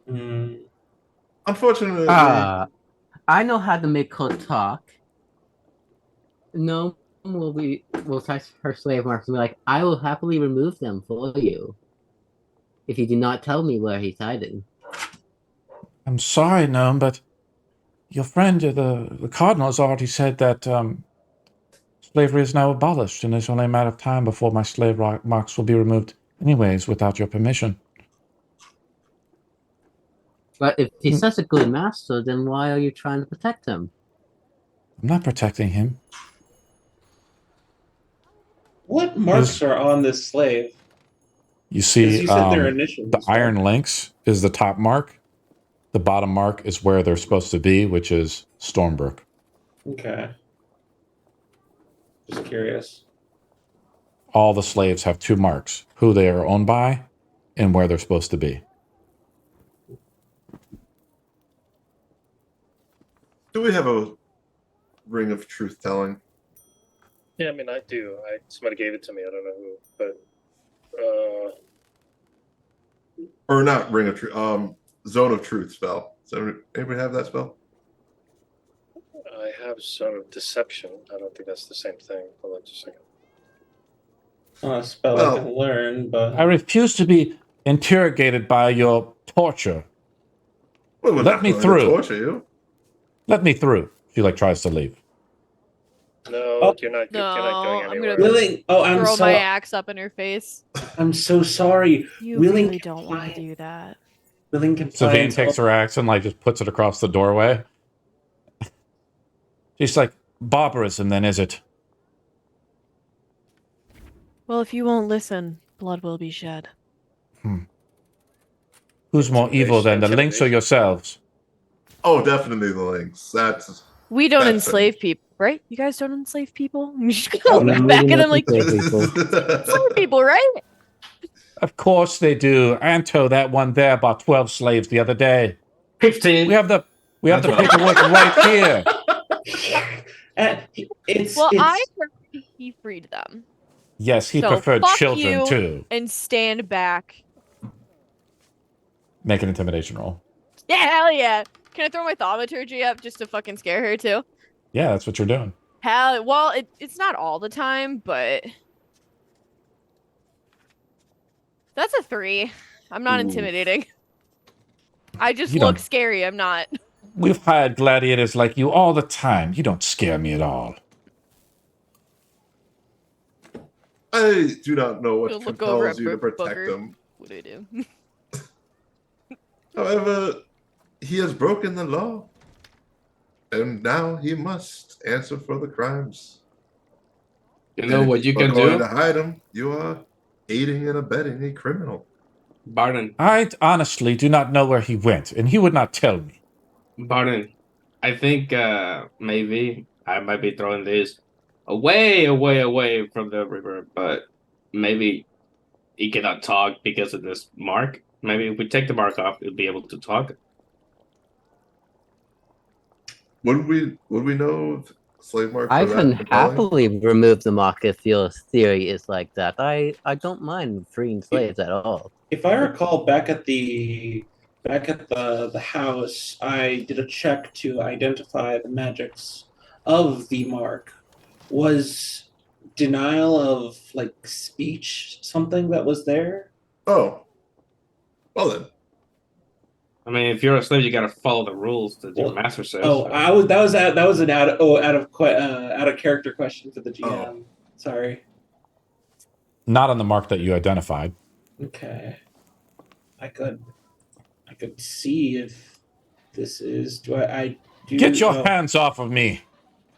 Unfortunately, I know how to make her talk. No will touch her slave marks and be like, I will happily remove them for you if you do not tell me where he's hiding. I'm sorry, Gnome, but your friend, the Cardinal, has already said that slavery is now abolished, and it's only a matter of time before my slave marks will be removed anyways without your permission. But if he's such a good master, then why are you trying to protect him? I'm not protecting him. What marks are on this slave? You see, You said their initials, the iron links is the top mark. The bottom mark is where they're supposed to be, which is Stormbrook. Okay. Just curious. All the slaves have 2 marks: who they are owned by and where they're supposed to be. do we have a ring of truth telling? Yeah, I mean, I do. Somebody gave it to me. I don't know who, but Or not ring of truth, zone of truth spell. So anybody have that spell? I have Zone of Deception. I don't think that's the same thing. Hold on just a second. A spell I can learn, but I refuse to be interrogated by your torture. Well, we're Let not me going to through. torture you. Let me through. She tries to leave. No, you're not going I'm anywhere. gonna willing. Oh, I'm throw so. my axe up in her face. I'm so sorry. You Willing really don't want to compliance. do that. Willing Savine compliance. takes her axe and just puts it across the doorway. She's like, barbarism then, is it? Well, if you won't listen, blood will be shed. Who's more evil than the Lynx or yourselves? Oh, definitely the links. We don't That's enslave people, right? You guys don't enslave people? You just Oh, go no, we back do and not I'm like, enslave people. enslave people, right? Of course they do. Anto, that one there, bought 12 slaves the other day. 15. We have the That's right. paperwork right here. Well, I heard he freed them. Yes, he So preferred fuck children you. too. And stand back. Make an intimidation roll. Yeah, hell yeah. Can I throw my thaumaturgy up just to fucking scare her too? Yeah, that's what you're doing. Well, it's not all the time, but that's a 3. I'm not intimidating. I just You look don't- scary. I'm not. We've hired gladiators like you all the time. You don't scare me at all. I do not know what You'll look over compels at you to protect Booker. him. What do I do? However, he has broken the law. And now he must answer for the crimes. You know what you can Going do? to hide him, you are aiding and abetting a criminal. Barton, I honestly do not know where he went, and he would not tell me. Barton, I think maybe I might be throwing this away from the river, but maybe he cannot talk because of this mark. Maybe if we take the mark off, he'll be able to talk. Would we know if slave marks I are that can compelling? happily remove the mark if your theory is like that. I don't mind freeing slaves at all. If I recall, back at the house, I did a check to identify the magics of the mark, was denial of like speech something that was there? Oh, well then. I mean, if you're a slave, you gotta follow the rules that your Well, master says. Oh, so- that was an out of character question for the GM. Sorry. Not on the mark that you identified. Okay. I could see if this is. I do? Get your oh, hands off of me.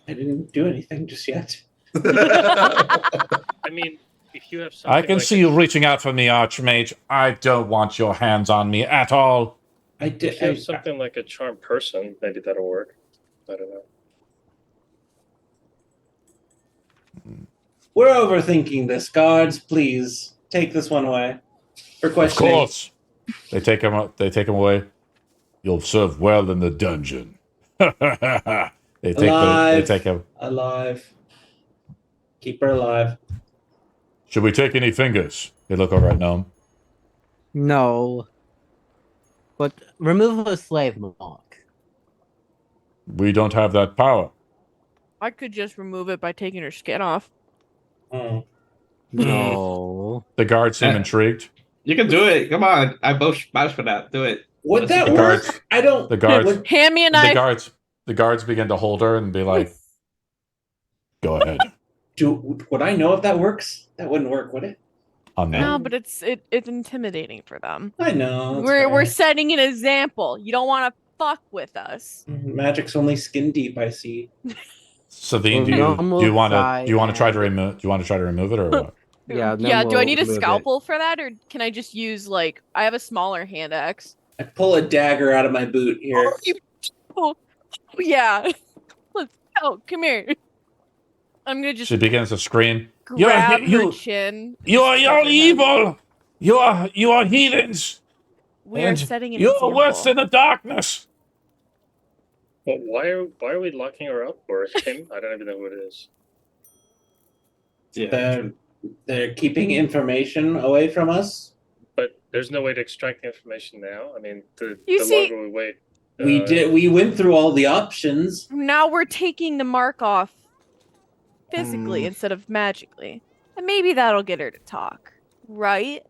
I didn't do anything just yet. I mean, if you have something I can like see you reaching out for me, Archmage. I don't want your hands on me at all. I did. If you have something like a charmed person, maybe that'll work. I don't know. We're overthinking this. Guards, please take this one away for Of questioning. course. They take him away. You'll serve well in the dungeon. They Alive. take him. Alive. Keep her alive. Should we take any fingers? They look over at Gnome. No. But remove a slave mark. We don't have that power. I could just remove it by taking her skin off. Mm. No. The guards seem intrigued. You can do it. Come on. I vouch for that. Do it. Would that The work? guards- I don't. the guards- would- Hand me a The knife. guards begin to hold her and be like, "Go ahead." Would I know if that works? That wouldn't work, would it? On No, them. but it's intimidating for them. I know. that's We're fair. setting an example. You don't want to fuck with us. Magic's only skin deep. I see. Savine, do you want to try to remove it or what? Yeah, then Yeah, do I we'll need a remove it. scalpel for that, or can I just use like I have a smaller hand axe? I pull a dagger out of my boot here. Oh, yeah. Let's go. Come here. I'm gonna just She begins to scream. grab her you- chin. You're stuff her head. evil. You are heathens. We are And setting an You're example. worse than the darkness. Well, why are we locking her up, or him? I don't even know who it is. Yeah. They're keeping information away from us. But there's no way to extract the information now. I mean, the see- longer we wait, We went through all the options. Now we're taking the mark off physically Hmm. instead of magically. And maybe that'll get her to talk. Right?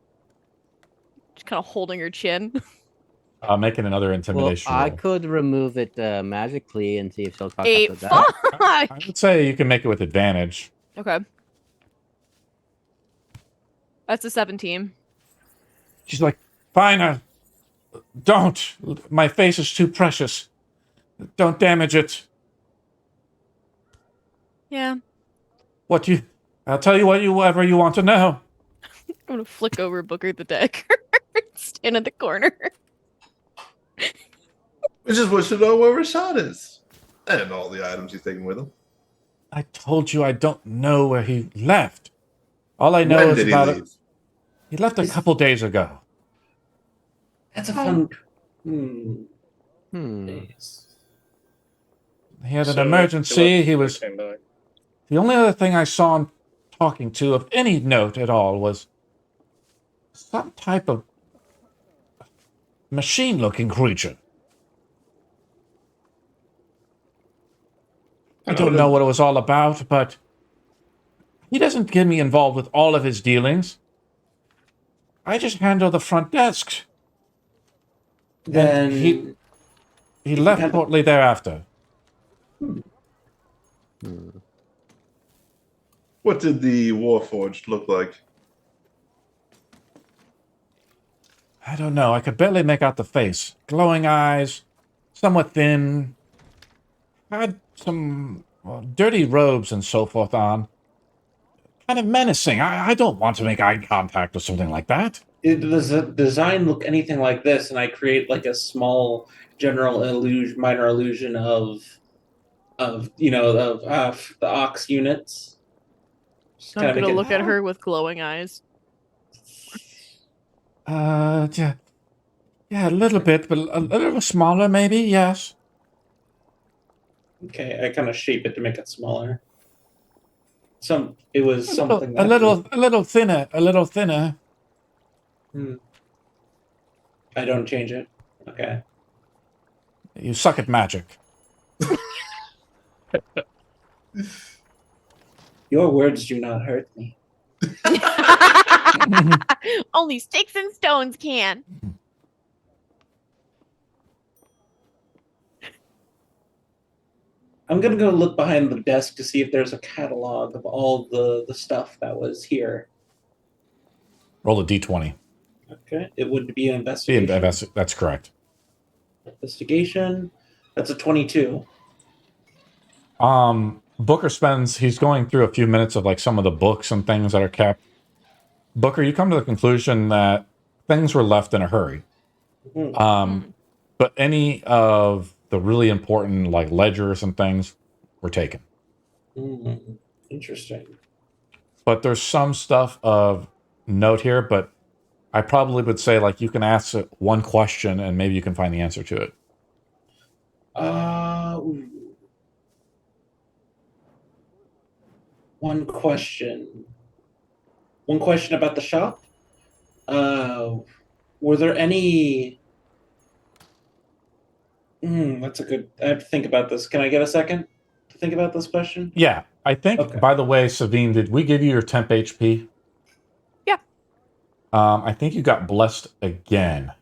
Just kind of holding her chin. Making another Well, intimidation I roll. could remove it magically and see if she'll talk Eight. after that. Fuck! I would say you can make it with advantage. Okay. That's a 17. She's like, "Fine, don't. My face is too precious. Don't damage it. Yeah. I'll tell you whatever you want to know." I'm gonna flick over Booker the Dagger. Stand in the corner. We just wish to know where Rashad is. And all the items he's taking with him. I told you I don't know where he left. All I know When is did he about leave? it. He left a couple days ago. That's a fun. Hmm. He had an So, emergency. He we was came back. the only other thing I saw him talking to of any note at all was some type of machine-looking creature. I don't know what it was all about, but he doesn't get me involved with all of his dealings. I just handle the front desk. Then He left handle- shortly thereafter. What did the Warforged look like? I don't know. I could barely make out the face. Glowing eyes, somewhat thin. Had some dirty robes and so forth on. Kind of menacing. I don't want to make eye contact with something like that. does the design look anything like this? And I create like a small general illusion, minor illusion of the ox units. Just I'm kinda gonna make it- look at her with glowing eyes. Yeah, a little bit, but a little smaller, maybe. Yes. Okay, I kind of shape it to make it smaller. It was something A little thinner. A little thinner. I don't change it. Okay. You suck at magic. Your words do not hurt me. Only sticks and stones can. I'm gonna go look behind the desk to see if there's a catalog of all the stuff that was here. Roll a d20. Okay, it would be an investigation. That's correct. Investigation. That's a 22. Booker he's going through a few minutes of like some of the books and things that are kept. Booker, you come to the conclusion that things were left in a hurry. But any of the really important like ledgers and things were taken. Interesting. But there's some stuff of note here, but I probably would say like you can ask it one question and maybe you can find the answer to it. One question. One question about the shop. Were there any? That's a good. I have to think about this. Can I get a second to think about this question? Yeah, I think. Okay. By the way, Savine, did we give you your temp HP? Yeah. I think you got blessed again.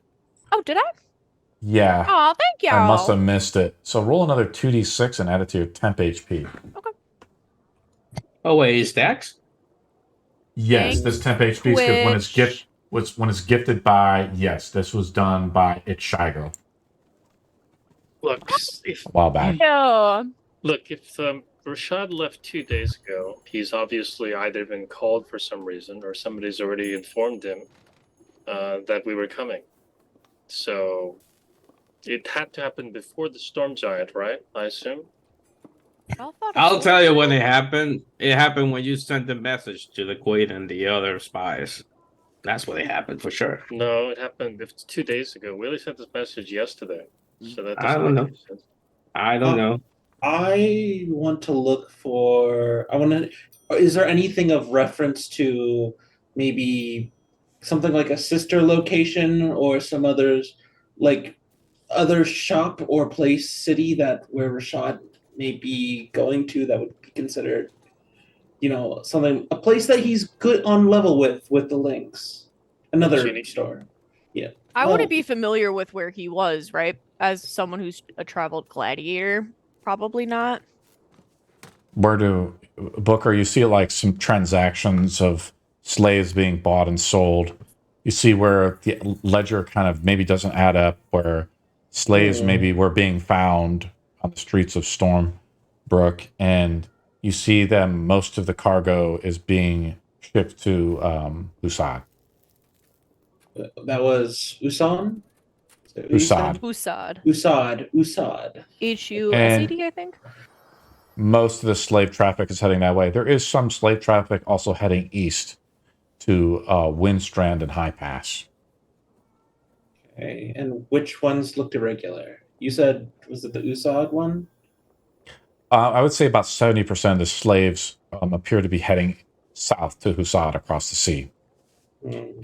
Oh, did I? Yeah. Oh, thank you. I must have missed it. So roll another 2d6 and add it to your temp HP. Okay. Oh wait, he stacks? Yes, this temp HP is because when it's gifted by this was done by Shigo Look, if a while back. Yeah. if Rashad left 2 days ago, he's obviously either been called for some reason or somebody's already informed him that we were coming. So it had to happen before the Storm Giant, right? I assume. I'll tell you when it happened. It happened when you sent the message to the Queen and the other spies. That's when it happened for sure. No, it happened 2 days ago. We only sent this message yesterday. So that I doesn't don't make know. any sense. I don't know. I want to look for. Is there anything of reference to maybe something like a sister location or some others, like other shop or place, city where Rashad may be going to that would be considered, a place that he's good on level with the links. Another store. Yeah. I wouldn't be familiar with where he was, right? As someone who's a traveled gladiator, probably not. Booker, you see like some transactions of slaves being bought and sold. You see where the ledger kind of maybe doesn't add up, where slaves maybe were being found on the streets of Stormbrook, and you see them, most of the cargo is being shipped to Usad. That was Usan? Usad. Usad. H-U-S-A-D, I think. Most of the slave traffic is heading that way. There is some slave traffic also heading east to Windstrand and High Pass. Okay, and which ones looked irregular? You said, was it the Usad one? I would say about 70% of the slaves appear to be heading south to Husad across the sea.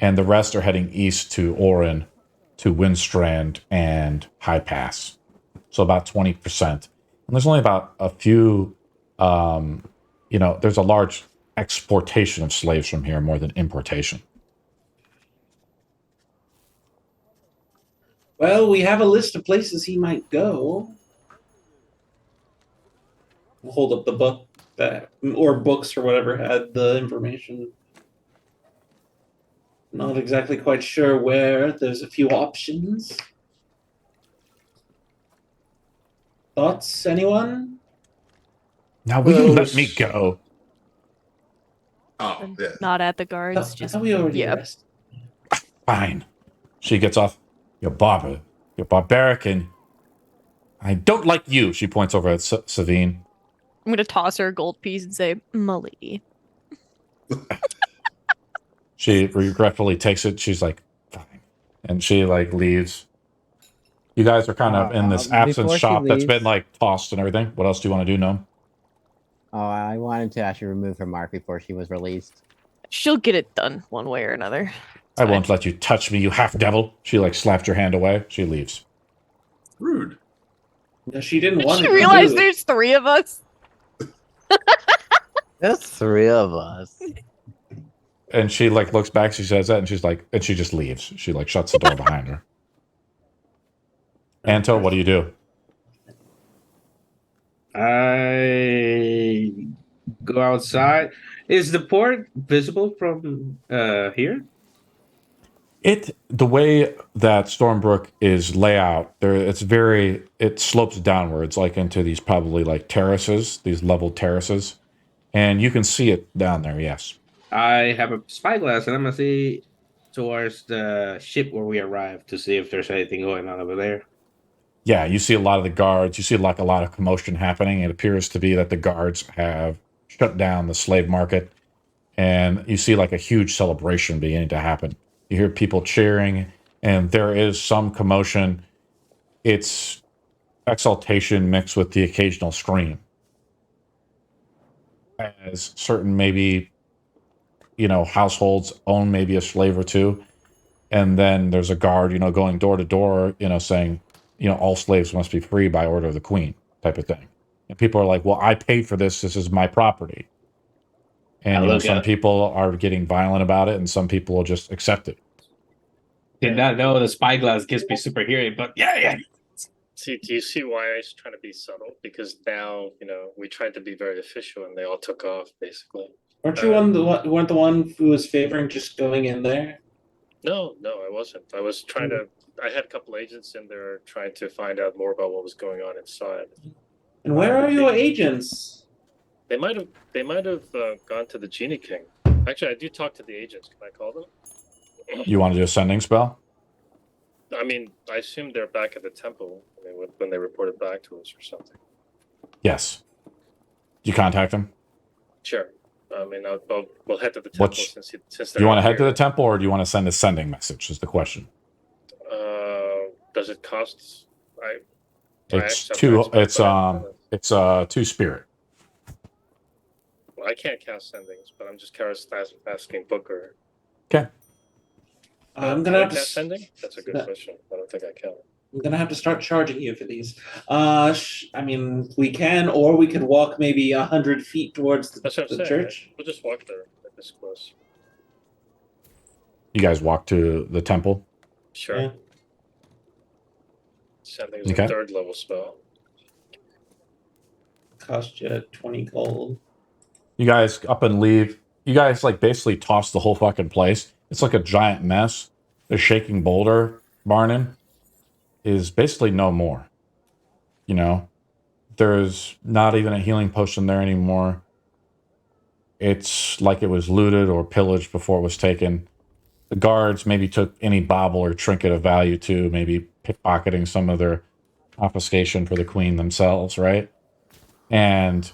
And the rest are heading east to Orin, to Windstrand and High Pass. So about 20%. And there's only about a few, there's a large exportation of slaves from here more than importation. Well, we have a list of places he might go. We'll hold up the book or books or whatever had the information. Not exactly quite sure where. There's a few options. Thoughts, anyone? Now will you let me go? Oh, yeah. Not at the guards. I Just thought we already Yep. arrested. Fine. She gets off. You're barbaric, and I don't like you. She points over at Savine. I'm going to toss her a gold piece and say, my lady. She regretfully takes it. She's like, fine. And she like leaves. You guys are kind of in this absence before she shop that's leaves- been like tossed and everything. What else do you want to do, Gnome? Oh, I wanted to actually remove her mark before she was released. She'll get it done one way or another. I won't let you touch me, you half devil. She like slapped your hand away. She leaves. Rude. Yeah, she didn't Did want she to realize do. there's three of us? There's 3 of us. And she like looks back, she says that, and she's like, and she just leaves. She like shuts the door behind her. Anto, what do you do? I go outside. Is the port visible from here? The way that Stormbrook is layout, it slopes downwards, like into these probably like terraces, these leveled terraces, and you can see it down there. Yes. I have a spyglass, and I'm gonna see towards the ship where we arrived to see if there's anything going on over there. Yeah, you see a lot of the guards. You see like a lot of commotion happening. It appears to be that the guards have shut down the slave market, and you see like a huge celebration beginning to happen. You hear people cheering, and there is some commotion. It's exaltation mixed with the occasional scream. As certain maybe, households own maybe a slave or two, and then there's a guard, going door to door, saying, all slaves must be free by order of the queen, type of thing. And people are like, well, I paid for this. This is my property. And some people are getting violent about it, and some people will just accept it. Did not know the spyglass gives me super hearing, but yeah. See, do you see why I was trying to be subtle? Because now, we tried to be very official, and they all took off basically. Weren't you weren't the one who was favoring just going in there? No, I wasn't. I was trying to. I had a couple agents in there trying to find out more about what was going on inside. And where are your agents? They might have gone to the Genie King. Actually, I do talk to the agents. Can I call them? You want to do a sending spell? I mean, I assume they're back at the temple when they reported back to us or something. Yes. You contact them? Sure. I mean, we'll head to the temple since do you want to head to the temple, or do you want to send a sending message? Is the question. Does it cost? It's two. It's 2 spirit. Well, I can't cast sendings, but I'm just asking Booker. Okay. I'm gonna have to sending. That's a good question. I don't think I can. I'm gonna have to start charging you for these. I mean, we can, or we could walk maybe 100 feet towards the church. We'll just walk there. This close. You guys walk to the temple. Sure. Yeah. Sending is a 3rd level spell. Cost you 20 gold. You guys up and leave. You guys like basically toss the whole fucking place. It's like a giant mess. The shaking boulder, Barnon, is basically no more. There's not even a healing potion there anymore. It's like it was looted or pillaged before it was taken. The guards maybe took any bauble or trinket of value too, maybe pickpocketing some of their confiscation for the queen themselves, right? And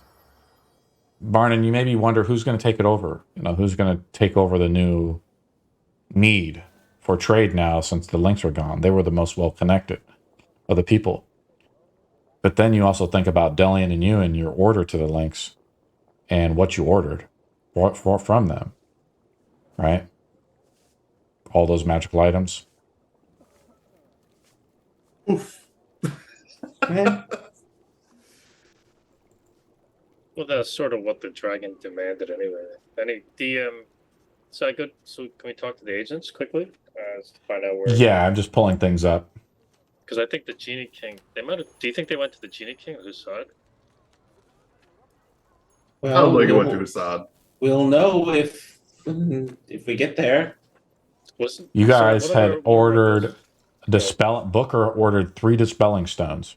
Barnon, you maybe wonder who's going to take it over. Who's going to take over the new need for trade now since the links were gone. They were the most well-connected of the people. But then you also think about Delian and you and your order to the links and what you ordered from them, right? All those magical items. Oof. Well, that's sort of what the dragon demanded anyway. So can we talk to the agents quickly to find out where? Yeah, I'm just pulling things up. Because I think the Genie King. Do you think they went to the Genie King or Rashad? I don't think it went to Rashad. We'll know if we get there. You guys had ordered Booker ordered 3 dispelling stones.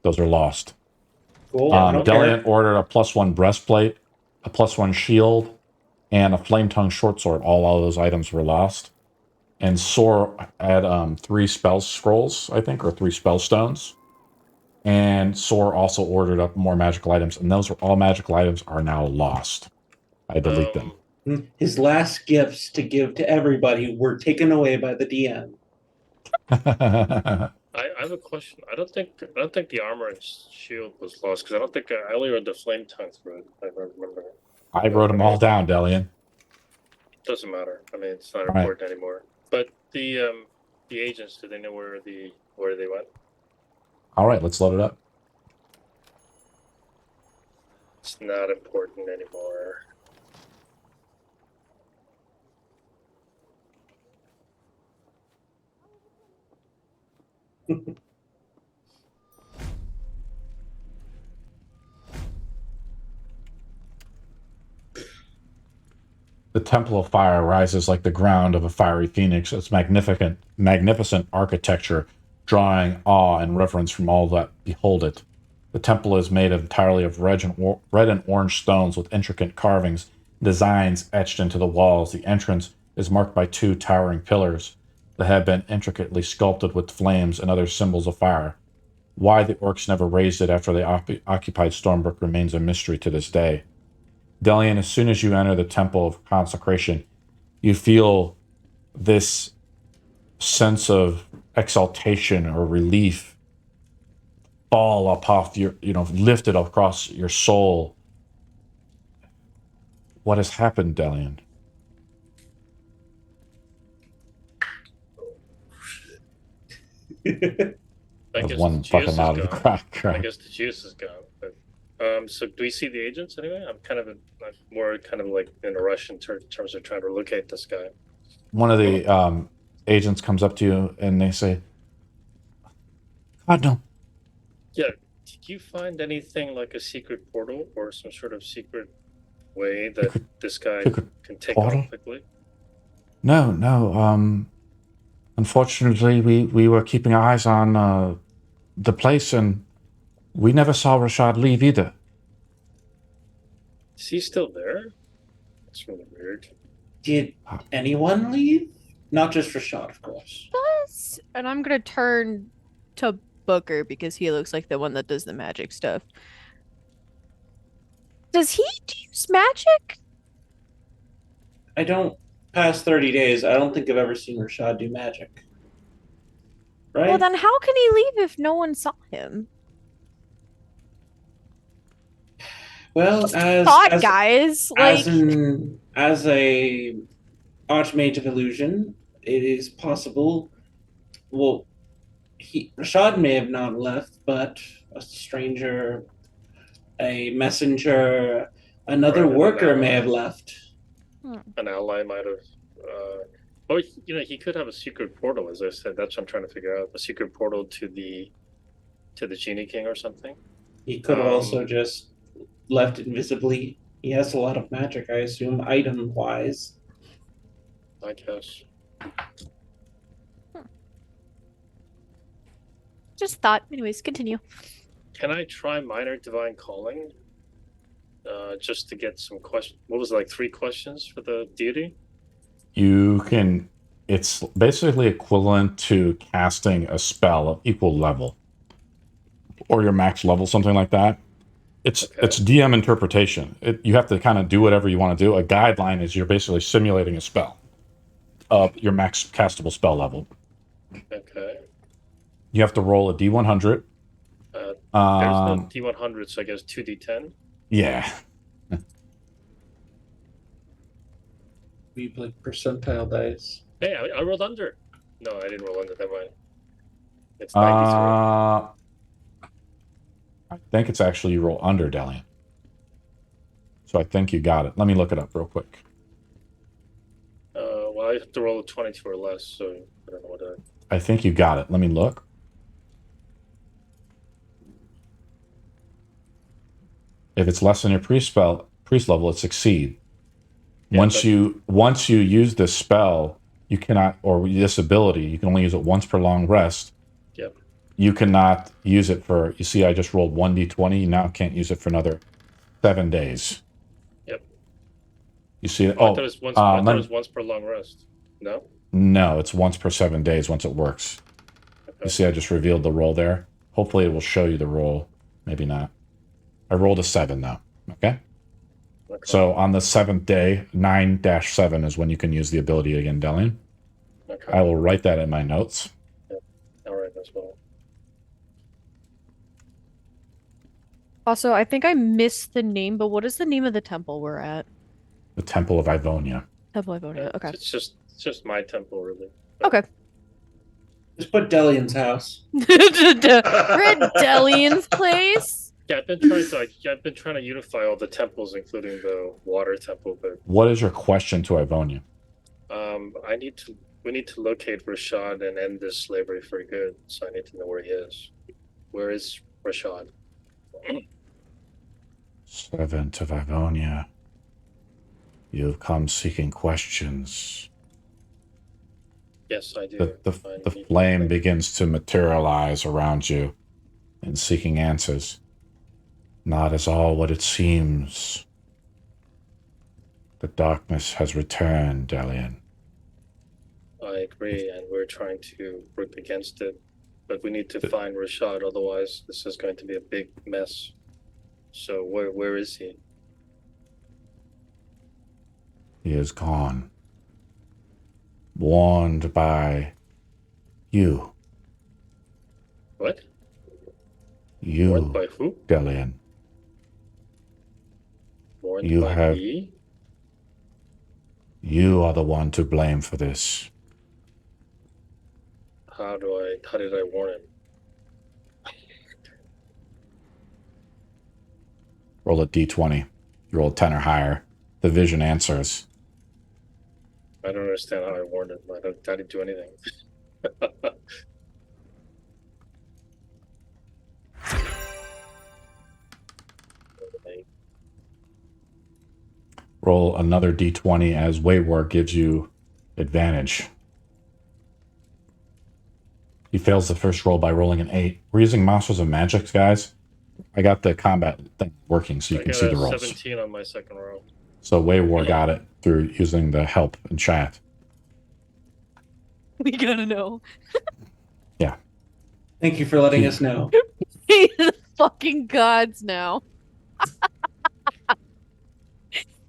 Those are lost. Cool. Delian ordered a +1 breastplate, a +1 shield, and a flame tongue short sword. All of those items were lost. And Sor had 3 spell scrolls, I think, or 3 spell stones. And Sor also ordered up more magical items, and those are all magical items are now lost. I delete them. His last gifts to give to everybody were taken away by the DM. I have a question. I don't think the armor and shield was lost because I don't think I only read the flame tongue through it. I don't remember. I wrote them all down, Delian. Doesn't matter. I mean, it's not important anymore. But the agents, do they know where they went? All right, let's load it up. It's not important anymore. The Temple of Fire rises like the ground of a fiery phoenix, its magnificent architecture drawing awe and reverence from all that behold it. The temple is made entirely of red and orange stones with intricate carvings, designs etched into the walls. The entrance is marked by 2 towering pillars that have been intricately sculpted with flames and other symbols of fire. Why the orcs never raised it after they occupied Stormbrook remains a mystery to this day. Delian, as soon as you enter the Temple of Consecration, you feel this sense of exaltation or relief fall up off your, lifted across your soul. What has happened, Delian? I There's guess one the juice fucking is out of the gone. crack. I guess the juice is gone. But, so do we see the agents anyway? I'm kind of more kind of like in a rush in terms of trying to locate this guy. One of the agents comes up to you and they say, God, no. Yeah. Did you find anything like a secret portal or some sort of secret way that this guy can take portal? off quickly? No. Unfortunately, we were keeping our eyes on the place, and we never saw Rashad leave either. Is he still there? That's really weird. Did anyone leave? Not just Rashad, of course. Does and I'm gonna turn to Booker because he looks like the one that does the magic stuff. Does he use magic? I don't. Past 30 days, I don't think I've ever seen Rashad do magic. Right? Well, then how can he leave if no one saw him? Well, guys, as a Archmage of Illusion, it is possible. Well, Rashad may have not left, but a stranger, a messenger, another worker may have left. An ally might have. He could have a secret portal, as I said. That's what I'm trying to figure out. A secret portal to the Genie King or something. He could have also just left invisibly. He has a lot of magic, I assume, item-wise. I guess. Just thought. Anyways, continue. Can I try Minor Divine Calling? Just to get some questions. What was it, like 3 questions for the deity? You can. It's basically equivalent to casting a spell of equal level, or your max level, something like that. It's DM interpretation. You have to kind of do whatever you want to do. A guideline is you're basically simulating a spell of your max castable spell level. Okay. You have to roll a D100. There's no D100, so I guess 2D10. Yeah. We like percentile dice. Hey, I rolled under. No, I didn't roll under. Never mind. It's 93. I think it's actually you roll under, Delian. So I think you got it. Let me look it up real quick. Well, I have to roll a 22 or less, so I don't know what I think you got it. Let me look. If it's less than your priest level, it succeed. Yeah, once you use this spell, you cannot, or this ability, you can only use it once per long rest. Yep. You cannot use it for. You see, I just rolled 1d20. You now can't use it for another 7 days. Yep. You see it? I thought it was once per long rest. No. No, it's once per 7 days. Once it works. Okay. You see, I just revealed the roll there. Hopefully, it will show you the roll. Maybe not. I rolled a 7 though. Okay. So on the 7th day, 9-7 is when you can use the ability again, Delian. Okay. I will write that in my notes. Yeah. All right, as well. Also, I think I missed the name, but what is the name of the temple we're at? The Temple of Ivonia. Temple of Ivonia. Okay. It's just my temple, really. Okay. Just put Delian's house. We're at Delian's place. Yeah, I've been trying to unify all the temples, including the water temple, but What is your question to Ivonia? we need to locate Rashad and end this slavery for good. So I need to know where he is. Where is Rashad? Servant of Ivonia, you've come seeking questions. Yes, I do. The flame begins to materialize around you in seeking answers. Not as all what it seems. The darkness has returned, Delian. I agree, and we're trying to work against it. But we need to find Rashad, otherwise this is going to be a big mess. So where is he? He is gone. Warned by you. What? You, Warned by who? Delian. Warned You by have- me? You are the one to blame for this. How did I warn him? Roll a d20. You roll 10 or higher. The vision answers. I don't understand how I warned him. I didn't do anything. Roll another d20 as Wayward gives you advantage. He fails the first roll by rolling an 8. We're using Monsters of Magic, guys. I got the combat thing working so you I can got see a the rolls. 17 on my second roll. So Wayward got it through using the help in chat. We gotta know. Yeah. Thank you for letting us know. The fucking gods now.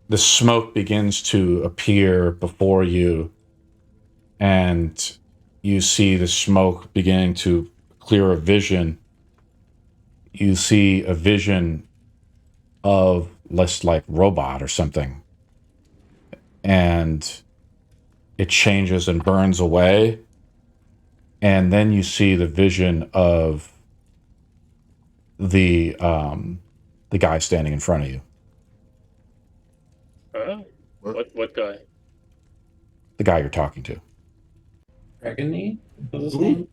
The smoke begins to appear before you, and you see the smoke beginning to clear a vision. You see a vision of less like robot or something, and it changes and burns away, and then you see the vision of the guy standing in front of you. Huh? What guy? The guy you're talking to. Dragony? What's his name?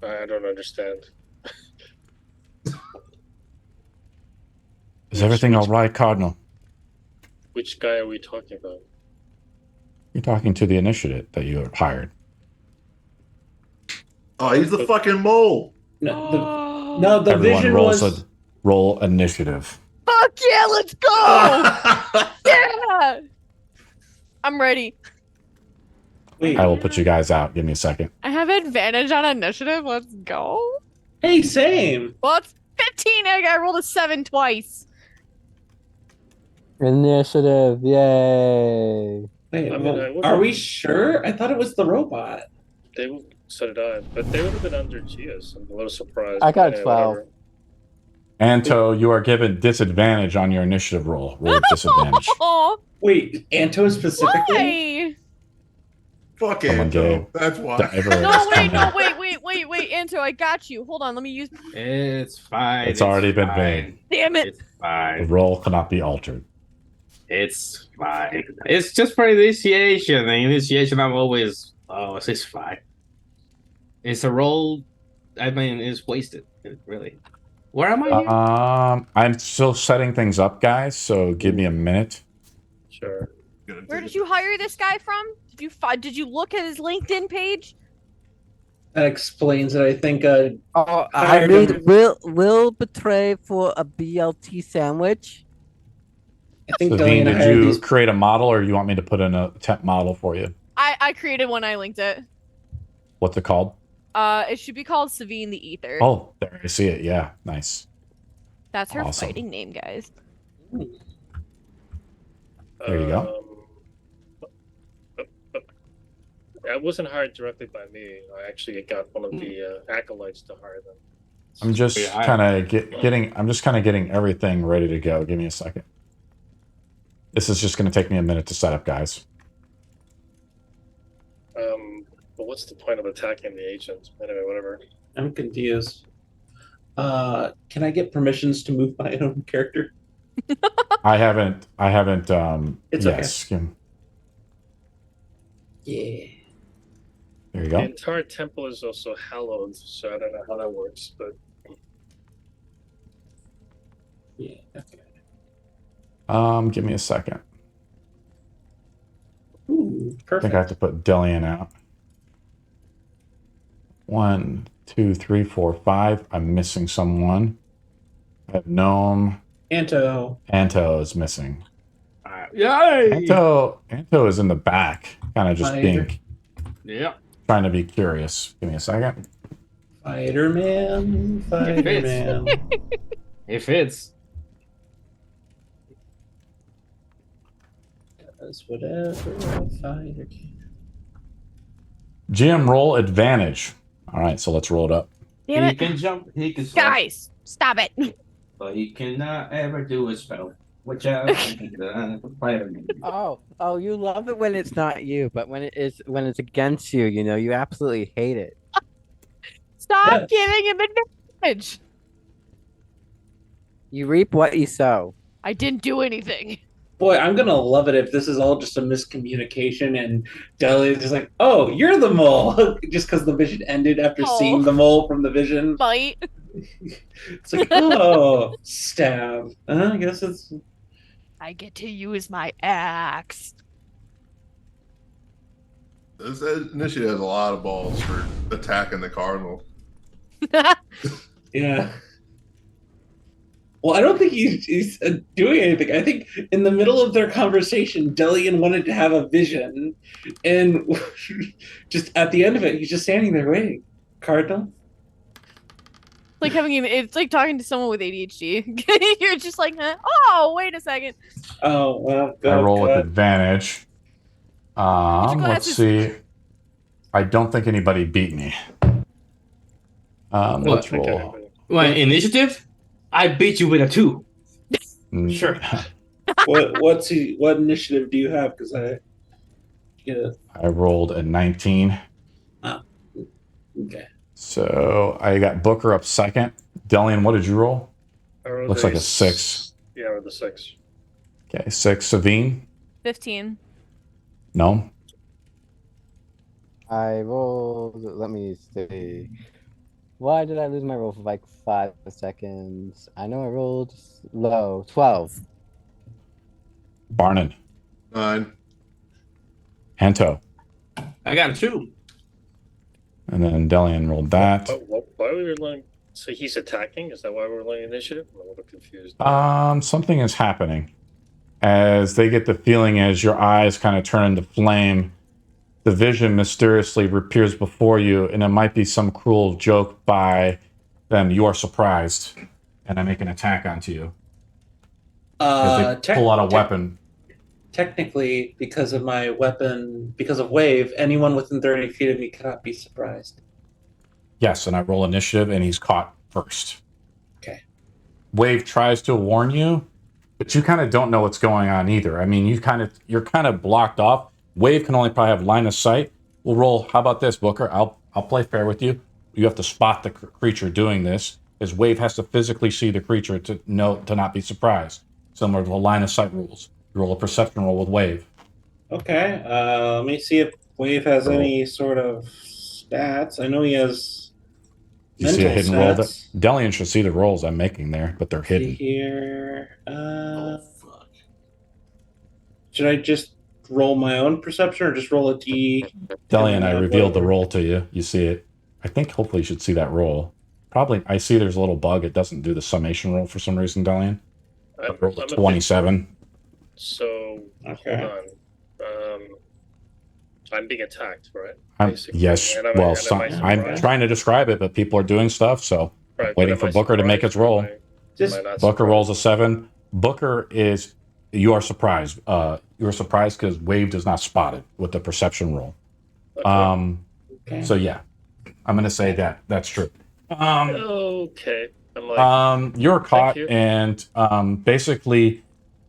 I don't understand. Is everything all right, Cardinal? Which guy are we talking about? You're talking to the initiative that you hired. Oh, he's the fucking mole. No, the Everyone vision rolls was. a roll initiative. Fuck yeah, let's go! Yeah! I'm ready. Wait, I will put you guys out. Give me a second. I have advantage on initiative. Let's go. hey, same. Well, it's 15. I rolled a 7 twice. Initiative, yay! Wait, I mean, I wasn't- are we sure? I thought it was the robot. So did I, but they would have been under GS. I'm a little surprised. I got Anyway, 12. whatever. Anto, you are given disadvantage on your initiative roll. Roll with disadvantage. Oh, Wait, Anto specifically? why? Fuck Someone Anto. gave That's why. No, wait, Anto, I got you. Hold on, let me use. It's fine. It's already been fine. made. Damn it. It's The fine. roll cannot be altered. It's fine. It's just for initiation. The initiation, I'm always. Oh, it's fine. It's a roll. I mean, it's wasted. Really. Where am I here? I'm still setting things up, guys. So give me a minute. Sure. Where did you hire this guy from? Did you look at his LinkedIn page? That explains it. I think. Oh, I hired made him. will betray for a BLT sandwich. I think Savine, Dillian did hired you these. create a model, or you want me to put in a temp model for you? I created one. I linked it. What's it called? It should be called Savine the Ether. Oh, there I see it. Yeah, nice. That's her awesome. fighting name, guys. There you go. It wasn't hired directly by me. I actually got one of the acolytes to hire them. I'm just Yeah, kind of getting everything ready to go. Give me a second. This is just going to take me a minute to set up, guys. But what's the point of attacking the agents? Anyway, whatever. I'm confused. Can I get permissions to move my own character? I haven't. It's yes. Yeah. There you The go. entire temple is also hallowed, so I don't know how that works, but Yeah. Okay. Give me a second. Ooh, I perfect. think I have to put Delian out. 1, 2, 3, 4, 5. I'm missing someone. I have Gnome. Anto. Anto is missing. Yay! Anto is in the back, kind of just Fighter. Yeah. trying to be curious. Give me a second. Fighter man. Fighter fits. man. It fits. Does whatever a fighter can. GM roll advantage. All right, so let's roll it up. Damn He it. can jump, he can swim, Guys, stop it. but he cannot ever do a spell. Which Spider-Man. Oh, you love it when it's not you, but when it's against you, you absolutely hate it. Stop Yeah. giving him advantage. You reap what you sow. I didn't do anything. Boy, I'm gonna love it if this is all just a miscommunication and Deli is just like, "Oh, you're the mole," just because the vision ended after Oh. seeing the mole from the vision. Might. It's like, oh, stab. I guess it's. I get to use my axe. This initiative has a lot of balls for attacking the cardinal. Yeah. Well, I don't think he's doing anything. I think in the middle of their conversation, Delian wanted to have a vision, and just at the end of it, he's just standing there waiting. Cardinal? Like it's like talking to someone with ADHD. You're just like, huh? Oh, wait a second. Oh, well, I roll go with ahead. advantage. your Let's glasses. see. I don't think anybody beat me. Let's roll. Well, initiative? I beat you with a 2. Sure. What initiative do you have? Because I rolled a 19. Okay. So I got Booker up second. Delian, what did you roll? Looks like a 6. Yeah, or the 6. Okay, 6. Savine? 15. No. I rolled. Let me see. Why did I lose my roll for like 5 seconds? I know I rolled low. 12. Barnon? 9. Anto? I got a 2. And then Delian rolled that. Why are we relying? So he's attacking? Is that why we're relying initiative? I'm a little confused. Something is happening. As they get the feeling as your eyes kind of turn into flame, the vision mysteriously appears before you, and it might be some cruel joke by them. You are surprised, and I make an attack onto you. As they pull out a weapon. Technically, because of my weapon, because of wave, anyone within 30 feet of me cannot be surprised. Yes, and I roll initiative, and he's caught first. Okay. Wave tries to warn you, but you kind of don't know what's going on either. I mean, you're kind of blocked off. Wave can only probably have line of sight. We'll roll. How about this, Booker? I'll play fair with you. You have to spot the creature doing this, as Wave has to physically see the creature to not be surprised. Similar to the line of sight rules. You roll a perception roll with Wave. Okay. Let me see if Wave has any sort of stats. I know he has. You see a hidden roll? Stats. Delian should see the rolls I'm making there, but they're hidden. Here. Fuck. Should I just roll my own perception or just roll a D? Delian, I revealed the roll to you. You see it. I think hopefully you should see that roll. Probably, I see there's a little bug. It doesn't do the summation roll for some reason, Delian. I rolled a 27. So, Okay. hold on. I'm being attacked, right? Yes. And Well, I'm I'm trying to describe it, but people are doing stuff, so right, waiting for Booker to make its roll. Booker rolls a 7. Booker is, you are surprised. You're surprised because Wave does not spot it with the perception roll. Okay. So yeah, I'm going to say that's true. Okay. I'm like, you're caught, you. and basically,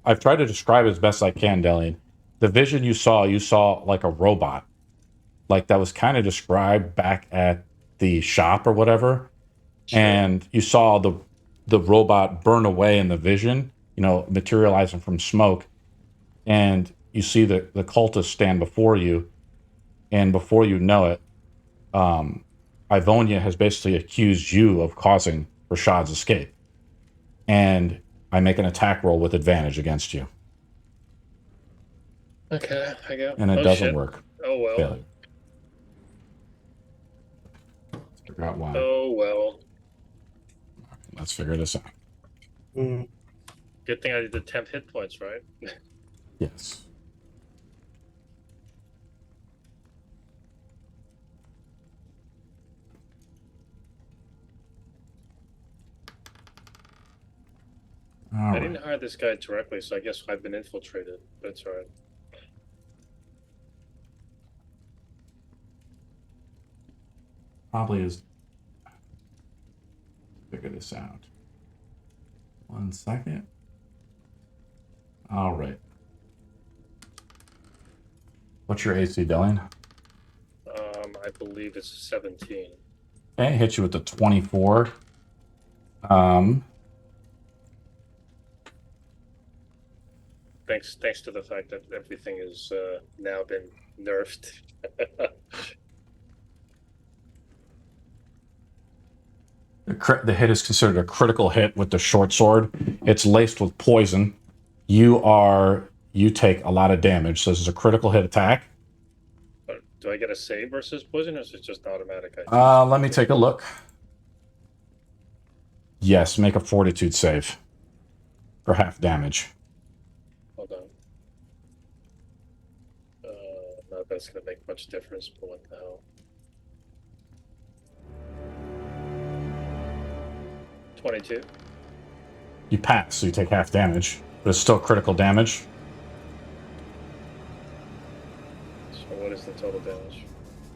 I've tried to describe it as best I can, Delian. The vision you saw like a robot, like that was kind of described back at the shop or whatever. and you saw the robot burn away in the vision, materializing from smoke, and you see the cultists stand before you, and before you know it, Ivonia has basically accused you of causing Rashad's escape, and I make an attack roll with advantage against you. Okay, I go. And it doesn't work. Oh well. Failure. Let's figure out why. Oh well. Let's figure this out. Good thing I did the 10 hit points, right? Yes. I didn't hire this guy directly, so I guess I've been infiltrated. That's all right. Probably is. Figure this out. 1 second. All right. What's your AC, Delian? I believe it's 17. Okay, hit you with the 24. Thanks to the fact that everything is now been nerfed. The hit is considered a critical hit with the short sword. It's laced with poison. You take a lot of damage, so this is a critical hit attack. Do I get a save versus poison, or is it just automatic? Let me take a look. Yes, make a fortitude save for half damage. Hold on. Not that's gonna make much difference, but what the hell? 22. You pass, so you take half damage, but it's still critical damage. So what is the total damage?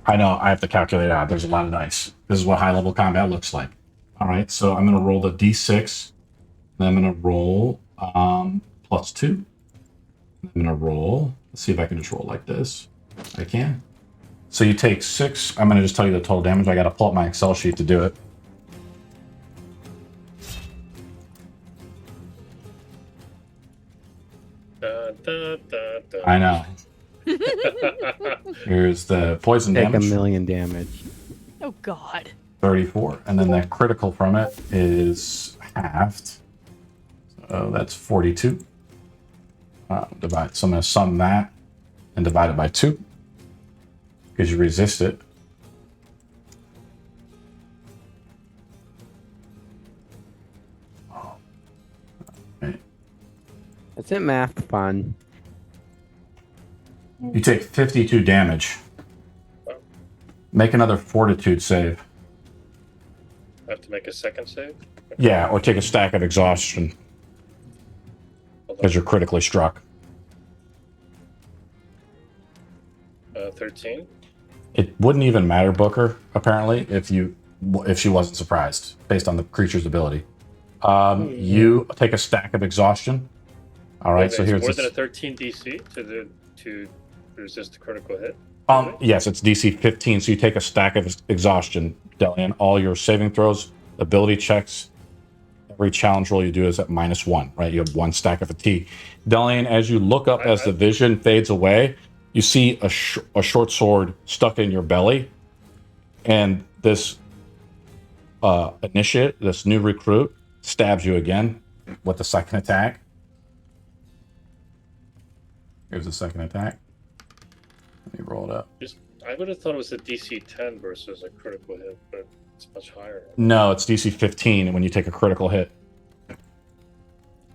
I know, I have to calculate it out. There's a lot of dice. This is what high level combat looks like. All right, so I'm going to roll the d6. Then I'm going to roll +2. I'm going to roll. Let's see if I can just roll like this. I can. So you take 6. I'm going to just tell you the total damage. I got to pull up my Excel sheet to do it. I know. Here's the poison Take damage. 1,000,000 damage. Oh God. 34, and then the critical from it is halved. So that's 42. So I'm going to sum that and divide it by 2 because you resist it. Right. Isn't math fun? You take 52 damage. Make another fortitude save. I have to make a second save? Yeah, or take a stack of exhaustion because you're critically struck. 13. It wouldn't even matter, Booker, apparently, if she wasn't surprised based on the creature's ability. You take a stack of exhaustion. All right, so here's more than a 13 DC to resist the critical hit. Yes, it's DC 15, so you take a stack of exhaustion, Delian. All your saving throws, ability checks, every challenge roll you do is at -1, right? You have 1 stack of fatigue. Delian, as you look up as the vision fades away, you see a short sword stuck in your belly, and this initiate, this new recruit, stabs you again with the second attack. Here's the second attack. Let me roll it up. I would have thought it was a DC 10 versus a critical hit, but it's much higher. No, it's DC 15 when you take a critical hit.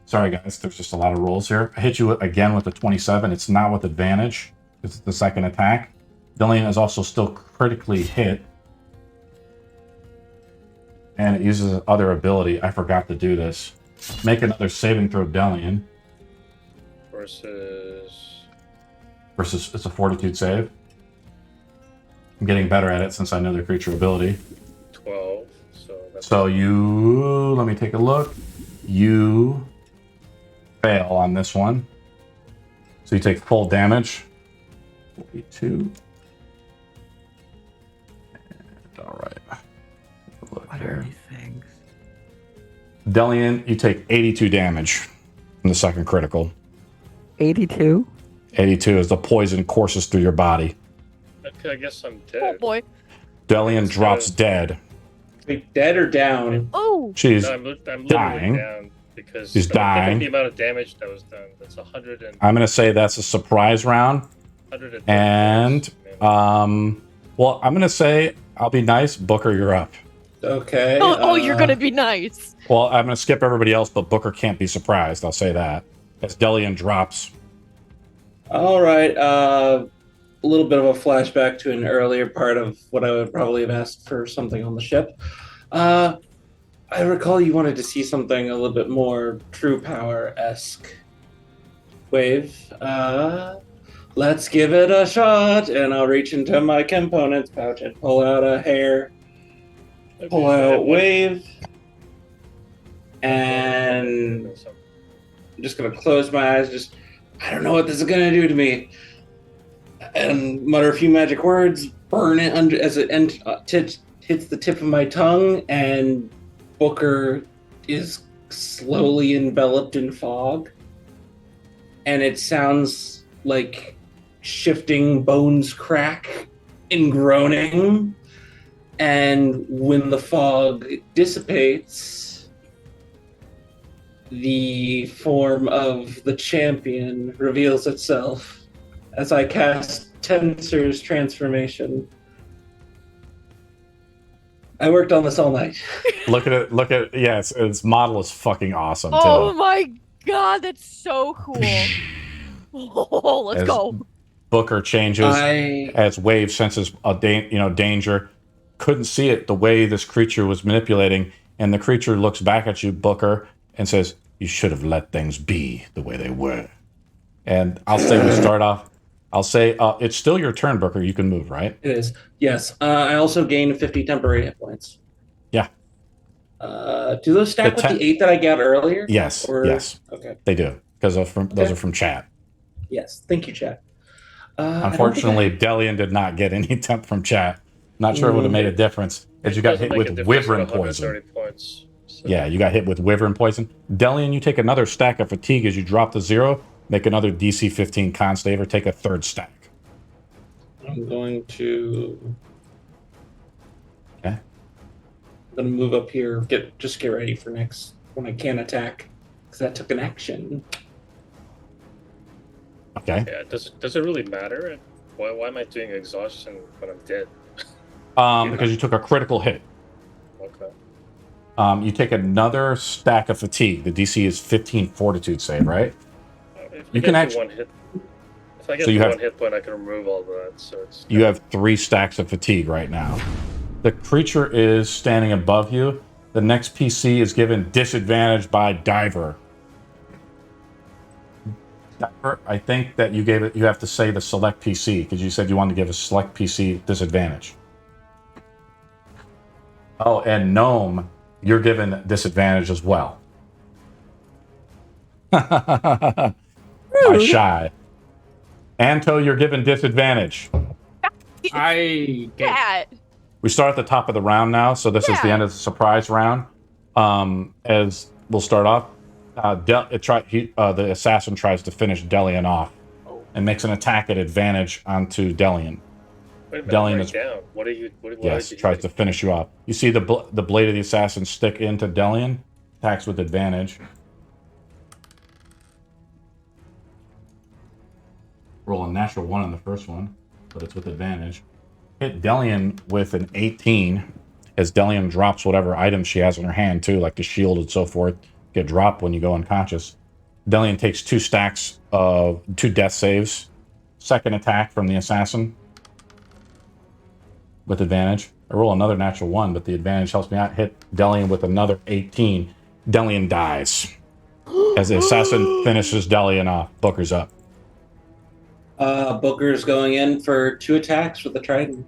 Sorry, guys. There's just a lot of rolls here. I hit you again with the 27. It's not with advantage. It's the second attack. Delian is also still critically hit. And it uses other ability. I forgot to do this. Make another saving throw, Delian. Versus it's a fortitude save. I'm getting better at it since I know the creature ability. 12. So you, let me take a look. You fail on this one. So you take full damage. 42. And, all right. What are these things? Delian, you take 82 damage from the second critical. 82. 82 as the poison courses through your body. Okay, I guess I'm Oh dead. boy. Delian It's drops gonna- dead. Wait, dead or down? Oh. She's No, I'm literally dying. down because She's look at dying. the amount of damage that was done. That's 100 and I'm going to say that's a surprise round. 130 And, points. well, I'm going to say, I'll be nice. Booker, you're up. Okay. Oh, you're gonna be nice. Well, I'm going to skip everybody else, but Booker can't be surprised. I'll say that. As Delian drops. All right. A little bit of a flashback to an earlier part of what I would probably have asked for something on the ship. I recall you wanted to see something a little bit more True Power-esque. Wave. Let's give it a shot, and I'll reach into my components pouch and pull out a hair. Pull out Wave. And I'm just gonna close my eyes. I don't know what this is gonna do to me. And mutter a few magic words. Burn it under as it hits the tip of my tongue, and Booker is slowly enveloped in fog. And it sounds like shifting bones crack and groaning. And when the fog dissipates, the form of the champion reveals itself as I cast Tensor's transformation. I worked on this all night. Look at it. Yeah, its model is fucking awesome, Oh too. my god, that's so cool. Oh, let's As go. Booker changes as Wave senses a danger. Couldn't see it the way this creature was manipulating, and the creature looks back at you, Booker, and says, "You should have let things be the way they were." And I'll say we start off. I'll say it's still your turn, Booker. You can move, right? It is. Yes. I also gained 50 temporary hit points. Yeah. Do those stack with the 8 that I got earlier? Yes. Yes. Okay. They do, because those are from chat. Yes. Thank you, chat. Unfortunately, Delian did not get any temp from chat. Not sure it would have made a difference, as you got hit with Wyvern poison. Points, so. Yeah, you got hit with Wyvern poison. Delian, you take another stack of fatigue as you drop to 0. Make another DC 15 con save, or take a third stack. I'm going to. Okay. I'm going to move up here. Get ready for next when I can attack, because that took an action. Okay. Yeah. Does it really matter? Why am I doing exhaustion when I'm dead? Because you took a critical hit. Okay. You take another stack of fatigue. The DC is 15 Fortitude save, right? You can actually. One hit. If I get so you one have, hit point, I can remove all that. So it's. You have 3 stacks of fatigue right now. The creature is standing above you. The next PC is given disadvantage by Diver. Diver, I think that you gave it. You have to say the select PC, because you said you wanted to give a select PC disadvantage. Oh, and Gnome, you're given disadvantage as well. Shy. Anto, you're given disadvantage. We start at the top of the round now, so this is the end of the surprise round. As we'll start off, the assassin tries to finish Delian off and makes an attack at advantage onto Delian. Wait a minute, Delian right is down. What are you? What yes, are you tries hitting? to finish you off. You see the blade of the assassin stick into Delian. Attacks with advantage. Roll a natural 1 on the first one, but it's with advantage. Hit Delian with an 18, as Delian drops whatever items she has in her hand too, like the shield and so forth, get dropped when you go unconscious. Delian takes 2 stacks of 2 death saves. Second attack from the assassin with advantage. I roll another natural 1, but the advantage helps me out. Hit Delian with another 18. Delian dies. As the assassin finishes Delian off, Booker's up. Booker's going in for 2 attacks with the trident.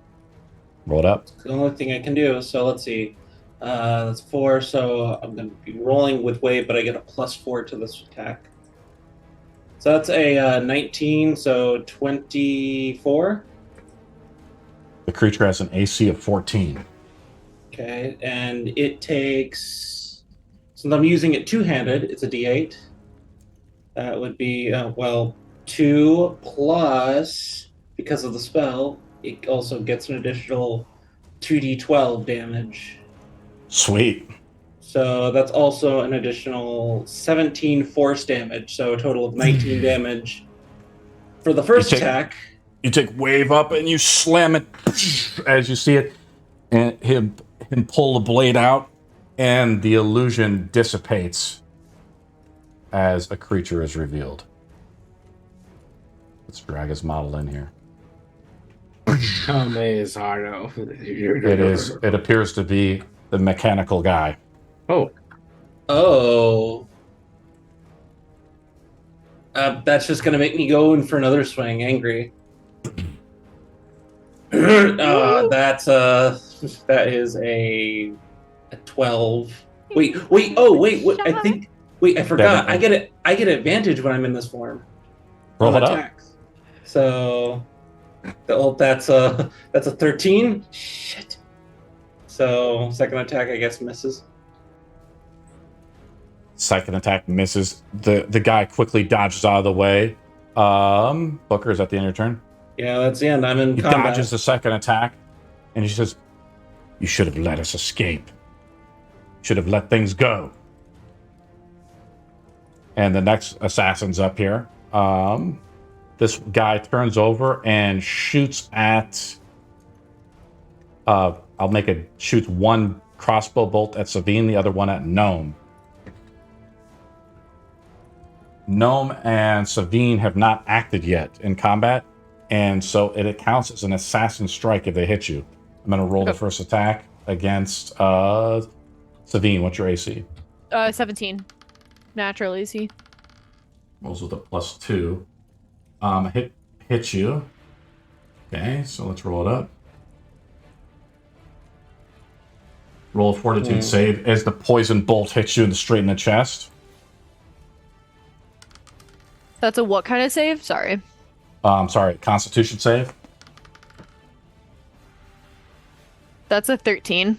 Roll it up. It's the only thing I can do. So let's see. That's 4. So I'm going to be rolling with Wave, but I get a +4 to this attack. So that's a 19. So 24. The creature has an AC of 14. Okay, and it takes since I'm using it two-handed, it's a D8. That would be, 2 plus, because of the spell, it also gets an additional 2d12 damage. Sweet. So that's also an additional 17 force damage, so a total of 19 damage. For the first attack... You take wave up and you slam it as you see it, and him pull the blade out, and the illusion dissipates as a creature is revealed. Let's drag his model in here. It appears to be the mechanical guy. Oh. That's just going to make me go in for another swing, angry. That is a 12. Wait, I forgot. I get advantage when I'm in this form. Roll it attacks. Up. So that's a 13. Shit. So second attack I guess misses. Second attack misses. The guy quickly dodges out of the way. Booker, is that the end of your turn? Yeah, that's the end. I'm in he combat. Dodges the second attack, and he says, "You should have let us escape. Should have let things go." And the next assassin's up here. This guy turns over and shoots at... shoots one crossbow bolt at Savine, the other one at Gnome. Gnome and Savine have not acted yet in combat, and so it counts as an assassin strike if they hit you. I'm going to roll the first attack against Savine. What's your AC? 17. Natural AC. Rolls with a +2. Hit you. Okay, so let's roll it up. Roll a fortitude save as the poison bolt hits you straight in the chest. That's a what kind of save? Sorry. Sorry, Constitution save. That's a 13.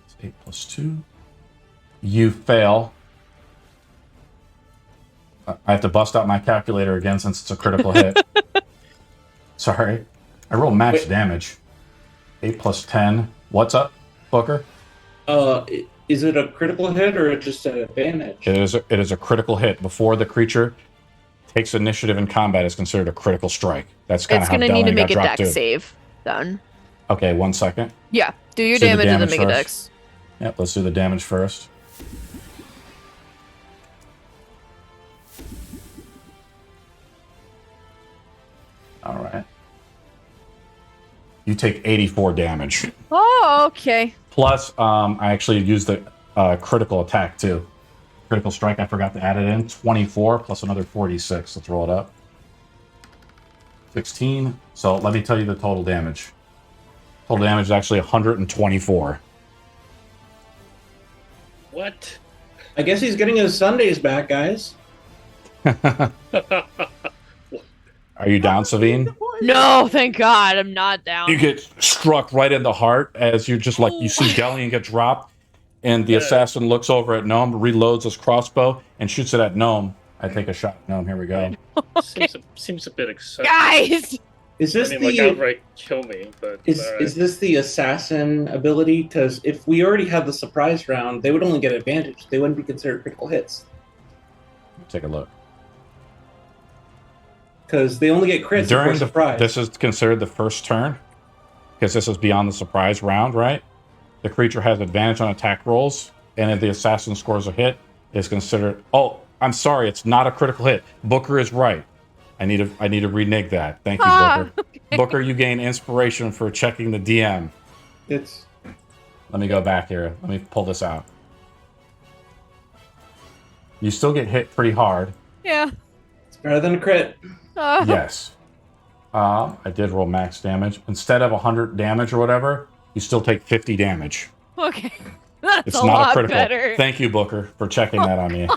It's 8 + 2. You fail. I have to bust out my calculator again since it's a critical hit. Sorry. I roll max damage. 8 + 10. What's up, Booker? Is it a critical hit or just an advantage? It is a critical hit. Before the creature takes initiative in combat, is considered a critical strike. That's kind of how it's going to need to make a dex dex save then. Okay, 1 second. Yeah, do your damage and then make first. a dex. Yep, let's do the damage first. All right. You take 84 damage. Oh, okay. Plus, I actually used the critical attack too. Critical strike, I forgot to add it in. 24 plus another 46. Let's roll it up. 16. So let me tell you the total damage. Total damage is actually 124. What? I guess he's getting his Sundays back, guys. Are you down, Savine? No, thank God, I'm not down. You get struck right in the heart as you're just like, you see Delian get dropped, and the assassin looks over at Gnome, reloads his crossbow, and shoots it at Gnome. I take a shot at Gnome. Here we go. Okay. Seems a bit excessive. Guys! Is this like outright kill me, but is this the assassin ability? Because if we already had the surprise round, they would only get advantage. They wouldn't be considered critical hits. Take a look. Because they only get crits during the surprise. This is considered the first turn, because this is beyond the surprise round, right? The creature has advantage on attack rolls, and if the assassin scores a hit, it's considered... Oh, I'm sorry, it's not a critical hit. Booker is right. I need to renege that. Thank you, Booker. Okay. Booker, you gain inspiration for checking the DM. Let me go back here. Let me pull this out. You still get hit pretty hard. Yeah. It's better than a crit. Yes. I did roll max damage. Instead of 100 damage or whatever, you still take 50 damage. Okay. That's it's a not lot a critical. better. Thank you, Booker, for checking that on me.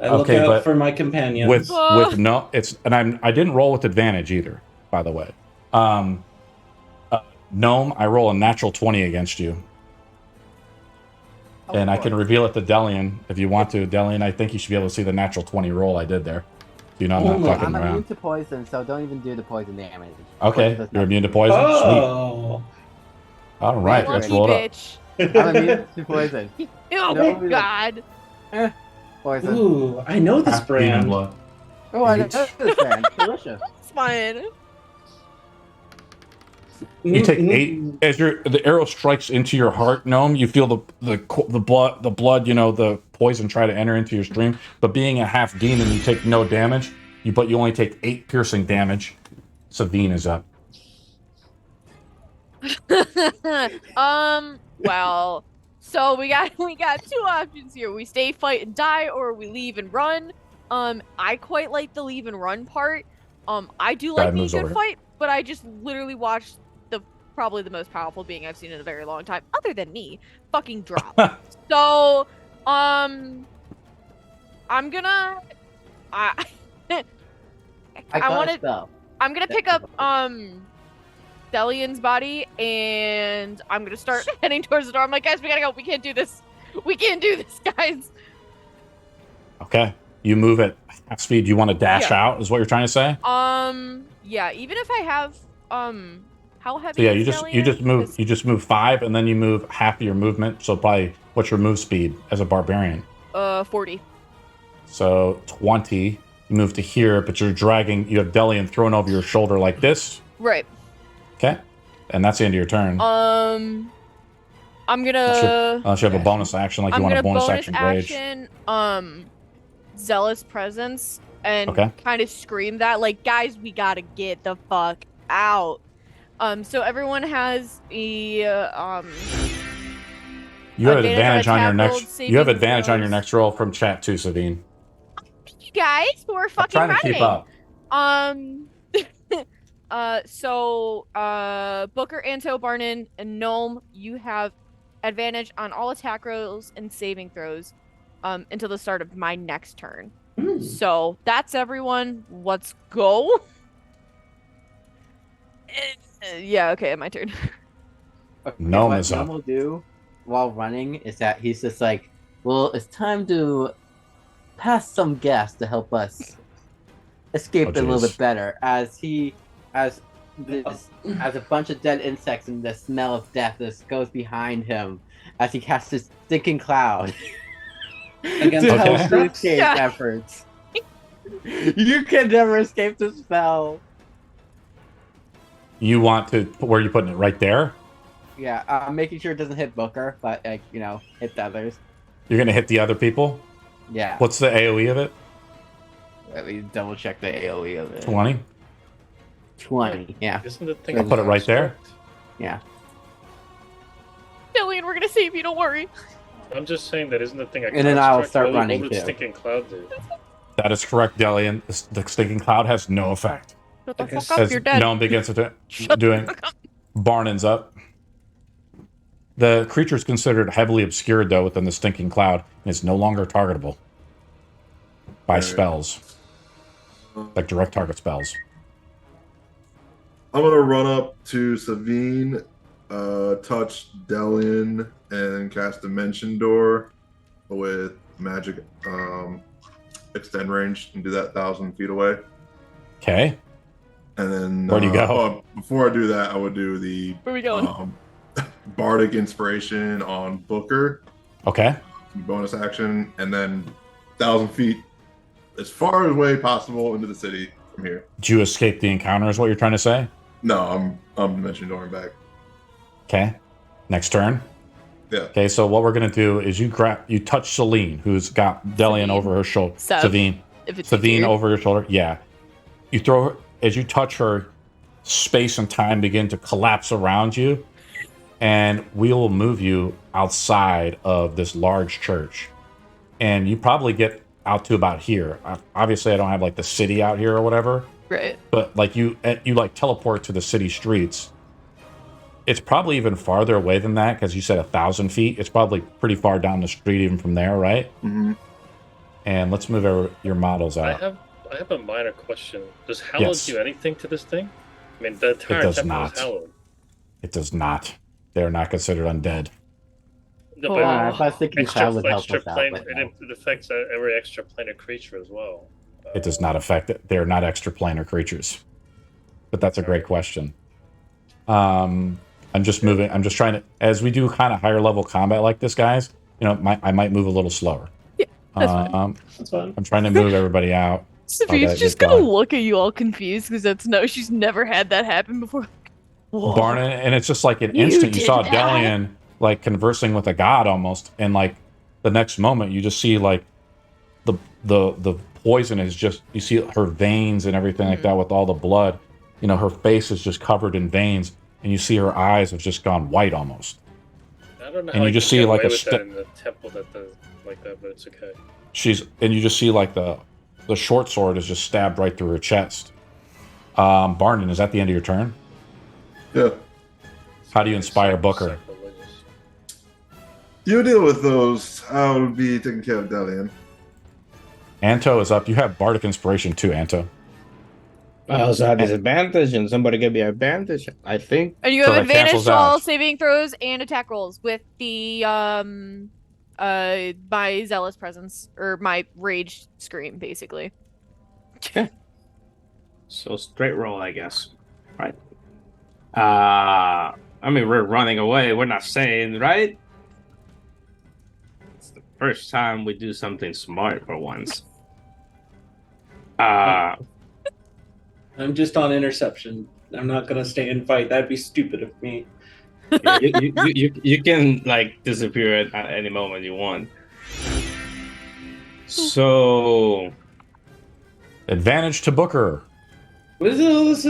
I look out for my companions. With no, it's I didn't roll with advantage either, by the way. Gnome, I roll a natural 20 against you. And I can reveal it to Delian if you want to. Delian, I think you should be able to see the natural 20 roll I did there. You know, I'm not fucking I'm immune around. to poison, so don't even do the poison damage. Okay, Poison does you're nothing immune to me. poison? Oh. Sweet. All right, Lucky let's roll it up. bitch. I'm immune to poison. Oh No, my god. Poison. Ooh, I know this Half demon brand. blood. Oh, I know Eight. this brand. Delicious. It's fine. You take 8 as the arrow strikes into your heart, Gnome. You feel the blood, you know, the poison try to enter into your stream. But being a half demon, you take no damage. But you only take 8 piercing damage. Savine is up. Well, so we got 2 options here. We stay, fight, and die, or we leave and run. I quite like the leave and run part. I do like being good fight, but I just literally watched probably the most powerful being I've seen in a very long time, other than me, fucking drop. So, I'm gonna, I'm gonna pick up Delian's body, and I'm gonna start heading towards the door. I'm like, guys, we gotta go. We can't do this. We can't do this, guys. Okay, you move at half speed. You want to dash out? Is what you're trying to say? Yeah. Even if I have how heavy? So yeah, is you just move 5, and then you move half of your movement. So probably what's your move speed as a barbarian? 40. So 20. You move to here, but you're dragging. You have Delian thrown over your shoulder like this. Right. Okay, and that's the end of your turn. I'm gonna. Unless you have a bonus action, like you want a bonus action rage. Zealous presence, and kind of scream that, like, guys, we gotta get the fuck out. So everyone has a You have advantage on your next. You have advantage on your next roll from chat too, Savine. You guys who are fucking trying to keep up. So Booker, Anto, Barnin, and Gnome, you have advantage on all attack rolls and saving throws until the start of my next turn. So that's everyone. Let's go. Yeah, okay, my turn. Gnome is up. What Gnome will do while running is that he's just like, well, it's time to pass some gas to help us escape a little bit better, as a bunch of dead insects and the smell of death just goes behind him as he casts his stinking cloud Against to help okay. the escape efforts. You can never escape the spell. You want to? Where are you putting it? Right there? Yeah, I'm making sure it doesn't hit Booker, but like, you know, hit the others. You're gonna hit the other people? Yeah. What's the AoE of it? Let me double check the AoE of it. 20? 20, yeah. Isn't the thing I'll put it right there. Yeah. Delian, we're gonna save you, don't worry. I'm just saying that isn't the thing. And then I'll start running What would too. stinking cloud do? That is correct, Delian. The stinking cloud has no effect. Shut the fuck up, As you're dead. Gnome begins to doing. Barnin's up. The creature is considered heavily obscured, though, within the stinking cloud, and is no longer targetable by spells, like direct target spells. I'm gonna run up to Savine, touch Delian, and cast Dimension Door with magic extend range and do that 1,000 feet away. Okay. And then where do you go? Before I do that, I would do the where we going? Bardic Inspiration on Booker. Okay. Bonus action, and then 1,000 feet as far away possible into the city from here. Did you escape the encounter? Is what you're trying to say? No, I'm Dimension Dooring back. Okay. Next turn. Yeah. Okay, so what we're gonna do is you touch Celine, who's got Delian over her shoulder. Savine. Savine over your shoulder. Yeah. You throw her as you touch her. Space and time begin to collapse around you, and we will move you outside of this large church, and you probably get out to about here. Obviously, I don't have like the city out here or whatever. Right. But like you like teleport to the city streets. It's probably even farther away than that because you said 1,000 feet. It's probably pretty far down the street even from there, right? Mm-hmm. And let's move your models out. I have a minor question. Does hallowed do anything to this thing? I mean, the entire temple is hallowed. It does not. They're not considered undead. No, Oh. I was thinking that would help extra us out. plane, But no. it affects every extra planar creature as well. It does not affect it. They're not extraplanar creatures. But that's a great question. I'm just moving. I'm just trying to, as we do kind of higher level combat like this, guys. You know, I might move a little slower. Yeah, that's fine. That's fine. I'm trying to move everybody out. Sophie's just gonna look at you all confused because she's never had that happen before. Whoa. Barney, and it's just like an You instant. You did saw that? Delian like conversing with a god almost, and like the next moment you just see like the poison is just, you see her veins and everything like that with all the blood. You know, her face is just covered in veins, and you see her eyes have just gone white almost. I don't know. And how you just can see get like away a with that in the temple that does like that, but it's okay. and you just see like the short sword is just stabbed right through her chest. Barnton, is that the end of your turn? Yeah. How do you inspire Booker? Sacrilegious. You deal with those. I'll be taking care of Delian. Anto is up. You have Bardic Inspiration too, Anto. I also have disadvantage, and somebody gave me advantage, I think. And you So have that advantage cancels to all out. saving throws and attack rolls with the my zealous presence or my rage scream, basically. So straight roll, I guess. Right. I mean, we're running away. We're not saying, right? It's the first time we do something smart for once. I'm just on interception. I'm not gonna stay and fight. That'd be stupid of me. Yeah, you can like disappear at any moment you want. So Advantage to Booker. What is it? All this?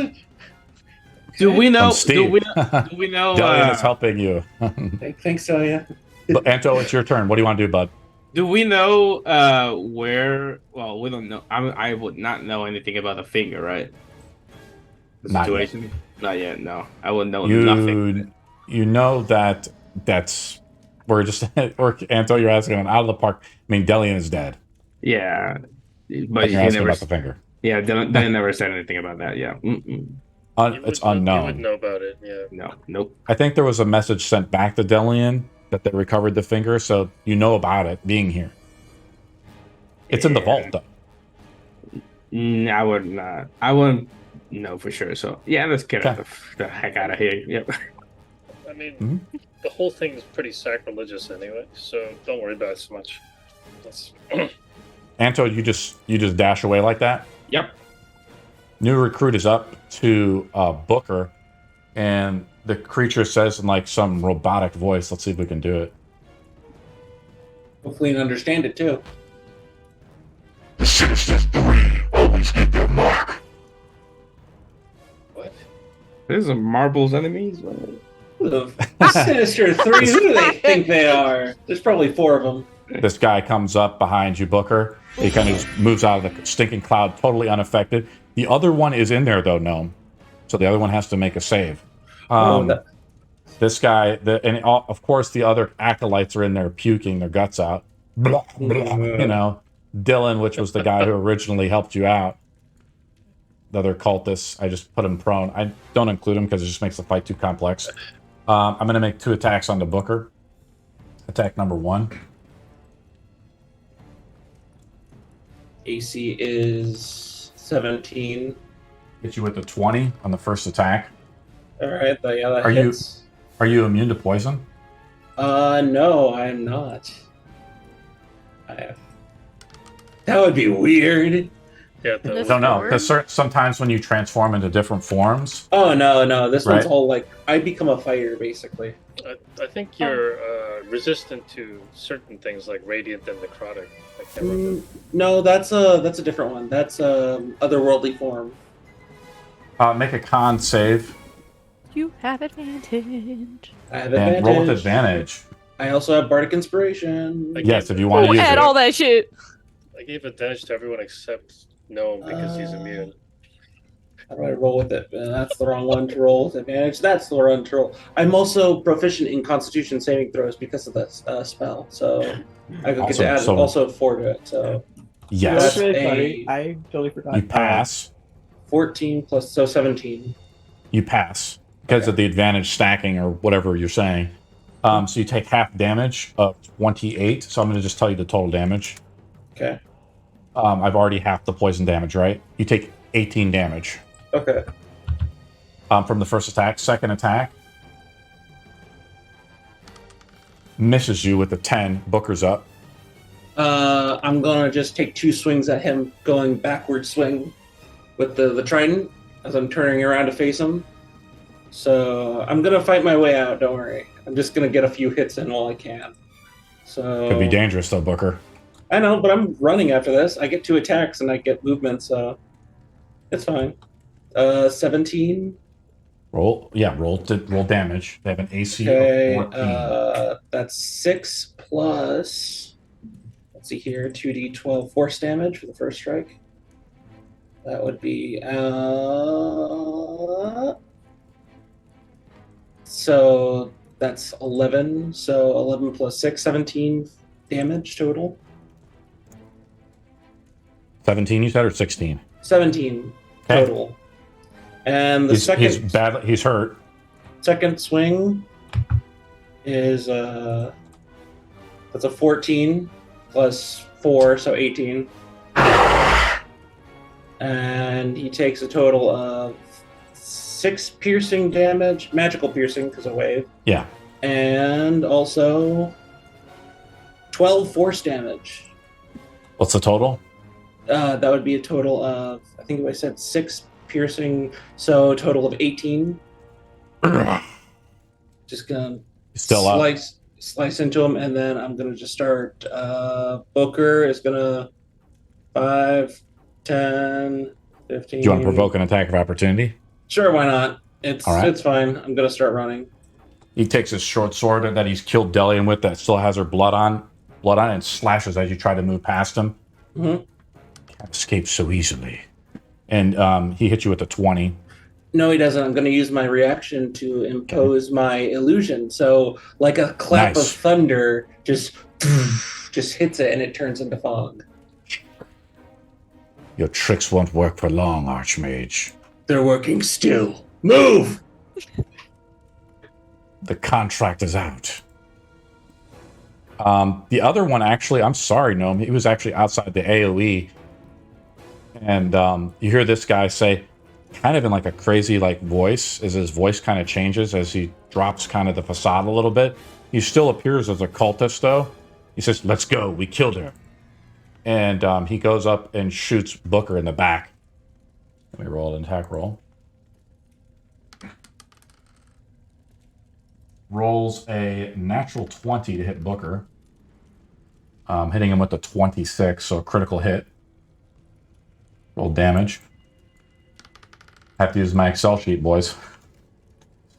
do we know? From Steve. Do we know? Delian is helping you. I think so. Yeah. But Anto, it's your turn. What do you want to do, bud? Do we know where? Well, we don't know. I would not know anything about the finger, right? The Not situation. Not yet. No, I would know nothing. You know that's we're just or Anto, you're asking him out of the park. I mean, Delian is dead. Yeah, but But he you're asking never. about the finger. Yeah, Dylan never said anything about that. Yeah. Mm-mm. It's unknown. You would know about it. Yeah. No. Nope. I think there was a message sent back to Delian that they recovered the finger, so you know about it being here. It's in the vault, though. I would not. I wouldn't know for sure. So yeah, let's get Okay. the heck out of here. Yep. I mean, Mhm. the whole thing is pretty sacrilegious anyway, so don't worry about it so much. That's Anto, you just dash away like that. Yep. New recruit is up to Booker, and the creature says in like some robotic voice. Let's see if we can do it. Hopefully, you understand it too. The Sinister Three always get their mark. what? There's some marbles enemies. Who the Sinister Three? Who do they think they are? There's probably 4 of them. This guy comes up behind you, Booker. He kind of just moves out of the stinking cloud, totally unaffected. The other one is in there, though, Gnome. So the other one has to make a save. This guy, and of course the other acolytes are in there puking their guts out. Blah, blah, you know, Dylan, which was the guy who originally helped you out. The other cultists, I just put him prone. I don't include him because it just makes the fight too complex. I'm going to make 2 attacks on the Booker. Attack number 1. AC is 17. Hit you with a 20 on the first attack. All right, yeah, that Are hits. Are you immune to poison? No, I'm not. That would be weird. Yeah. This Don't know, forward? because sometimes when you transform into different forms, Oh no, this one's Right. all like I become a fighter basically. I think you're resistant to certain things like radiant and necrotic. I can't remember. No, that's a different one. That's otherworldly form. make a con save You have advantage. I have and advantage. roll with advantage. I also have bardic inspiration. I Yes, gave- if you want to Oh, use add it. all that shit. I gave advantage to everyone except Gnome because he's immune. How do I roll with it? That's the wrong one to roll with advantage. That's the wrong to roll. I'm also proficient in Constitution saving throws because of the spell, so I could get to add So- also 4 to it. So Yes, That's really a- funny. I totally forgot. you pass. 14 plus 17. You pass because Okay. of the advantage stacking or whatever you're saying. So you take half damage of 28. So I'm going to just tell you the total damage. Okay. I've already halved the poison damage, right? You take 18 damage. Okay. From the first attack. Second attack misses you with a 10. Booker's up. I'm gonna just take 2 swings at him, going backward swing with the trident as I'm turning around to face him. So I'm gonna fight my way out. Don't worry. I'm just gonna get a few hits in while I can. So Could be dangerous though, Booker. I know, but I'm running after this. I get 2 attacks and I get movement, so it's fine. 17. Roll damage. They have an AC Okay, of 14. that's 6 plus. Let's see here, 2d12 force damage for the first strike. That would be so that's 11. So 11 plus 6, 17 damage total. 17, you said, or 16? 17 Okay. total. And the He's hurt. second swing is that's a 14 plus 4, so 18. And he takes a total of 6 piercing damage, magical piercing because of wave, Yeah. and also 12 force damage. What's the total? That would be a total of, I think I said 6 piercing, so a total of 18. Just gonna Still up. slice into him, and then I'm gonna just start. Booker is gonna 5, 10, 15. Do you want to provoke an attack of opportunity? Sure, why not? It's All right. It's fine. I'm gonna start running. He takes his short sword that he's killed Delian with that still has her blood on it, and slashes as you try to move past him. Mm-hmm. Can't escape so easily. And he hits you with a 20. No, he doesn't. I'm gonna use my reaction to impose my illusion. So, like a clap Nice. of thunder, just hits it, and it turns into fog. Your tricks won't work for long, Archmage. They're working still. Move! The contract is out. The other one, actually, I'm sorry, Gnome. He was actually outside the AoE. And you hear this guy say, kind of in like a crazy like voice, as his voice kind of changes as he drops kind of the facade a little bit. He still appears as a cultist, though. He says, "Let's go. We killed her." And he goes up and shoots Booker in the back. Let me roll an attack roll. Rolls a natural 20 to hit Booker. Hitting him with a 26, so a critical hit. Roll damage. Have to use my Excel sheet, boys.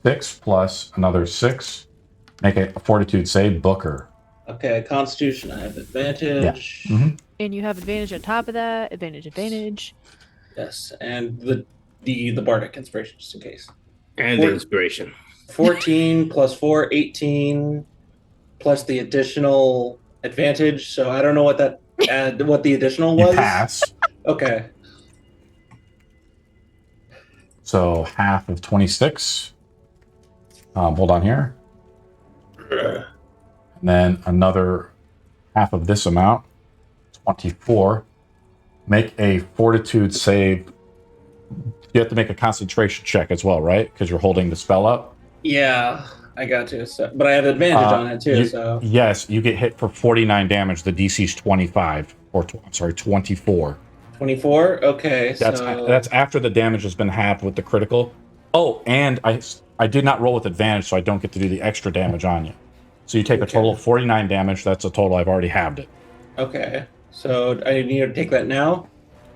6 plus another 6. Make a fortitude save, Booker. Okay, Constitution, I have advantage. Yeah. Mm-hmm. And you have advantage on top of that. Advantage. Yes, and the Bardic Inspiration, just in case. And the inspiration. 14 plus 4, 18, plus the additional advantage. So I don't know what what the additional was. You pass. Okay. So half of 26. Hold on here. And then another half of this amount. 24. Make a fortitude save. You have to make a concentration check as well, right? Because you're holding the spell up. Yeah, I got to. So, but I have advantage on it too. So yes, you get hit for 49 damage. The DC's 25, or I'm sorry, 24. 24. Okay, That's after the damage has been halved with the critical. Oh, and I did not roll with advantage, so I don't get to do the extra damage on you. So you take a total of 49 damage. That's a total. I've already halved it. Okay, so I need to take that now.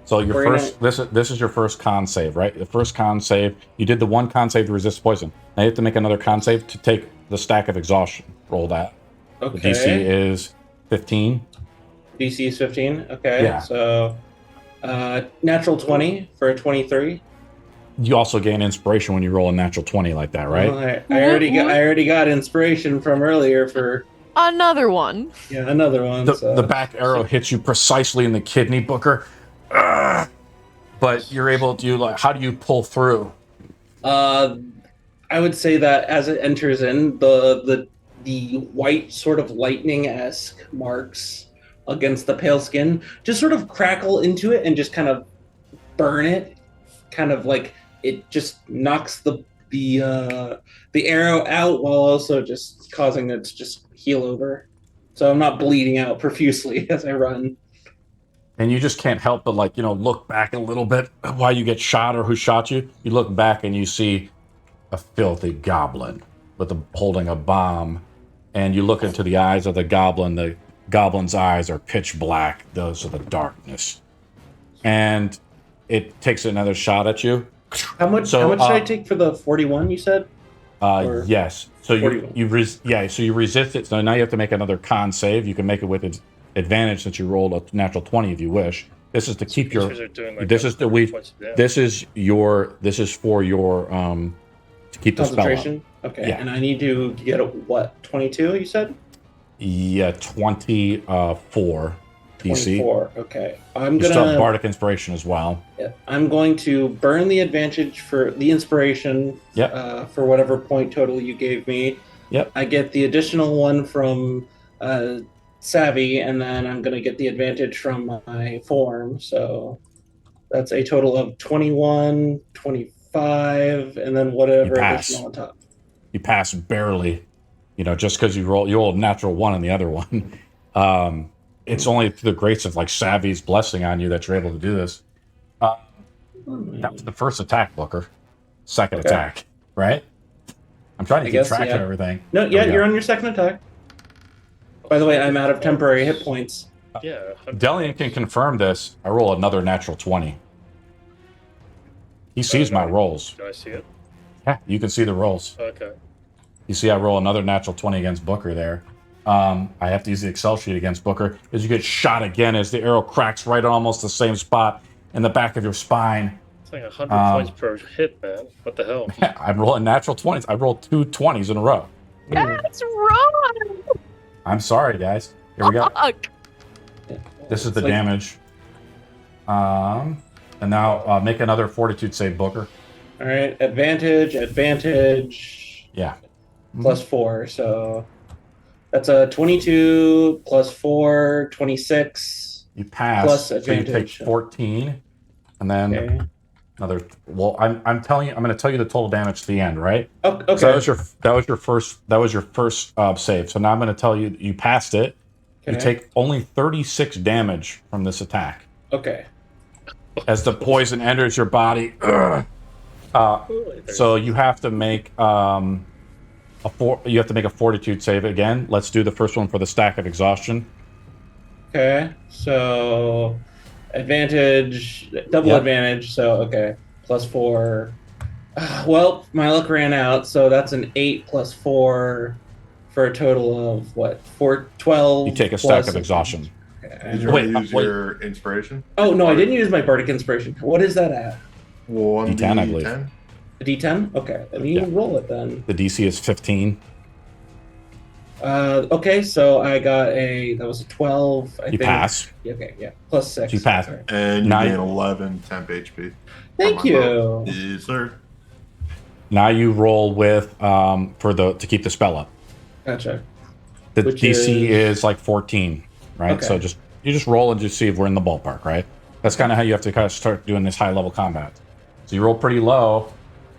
So your first, this is your first con save, right? The first con save, you did the one con save to resist poison. Now you have to make another con save to take the stack of exhaustion. Roll that. Okay. The DC is 15. DC is 15. Okay. Yeah. So natural 20 for a 23. You also gain inspiration when you roll a natural 20 like that, right? Well, I already got inspiration from earlier for another one. Yeah, another one. The back arrow hits you precisely in the kidney, Booker. But you're able to, like, how do you pull through? I would say that as it enters in, the the white sort of lightning-esque marks against the pale skin just sort of crackle into it and just kind of burn it, kind of like it just knocks the arrow out while also just causing it to just heal over. So I'm not bleeding out profusely as I run. And you just can't help but, like, look back a little bit while you get shot or who shot you. You look back and you see a filthy goblin holding a bomb. And you look into the eyes of the goblin. The goblin's eyes are pitch black. Those are the darkness. And it takes another shot at you. How much should I take for the 41 you said? Yes. So you resist it. So now you have to make another con save. You can make it with advantage since you rolled a natural 20 if you wish. This is to keep your. This is for your to keep the spell up. Okay. Yeah. And I need to get a what? 22 you said? Yeah, 24 DC. 24. Okay. You still have Bardic Inspiration as well. Yeah, I'm going to burn the advantage for the inspiration. Yep. For whatever point total you gave me. Yep. I get the additional one from Savvy, and then I'm going to get the advantage from my form. So that's a total of 21, 25, and then whatever additional on top. You pass barely, just because you rolled natural 1 on the other one. It's only through the grace of like Savvy's blessing on you that you're able to do this. That was the first attack, Booker. Second attack, right? I'm trying to keep track of everything. No, you're on your second attack. By the way, I'm out of temporary hit points. Yeah. Delian can confirm this. I roll another natural 20. He sees my rolls. Do I see it? Yeah, you can see the rolls. Okay. You see I roll another natural 20 against Booker there. I have to use the Excel sheet against Booker as you get shot again as the arrow cracks right on almost the same spot in the back of your spine. It's like 100 points per hit, man. What the hell? I'm rolling natural 20s. I rolled 2 20s in a row. That's wrong. I'm sorry, guys. Here we go. Fuck. This is the damage. And now make another fortitude save, Booker. All right, advantage. Yeah. Plus 4, so that's a 22 plus 4, 26. You pass. Plus so advantage. you take 14, and then another. Well, I'm telling you, I'm going to tell you the total damage to the end, right? Oh, okay. So that was your first save. So now I'm going to tell you you passed it. Okay. You take only 36 damage from this attack. Okay. As the poison enters your body. So you have to make a fortitude save again. Let's do the first one for the stack of exhaustion. Okay, so advantage, double advantage. So okay, plus 4. Well, my luck ran out, so that's an 8 plus 4 for a total of what? 12. You take a stack of exhaustion. Okay. Did you already use your inspiration? Oh no, I didn't use my bardic inspiration. What is that at? D10, I believe. A D10? Okay, let me roll it then. The DC is 15. Okay, so I got that was a 12. I think. Pass. Okay, yeah. Plus 6. So you pass. Sorry. And you gain 11 temp HP. Thank you. Yes, sir. Now you roll with to keep the spell up. Gotcha. The DC is like 14, right? Okay. So you just roll and just see if we're in the ballpark, right? That's kind of how you have to kind of start doing this high level combat. So you roll pretty low.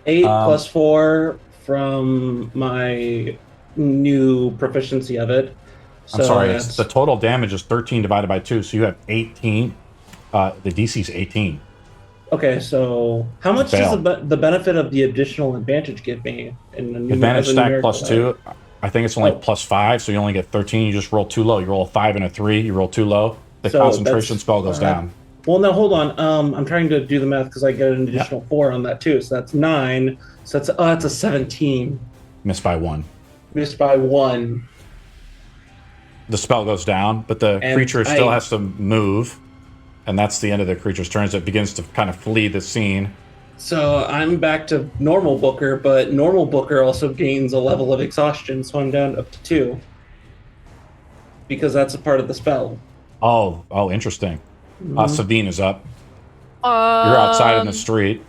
8 plus 4 from my new proficiency of it. So I'm sorry, the total damage is 13 divided by 2, so you have 18. The DC is 18. Okay, so how much does the benefit of the additional advantage give me? In the advantage stack plus 2, I think it's only plus 5, so you only get 13. You just roll too low. You roll a 5 and a 3, you roll too low. The concentration spell goes down. Well, no, hold on. I'm trying to do the math because I get an additional 4 on that too. So that's 9. So that's a 17. Missed by 1. Missed by 1. The spell goes down, but the creature still has to move, and that's the end of the creature's turn. So it begins to kind of flee the scene. So I'm back to normal Booker, but normal Booker also gains a level of exhaustion, so I'm down up to 2. Because that's a part of the spell. Oh, interesting. Sabine is up. You're outside in the street.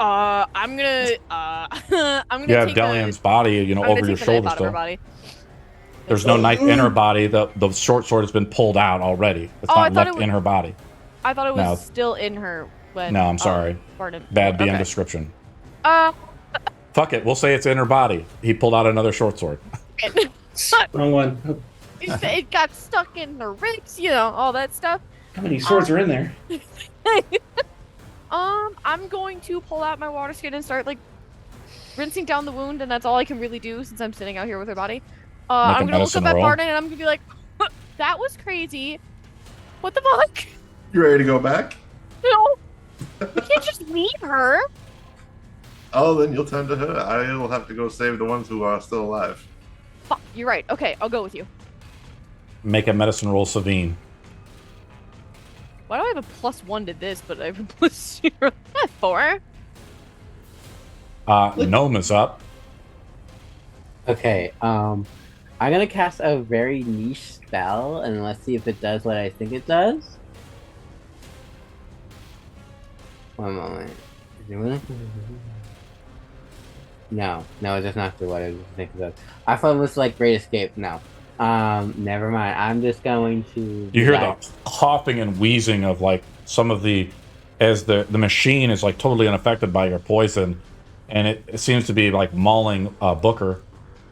I'm gonna You have Delian's body, over your shoulder still. There's no knife in her body. The short sword has been pulled out already. It's Oh, I not thought left it in her body. I thought it was No. still in her when. No, I'm sorry. Barnum. Bad BM Okay. description. Uh, Fuck it. We'll say it's in her body. He pulled out another short sword. Wrong one. it got stuck in her ribs, all that stuff. How many swords are in there? I'm going to pull out my water skin and start rinsing down the wound, and that's all I can really do since I'm sitting out here with her body. I'm gonna look up at Barton and I'm gonna be like, that was crazy. What the fuck? You ready to go back? No, you can't just leave her. Oh, then you'll tend to her. I'll have to go save the ones who are still alive. Fuck, you're right. Okay, I'll go with you. Make a medicine roll, Savine. Why do I have a +1 to this, but I have a +0? That's 4. Gnome is up. Okay, I'm gonna cast a very niche spell, and let's see if it does what I think it does. One moment. No, it does not do what I think it does. I thought it was like Great Escape. No. Never mind. I'm just going to. You hear the coughing and wheezing of some of as the machine is totally unaffected by your poison, and it seems to be mauling Booker.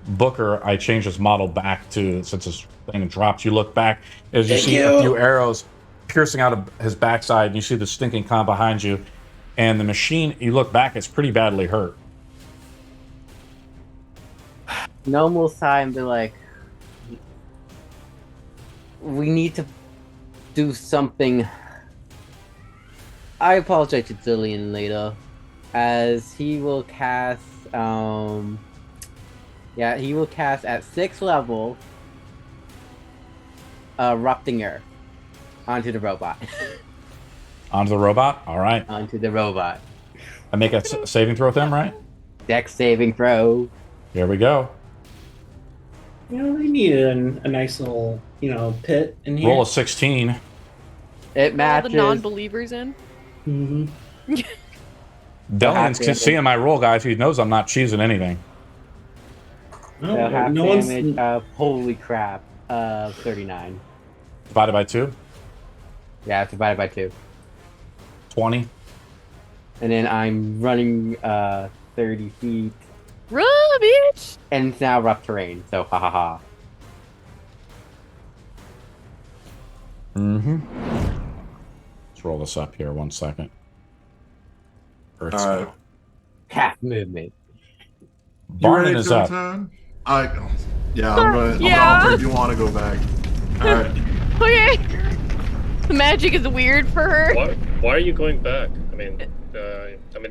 Booker, I changed his model back to, since his thing dropped. You look back as you see a few arrows piercing out of his backside, and you see the stinking con behind you, and the machine. You look back; it's pretty badly hurt. Gnome will sigh and be like, we need to do something. I apologize to Dillian later, as he will cast, he will cast at 6th level, Erupting Earth onto the robot. Onto the robot? All right. Onto the robot. I make a saving throw with them, right? Dex saving throw. Here we go. They need a nice little, pit in here. Roll a 16. It All matches. the non-believers in. Mm-hmm. Delian's seeing my roll, guys. He knows I'm not cheesing anything. So half damage of, holy crap, 39. Divided by 2? Yeah, it's divided by 2. 20. And then I'm running 30 feet. Run, bitch! And it's now rough terrain, so ha ha ha. Mm-hmm. Let's roll this up here 1 second. Earth All right. spell. Half movement. Barton is up. Turn? I'm gonna offer if you want to go back. All right. Okay. The magic is weird for her. Why are you going back? I mean,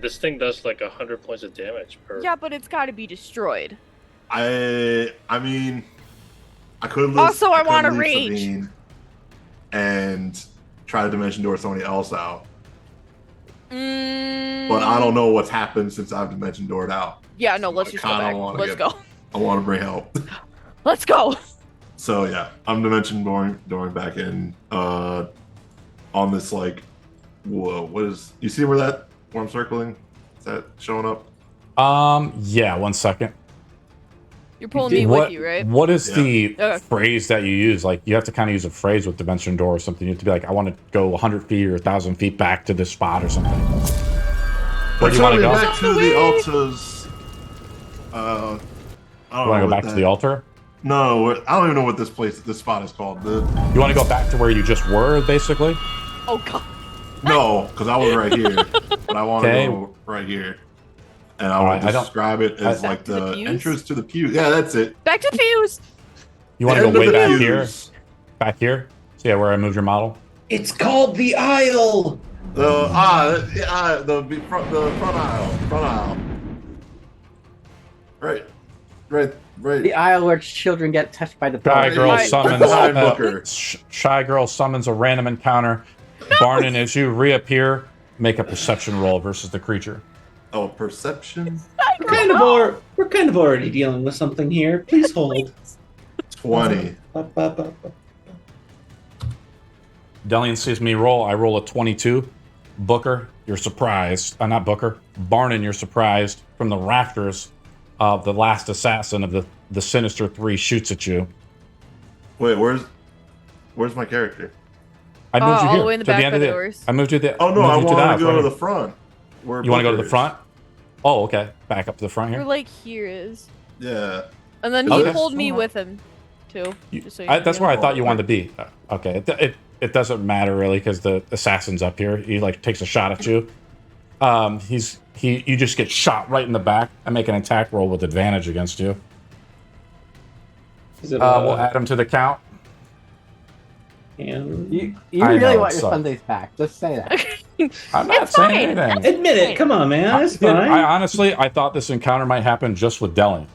this thing does 100 points of damage per. Yeah, but it's got to be destroyed. I mean, I could lose. Also, I want to rage. Sabine and try to dimension door somebody else out. But I don't know what's happened since I've dimension doored out. Yeah, no, let's just go back. Let's go. I want to bring help. Let's go. So yeah, I'm dimension dooring back in on this whoa, what is, you see where I'm circling? Is that showing up? Yeah, 1 second. You're pulling me with you, right? What is the Okay. phrase that you use? You have to kind of use a phrase with Dimension Door or something. You have to be I want to go 100 feet or 1,000 feet back to this spot or something. Where do you want to go? Back to the altars. I don't You want to know go back to the altar? No, I don't even know what this spot is called. You want to go back to where you just were, basically? Oh, God. No, because I was right here. But I want to go right here. And I want to describe it as the entrance to the pew. Yeah, that's it. Back to pews. You want to go way back here? Back here? See where I moved your model? It's called the aisle. The front aisle. Right. The aisle where children get touched by the Shy Girl summons Shy Girl summons a random encounter. Barnon, as you reappear, make a perception roll versus the creature. Oh, perception? We're kind of already dealing with something here. Please hold. 20. Delian sees me roll. I roll a 22. Booker, you're surprised. Not Booker. Barnon, you're surprised. From the rafters, the last assassin of the Sinister Three shoots at you. Wait, where's my character? I moved you all here the way in the to back the end by of the the. doors. I moved you there. Oh no, I want to go to the the. front. Where You want to go to Booker the is. front? Oh, okay. Back up to the front You're here. like here is. Yeah. And then Is he this- pulled me with him, too. Just so you That's know. where I thought you wanted to be. Okay, it doesn't matter really because the assassin's up here. He like takes a shot at you. You just get shot right in the back. I make an attack roll with advantage against you. Is it, We'll add him to the count. and You I really know, want it your sucks. Sundays packed. Just say that. I'm not It's saying fine. anything. admit it. Come on, man. It's I fine. honestly, I thought this encounter might happen just with Delian.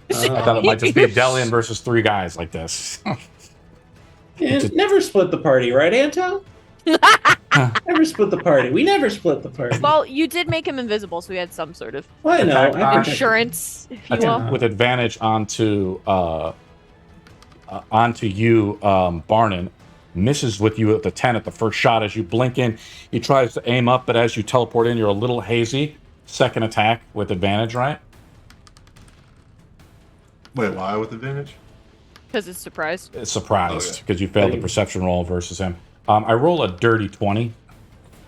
I thought it might just be Delian versus 3 guys like this. And never split the party, right, Anto? Never split the party. We never split the party. Well, you did make him invisible, so we had some sort of Well, I know. Attack I on- protected- insurance, if you Attack will. with advantage onto you, Barnon. Misses with you at the 10 at the first shot. As you blink in, he tries to aim up, but as you teleport in, you're a little hazy. Second attack with advantage, right? Wait, why with advantage? Because it's surprised. It's surprised Okay. because you failed the perception roll versus him. I roll a dirty 20.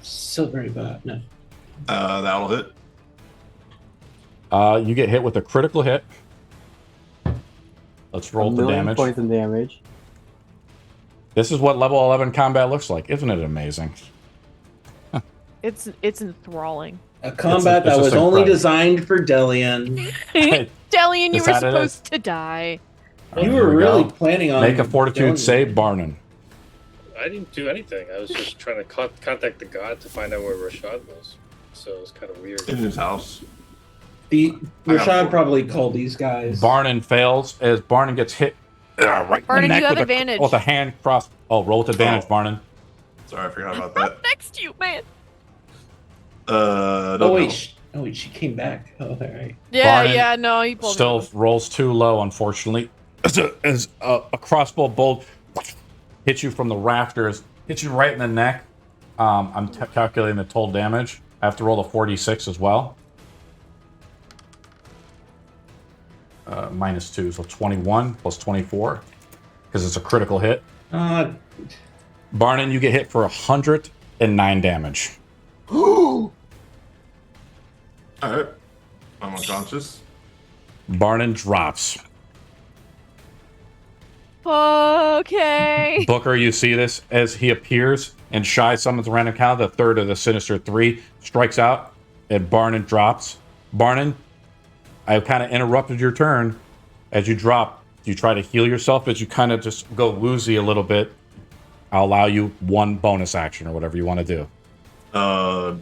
So very bad. No. That'll hit. You get hit with a critical hit. Let's roll the 1,000,000 damage. points in damage. This is what level 11 combat looks like. Isn't it amazing? It's enthralling. A combat it's that was just only incredible. designed for Delian. Delian, you Is were that it? supposed to die. You Here were we really go. planning on Make a fortitude Delian. save, Barnon. I didn't do anything. I was just trying to contact the god to find out where Rashad was. So it's kind of weird. In his house. The I got Rashad four. probably called these guys. Barnon fails as Barnon gets hit right Barnon, in the neck you have with advantage. with a hand cross. Oh, roll with advantage, Oh. Barnon. Sorry, I forgot about that. Next to you, man. Oh wait, she came back. Oh, all right. Yeah, Barnon yeah, no, you pulled Still me. rolls too low, unfortunately. As a crossbow bolt hits you from the rafters, hits you right in the neck. I'm calculating the total damage. I have to roll a 46 as well. -2, so 21 plus 24, because it's a critical hit. Barnon, you get hit for 109 damage. All right. I'm unconscious. Barnon drops. Okay. Booker, you see this as he appears and Shy summons a random counter. The third of the Sinister 3 strikes out, and Barnon drops. Barnon, I kind of interrupted your turn. As you drop, you try to heal yourself. As you kind of just go woozy a little bit, I'll allow you one bonus action or whatever you want to do. I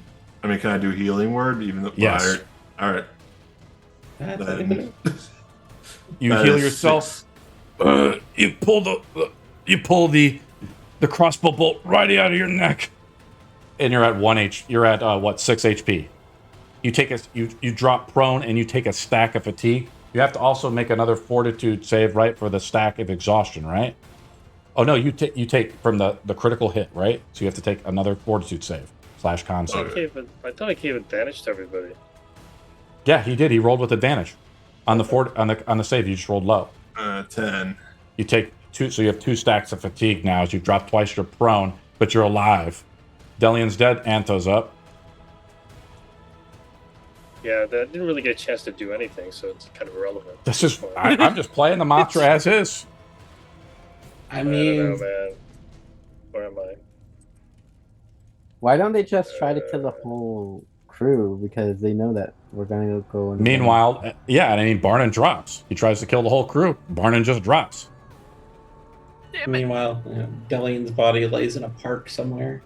mean, can I do healing word? Even though. Yes. All right. Then, You that heal is yourself. 6. You pull the crossbow bolt right out of your neck, and you're at 1 You're at 6 HP. You take you drop prone and you take a stack of fatigue. You have to also make another fortitude save, right, for the stack of exhaustion, right? Oh no, you take from the critical hit, right? So you have to take another fortitude save / con save. I thought I gave advantage to everybody. Yeah, he did. He rolled with advantage on the save. You just rolled low. 10. You take 2, so you have 2 stacks of fatigue now. As you drop twice, you're prone, but you're alive. Delian's dead. Anto's up. Yeah, that didn't really get a chance to do anything, so it's kind of irrelevant. This is I'm just playing the mantra as is. I I don't mean, know, man. Where am I? Why don't they just try to kill the whole crew? Because they know that we're gonna go. And Meanwhile, yeah, and I mean Barnon drops. He tries to kill the whole crew. Barnon just drops. meanwhile, Delian's body lays in a park somewhere.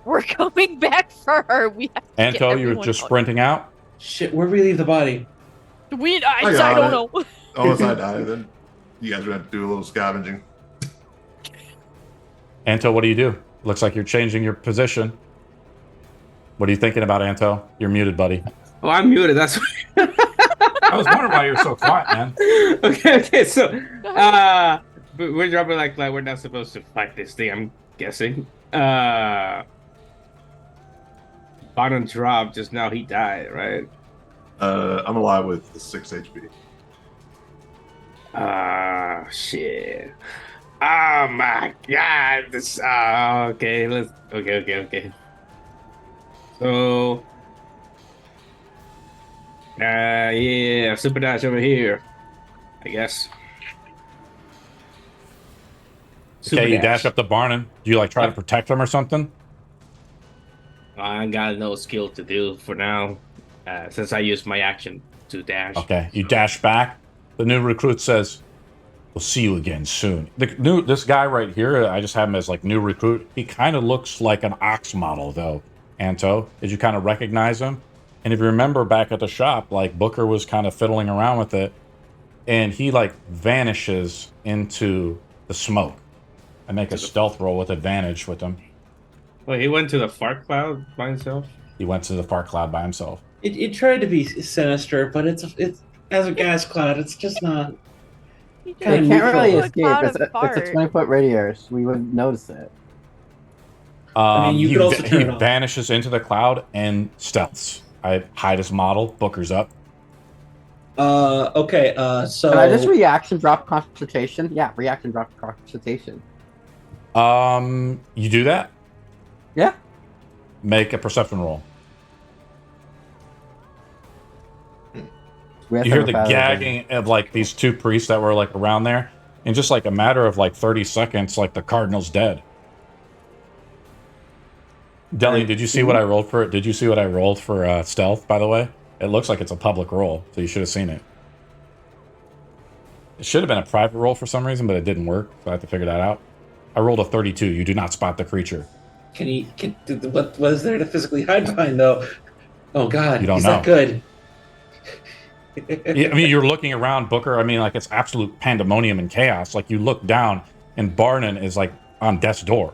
We're coming back for her. We have to get Anto, you're everyone just out. sprinting out. Shit, where do we leave the body? I got don't it. know. Unless I die, then you guys are going to have to do a little scavenging. Anto, what do you do? Looks like you're changing your position. What are you thinking about, Anto? You're muted, buddy. Oh, I'm muted. That's I was wondering why you're so quiet, man. okay. So, we're dropping like we're not supposed to fight this thing. I'm guessing. Bottom dropped just now. He died, right? I'm alive with 6 HP. Ah, shit. Oh my god. This okay, okay. So yeah, super dash over here, I guess. Super Okay, you dash dash. up to Barnon. Do you like try to protect him or something? I ain't got no skill to do for now. Since I used my action to dash. Okay, you dash back. The new recruit says, "We'll see you again soon." This guy right here, I just have him as like new recruit. He kind of looks like an ox model though. Anto, did you kind of recognize him? And if you remember back at the shop, like Booker was kind of fiddling around with it, and he like vanishes into the smoke. I make a stealth roll with advantage with him. Well, he went to the fart cloud by himself. He went to the far cloud by himself. It tried to be sinister, but it's as a gas cloud. It's just not. You They Kinda can't really neutral. escape. Cloud It's of a fart. 20-foot radius. We wouldn't notice it. I mean, you could also turn he it off. vanishes into the cloud and stealths. I hide his model. Booker's up. Okay. So Can I just reaction drop concentration? Yeah, reaction drop concentration. You do that? Yeah. Make a perception roll. We have You to hear the have a battle gagging of like these two priests that were like around there, in just like a matter of like 30 seconds, like the cardinal's dead. Deli, did you see what I rolled for it? Did you see what I rolled for stealth? By the way, it looks like it's a public roll, so you should have seen it. It should have been a private roll for some reason, but it didn't work, so I have to figure that out. I rolled a 32. You do not spot the creature. what is there to physically hide behind though? Oh God, You don't he's know. that good. I mean, you're looking around, Booker. I mean, like, it's absolute pandemonium and chaos. Like, you look down, and Barnon is, like, on death's door.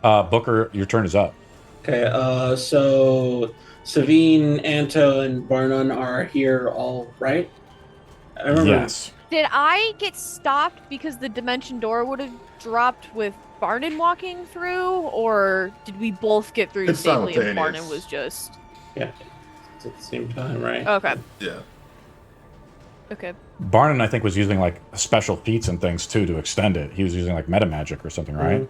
Booker, your turn is up. Okay. So Savine, Anto, and Barnon are here, all right? I remember. Yes. Did I get stopped because the dimension door would have dropped with Barnon walking through, or did we both get through It's safely and simultaneous. Barnon was just Yeah. It's at the same time, right? okay? Yeah. Okay. Barnon, I think, was using, like, special feats and things, too, to extend it. He was using, like, meta magic or something, right? Mhm.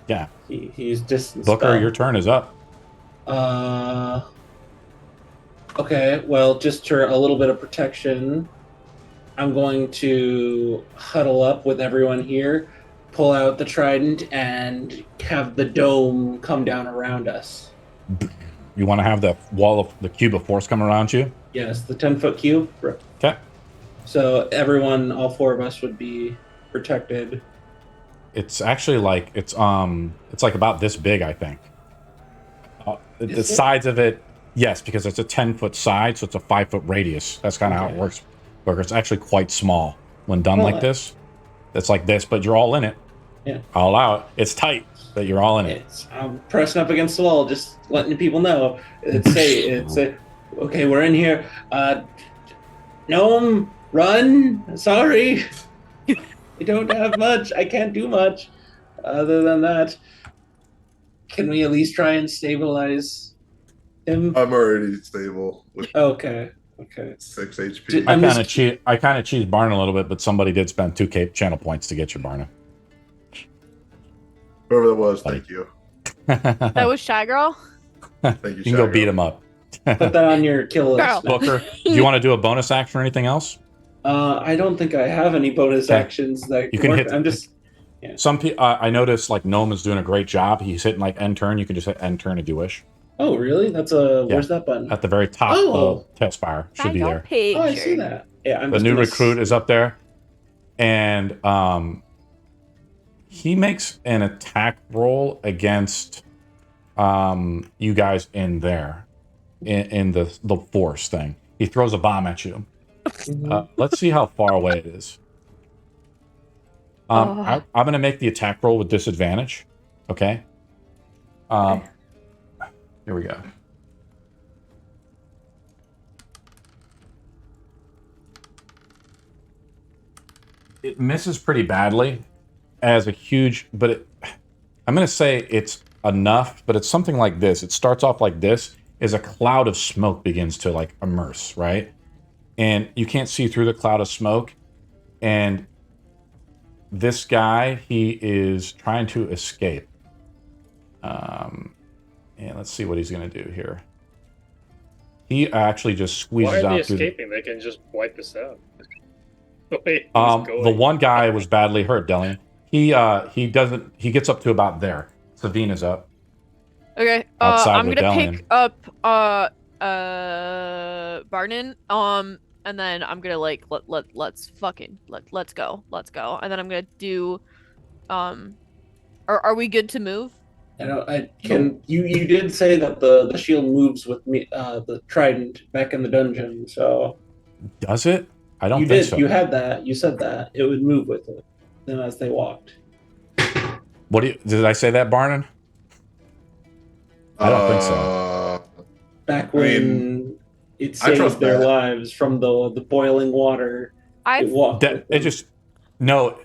Yeah. He used distance. Booker, spell. your turn is up. Okay, well, just for a little bit of protection, I'm going to huddle up with everyone here, pull out the trident, and have the dome come down around us. You want to have the wall of the cube of force come around you? Yes, the 10-foot cube. Okay. So everyone, all four of us, would be protected. It's actually like, it's like about this big, I think. The Is it? sides of it, yes, because it's a 10-foot side, so it's a 5-foot radius. That's kind of how it Okay. works. Booker, it's actually quite small when done Well, like this. It's like this, but you're all in it. Yeah. I'll allow it. It's tight, but you're all in it. I'm pressing up against the wall, just letting people know. Okay, we're in here. Gnome, run! Sorry, I don't have much. I can't do much other than that. Can we at least try and stabilize him? I'm already stable with Okay. 6 HP. Did- I I'm kind of just- cheat. I kind of cheesed Barna a little bit, but somebody did spend 2K channel points to get you, Barna. Whoever that was, thank you. That was Shy Girl. Thank you, You can go Shaggy. beat him up. Put that on your kill Girl. list. now. Booker, do you want to do a bonus action or anything else? I don't think I have any bonus Okay. actions that You can work. hit- I'm just. Some people, I noticed like Gnome is doing a great job. He's hitting like end turn. You can just hit end turn if you wish. Oh, really? That's a. Yeah. Where's that button? At the very top Oh. of Tailspire should I be don't there. page. Oh, I see that. Yeah, I'm The just new gonna recruit is up there, and he makes an attack roll against you guys in there, in the force thing. He throws a bomb at you. Let's see how far away it is. I'm going to make the attack roll with disadvantage. Okay. Here we go. It misses pretty badly as a huge, but I'm going to say it's enough, but it's something like this. It starts off like this, as a cloud of smoke begins to like immerse, right? and you can't see through the cloud of smoke. And this guy, he is trying to escape. And let's see what he's going to do here. He actually just squeezes Why are they out through escaping? They can just wipe us out. the one guy was badly hurt, Delian. He doesn't. He gets up to about there. Savine is up. Okay. Outside I'm with gonna Delian. pick up Barnon. And then I'm gonna like let's go. And then I'm gonna do are we good to move? I can. You did say that the shield moves with me, the trident back in the dungeon. So Does it? I don't you think did. so. You had that. You said that it would move with it. Then as they walked. What did I say that, Barnon? I don't think so. Back I when mean, it I trust saved their that. lives from the boiling water. It walked. with It them. just no.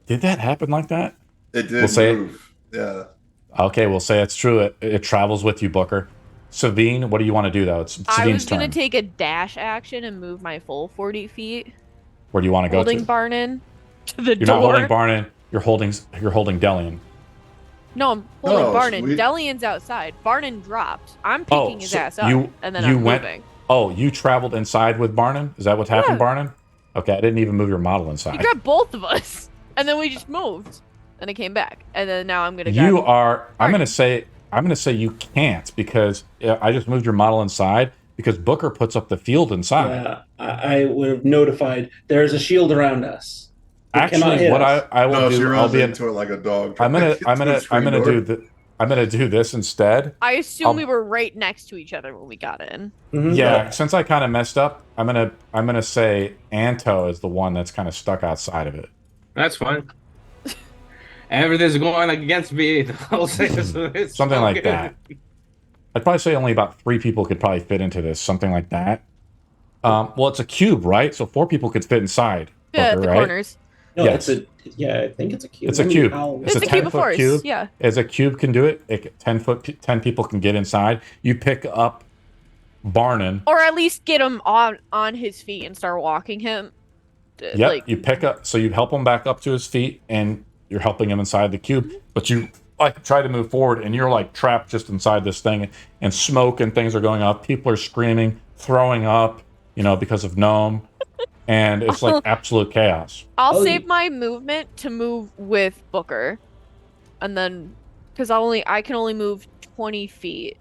Did that happen like that? It did We'll say move. Yeah. Okay, we'll say it's true. It travels with you, Booker. Savine, what do you want to do though? It's I was Savine's gonna turn. take a dash action and move my full 40 feet. Where do you want to go Holding to? Barnon to the You're door. not holding Barnon. You're holding Delian. No, I'm holding Oh, Barnon. sweet. Delian's outside. Barnon dropped. I'm picking his so ass up, and then you I'm went. moving. Oh, you traveled inside with Barnon? Is that what happened, Yeah. Barnon? Okay, I didn't even move your model He inside. grabbed both of us, and then we just moved, and it came back, and then now I'm gonna. You grab are. I'm Barnon. gonna say you can't because I just moved your model inside because Booker puts up the field inside. Yeah, I would have notified. There's a shield around us. It cannot Actually, hit what us. I will No, she do, I'll runs be. into it like a dog. I'm gonna do this instead. I assume I'll- we were right next to each other when we got in. Mhm. Yeah, since I kind of messed up, I'm gonna say Anto is the one that's kind of stuck outside of it. That's fine. Everything's going like against me. I'll say it's Something so like good. that. I'd probably say only about 3 people could probably fit into this, something like that. Well, it's a cube, right? So 4 people could fit inside. Yeah, at Booker, the right? corners. No, Yes. I think it's a cube. It's a Let me- cube. I'll- It's It's a a cube of 10-foot force. cube. Yeah. As a cube can do it, 10 people can get inside. You pick up Barnon. Or at least get him on his feet and start walking him. Yep, Like, you pick up, so you help him back up to his feet, and you're helping him inside the cube. But you like try to move forward, and you're like trapped just inside this thing, and smoke and things are going up. People are screaming, throwing up, because of Gnome, and it's like absolute chaos. I'll Oh, save you- my movement to move with Booker, and then because I can only move 20 feet,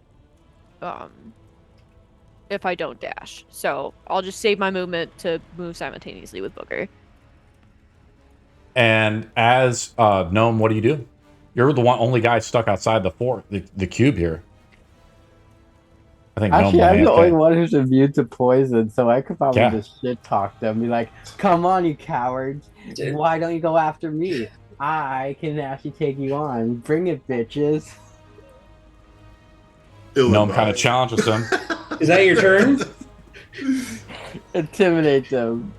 if I don't dash. So I'll just save my movement to move simultaneously with Booker. And as Gnome, what do you do? You're the only guy stuck outside the cube here. I think Gnome Actually, went I'm the AFK. only one who's immune to poison, so I could probably Yeah. just shit talk them, be like, "Come on, you cowards! Why don't you go after me? I can actually take you on. Bring it, bitches!" Gnome kind of challenges them. Is that your turn? Intimidate them.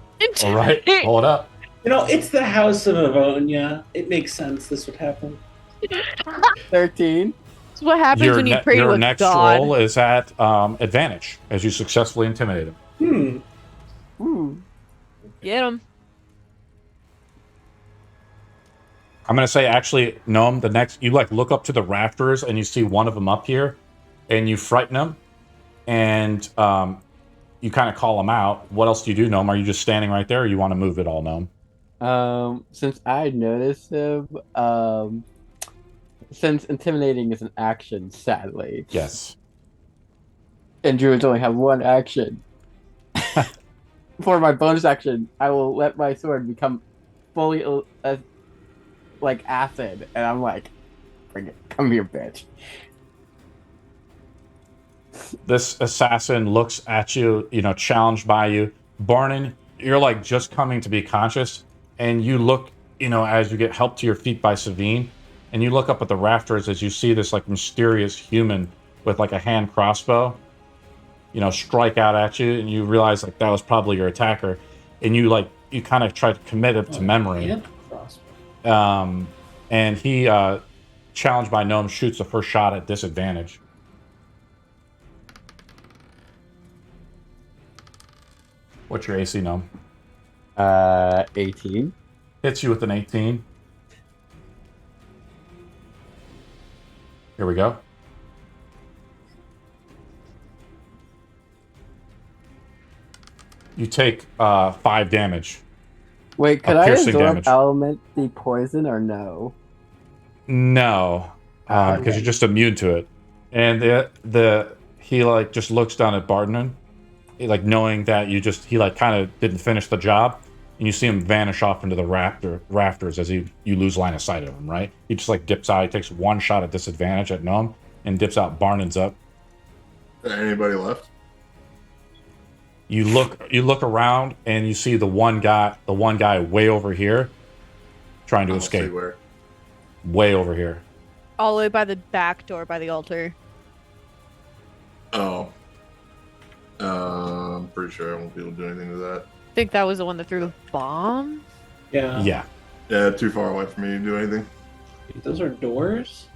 All right, hold up. It's the House of Avonia. It makes sense this would happen. 13. That's what happens when you pray to your a next god. roll is at advantage as you successfully intimidate him. Ooh. Get him. I'm gonna say actually, Gnome, the next you look up to the rafters and you see one of them up here, and you frighten him, and you kind of call him out. What else do you do, Gnome? Are you just standing right there, or you want to move at all, Gnome? Since I noticed him, since intimidating is an action, sadly, Yes. and druids only have one action. For my bonus action, I will let my sword become fully like acid, and I'm like, "Bring it, come here, bitch." This assassin looks at you, challenged by you. Barnon, you're just coming to be conscious, and you look, as you get helped to your feet by Savine, and you look up at the rafters as you see this mysterious human with a hand crossbow, strike out at you, and you realize that was probably your attacker, and you kind of try to commit it to memory. Hand crossbow. And he, challenged by Gnome, shoots the first shot at disadvantage. What's your AC, Gnome? 18. Hits you with an 18. Here we go. You take 5 damage. Wait, could I piercing absorb damage. element the poison or no? No, because Okay. you're just immune to it. And he like just looks down at Barton, like knowing that he like kind of didn't finish the job, and you see him vanish off into the rafters as you lose line of sight of him. Right? He just like dips out. He takes one shot at disadvantage at Gnome and dips out. Barnon's up. Is there anybody left? You look around and you see the one guy way over here trying to I'll see escape. where. Way over here. All the way by the back door by the altar. Oh. I'm pretty sure I won't be able to do anything to that. I think that was the one that threw the bomb. Yeah. Yeah. Yeah, too far away for me to do anything. Those are doors?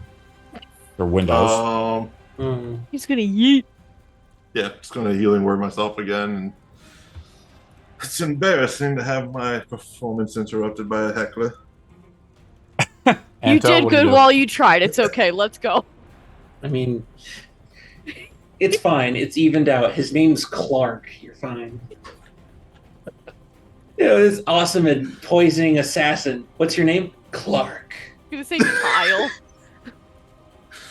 Or windows. He's gonna yeet. Yeah, just gonna healing word myself again. And it's embarrassing to have my performance interrupted by a heckler. You Anto, did what do you good do? while you tried. It's okay. Let's go. I mean, it's fine. It's evened out. His name's Clark. You're fine. This awesome and poisoning assassin. What's your name? Clark. I'm gonna say Kyle.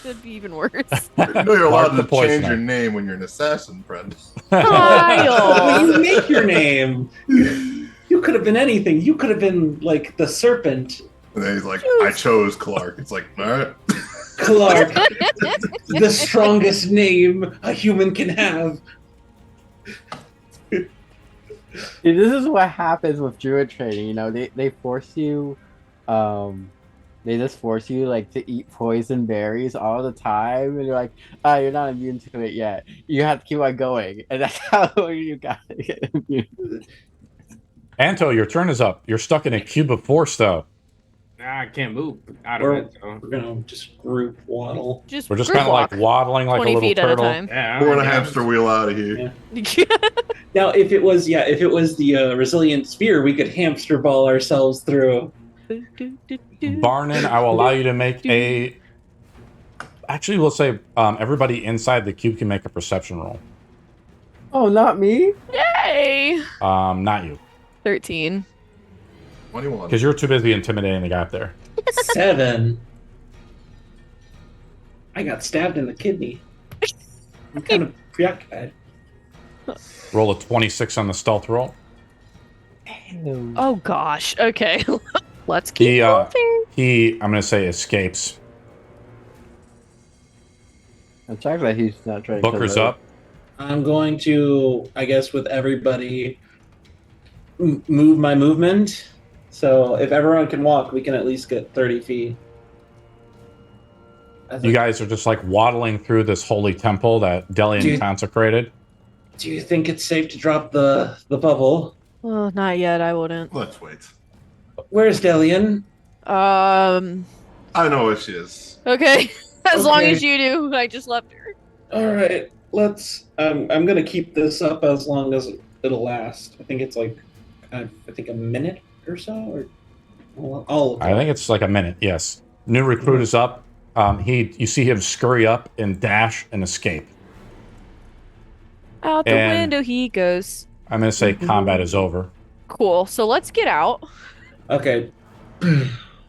That'd be even worse. You know you're allowed Mark the to change poisoner. your name when you're an assassin, friend. Kyle. You make your name. You could have been anything. You could have been like the serpent. And then he's like, I chose Clark. It's like, all right. Clark. The strongest name a human can have. Dude, this is what happens with druid training. You know, they force you, they just force you like to eat poison berries all the time, and you're like, oh, you're not immune to it yet. You have to keep on going, and that's how you got to get immune. Anto, your turn is up. You're stuck in a cube of force, though. I can't move out of Or it. So. we're gonna just group waddle. Just We're just group kind of like walk waddling like a 20 little feet turtle. at a time. Yeah, Pulling a yeah. hamster wheel out of here. Yeah. Now, if it was the resilient spear, we could hamster ball ourselves through. Barnon, I will allow you to make a. Actually, we'll say everybody inside the cube can make a perception roll. Oh, not me. Yay! Not you, 13. 21. because you're too busy intimidating the guy up there. 7. I got stabbed in the kidney. I'm kind of preoccupied. Roll a 26 on the stealth roll. Oh gosh. Okay. Let's keep moving. He, I'm gonna say, escapes. I'm shocked that he's not trying. Booker's to up. I'm going to, I guess, with everybody, move my movement. So if everyone can walk, we can at least get 30 feet. You guys are just like waddling through this holy temple that Delian Dude. consecrated. Do you think it's safe to drop the bubble? Oh, not yet. I wouldn't. Let's wait. Where's Delian? I know where she is. Okay. As long Okay. as you do. I just left her. All right, let's. I'm gonna keep this up as long as it'll last. I think it's like, I think a minute or so. Or I'll I think it's like a minute. Yes. New recruit is up. You see him scurry up and dash and escape. Out the And- window he goes. I'm gonna say combat is over. Cool. So let's get out. Okay.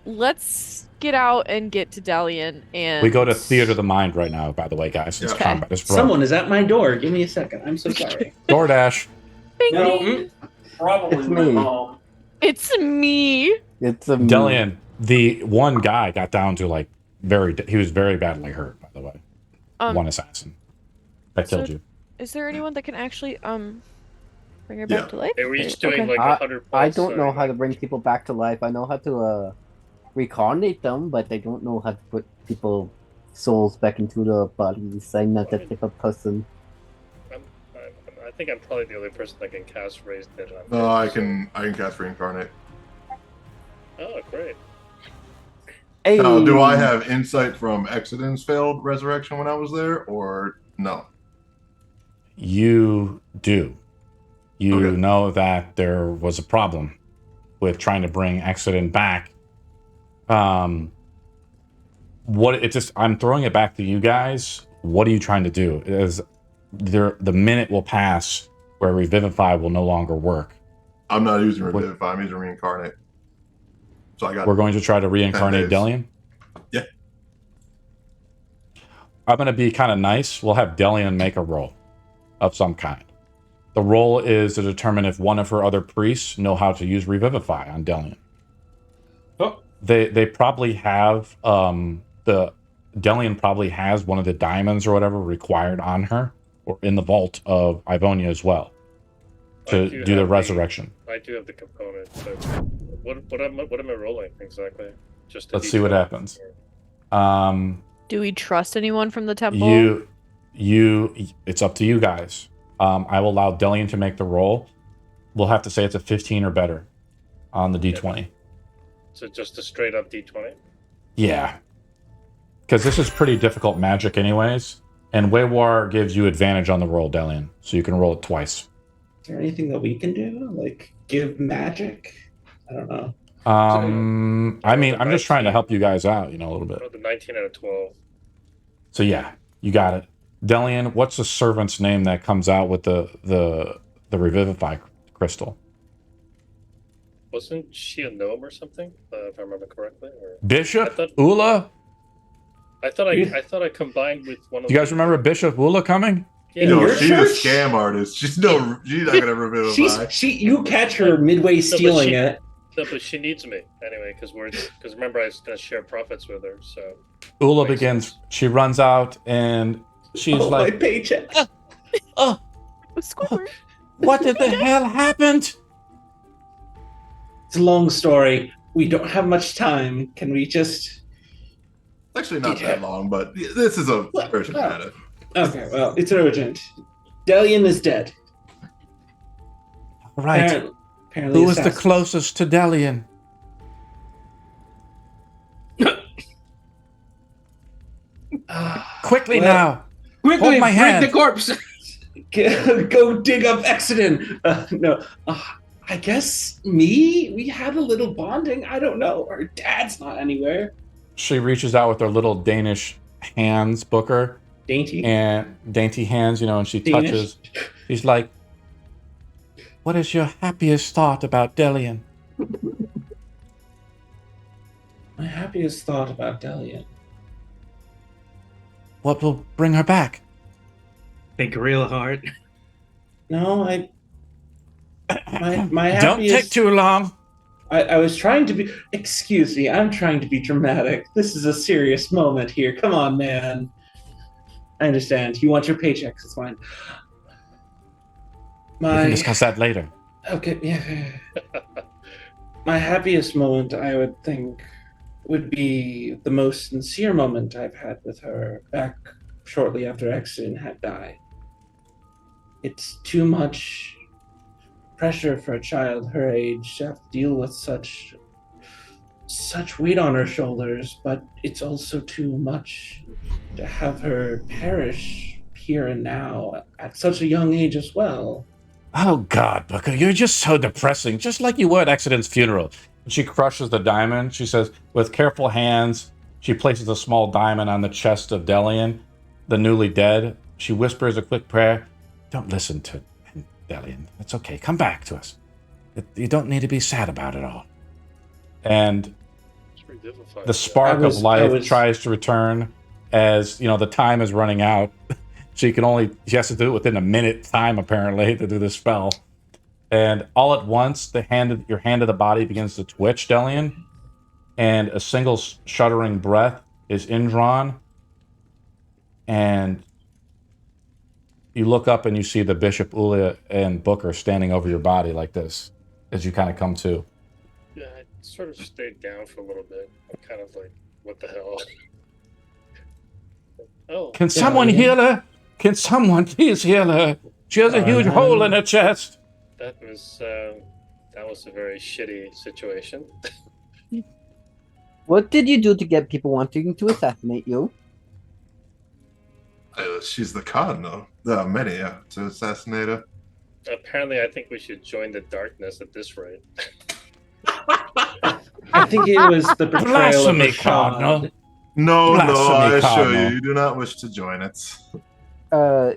Let's get out and get to Delian and We go to Theater of the Mind right now, by the way, guys, since Okay. combat is broke. Someone is at my door. Give me a second. I'm so sorry. DoorDash. Bing, No. bing. Probably It's my me. mom. It's me. It's a Delian, the one guy got down to like he was very badly hurt, by the way. One assassin that so- killed you. Is there anyone that can actually bring her back Yeah. to life? They were each doing Okay. like 100 I points. don't know how to bring people back to life. I know how to reincarnate them, but I don't know how to put people souls back into the bodies. I'm not that type of person. I think I'm probably the only person that can cast Raised Dead. No, I can cast reincarnate. Oh, great. Hey, Now, do I have insight from Exodus failed resurrection when I was there, or no? You do. You Okay. know that there was a problem with trying to bring Accident back. I'm throwing it back to you guys. What are you trying to do? The minute will pass where Revivify will no longer work. I'm not using Revivify. I'm using Reincarnate. So I got. We're going to try to reincarnate 10 days. Delian. Yeah. I'm going to be kind of nice. We'll have Delian make a roll of some kind. The roll is to determine if one of her other priests know how to use Revivify on Delian. Oh, They probably have Delian probably has one of the diamonds or whatever required on her or in the vault of Ivonia as well to do the resurrection. I do have the component, but what am I rolling exactly? Just Let's see what happens. Do we trust anyone from the temple? It's up to you guys. I will allow Delian to make the roll. We'll have to say it's a 15 or better on the D20. So just a straight up D20? Yeah. Because this is pretty difficult magic anyways. And Waywar gives you advantage on the roll, Delian. So you can roll it twice. Is there anything that we can do? Like give magic? I don't know. I mean, I'm just trying to help you guys out, a little bit. The 19 out of 12. So yeah, you got it. Delian, what's the servant's name that comes out with the Revivify crystal? Wasn't she a gnome or something? If I remember correctly. Or... Bishop Ula? I thought I combined with one of. You guys remember Bishop Ula coming? Yeah. No, your she's church? a scam artist. She's not gonna Revivify. You catch her midway stealing it. No, but she needs me anyway because remember I was gonna share profits with her. So Ula begins. She runs out and she's like, my paycheck. Squidward. "What did the hell happened?" It's a long story. We don't have much time. Can we just? Actually, not that long, but this is a urgent matter. Okay, well, it's urgent. Delian is dead. Right. Apparently Who was the assassin. closest to Delian? Quickly Well, now. quickly, Hold my break hand. the corpse. Go dig up Exodus. No, I guess me. We had a little bonding. I don't know. Our dad's not anywhere. She reaches out with her little Danish hands, Booker, Dainty. and dainty hands, and she Danish. touches. She's like, "What is your happiest thought about Delian?" My happiest thought about Delian. What will bring her back? Think real hard. No, my happiest. Don't take too long. I was trying to be. Excuse me. I'm trying to be dramatic. This is a serious moment here. Come on, man. I understand. You want your paychecks. It's fine. We can discuss that later. Okay, yeah. My happiest moment, I would think, would be the most sincere moment I've had with her back shortly after Exton had died. It's too much pressure for a child her age to have to deal with such weight on her shoulders, but it's also too much to have her perish here and now at such a young age as well. Oh, God, Booker, you're just so depressing, just like you were at Accident's funeral. She crushes the diamond. She says, with careful hands, she places a small diamond on the chest of Delian, the newly dead. She whispers a quick prayer. Don't listen to Delian. It's okay. Come back to us. You don't need to be sad about it all. And the spark of life tries to return as, the time is running out. She has to do it within a minute time, apparently, to do this spell. And all at once, your hand of the body begins to twitch, Delian, and a single shuddering breath is indrawn, and you look up and you see the Bishop, Ula, and Booker standing over your body like this, as you kind of come to. Yeah, I sort of stayed down for a little bit, kind of like, what the hell? Oh, Can someone heal her? Can someone please heal her? She has a huge hole in her chest. that was a very shitty situation. What did you do to get people wanting to assassinate you? She's the cardinal. There are many to assassinate her. Apparently, I think we should join the darkness at this rate. I think it was the betrayal of Blasphemy, Rashad. Cardinal. No, Blasphemy, I assure Cardinal. you do not wish to join it.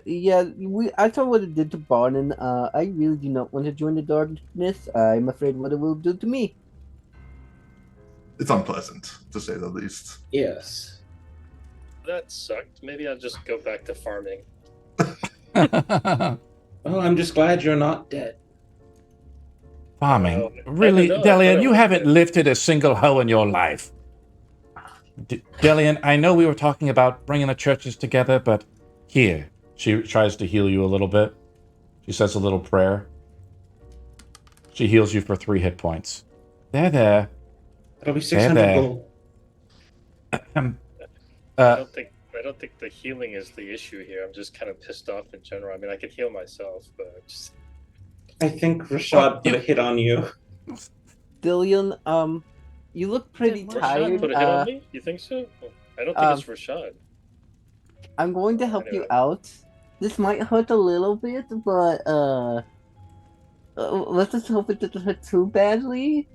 Yeah, I saw what it did to Barnon. I really do not want to join the darkness. I'm afraid what it will do to me. It's unpleasant, to say the least. Yes. That sucked. Maybe I'll just go back to farming. Well, I'm just glad you're not dead. Farming? I Really, don't know, I Delian, thought you it haven't was- lifted a single hoe in your life. Delian, I know we were talking about bringing the churches together, but here. She tries to heal you a little bit. She says a little prayer. She heals you for 3 hit points. There. That'll be 600 there. gold. I don't think the healing is the issue here. I'm just kind of pissed off in general. I mean, I could heal myself, but just I think Rashad put a hit on you. Dillion, you look pretty Rashad tired. put a hit on me. You think so? I don't think it's Rashad. I'm going to help you Anyway. out. This might hurt a little bit, but let's just hope it doesn't hurt too badly.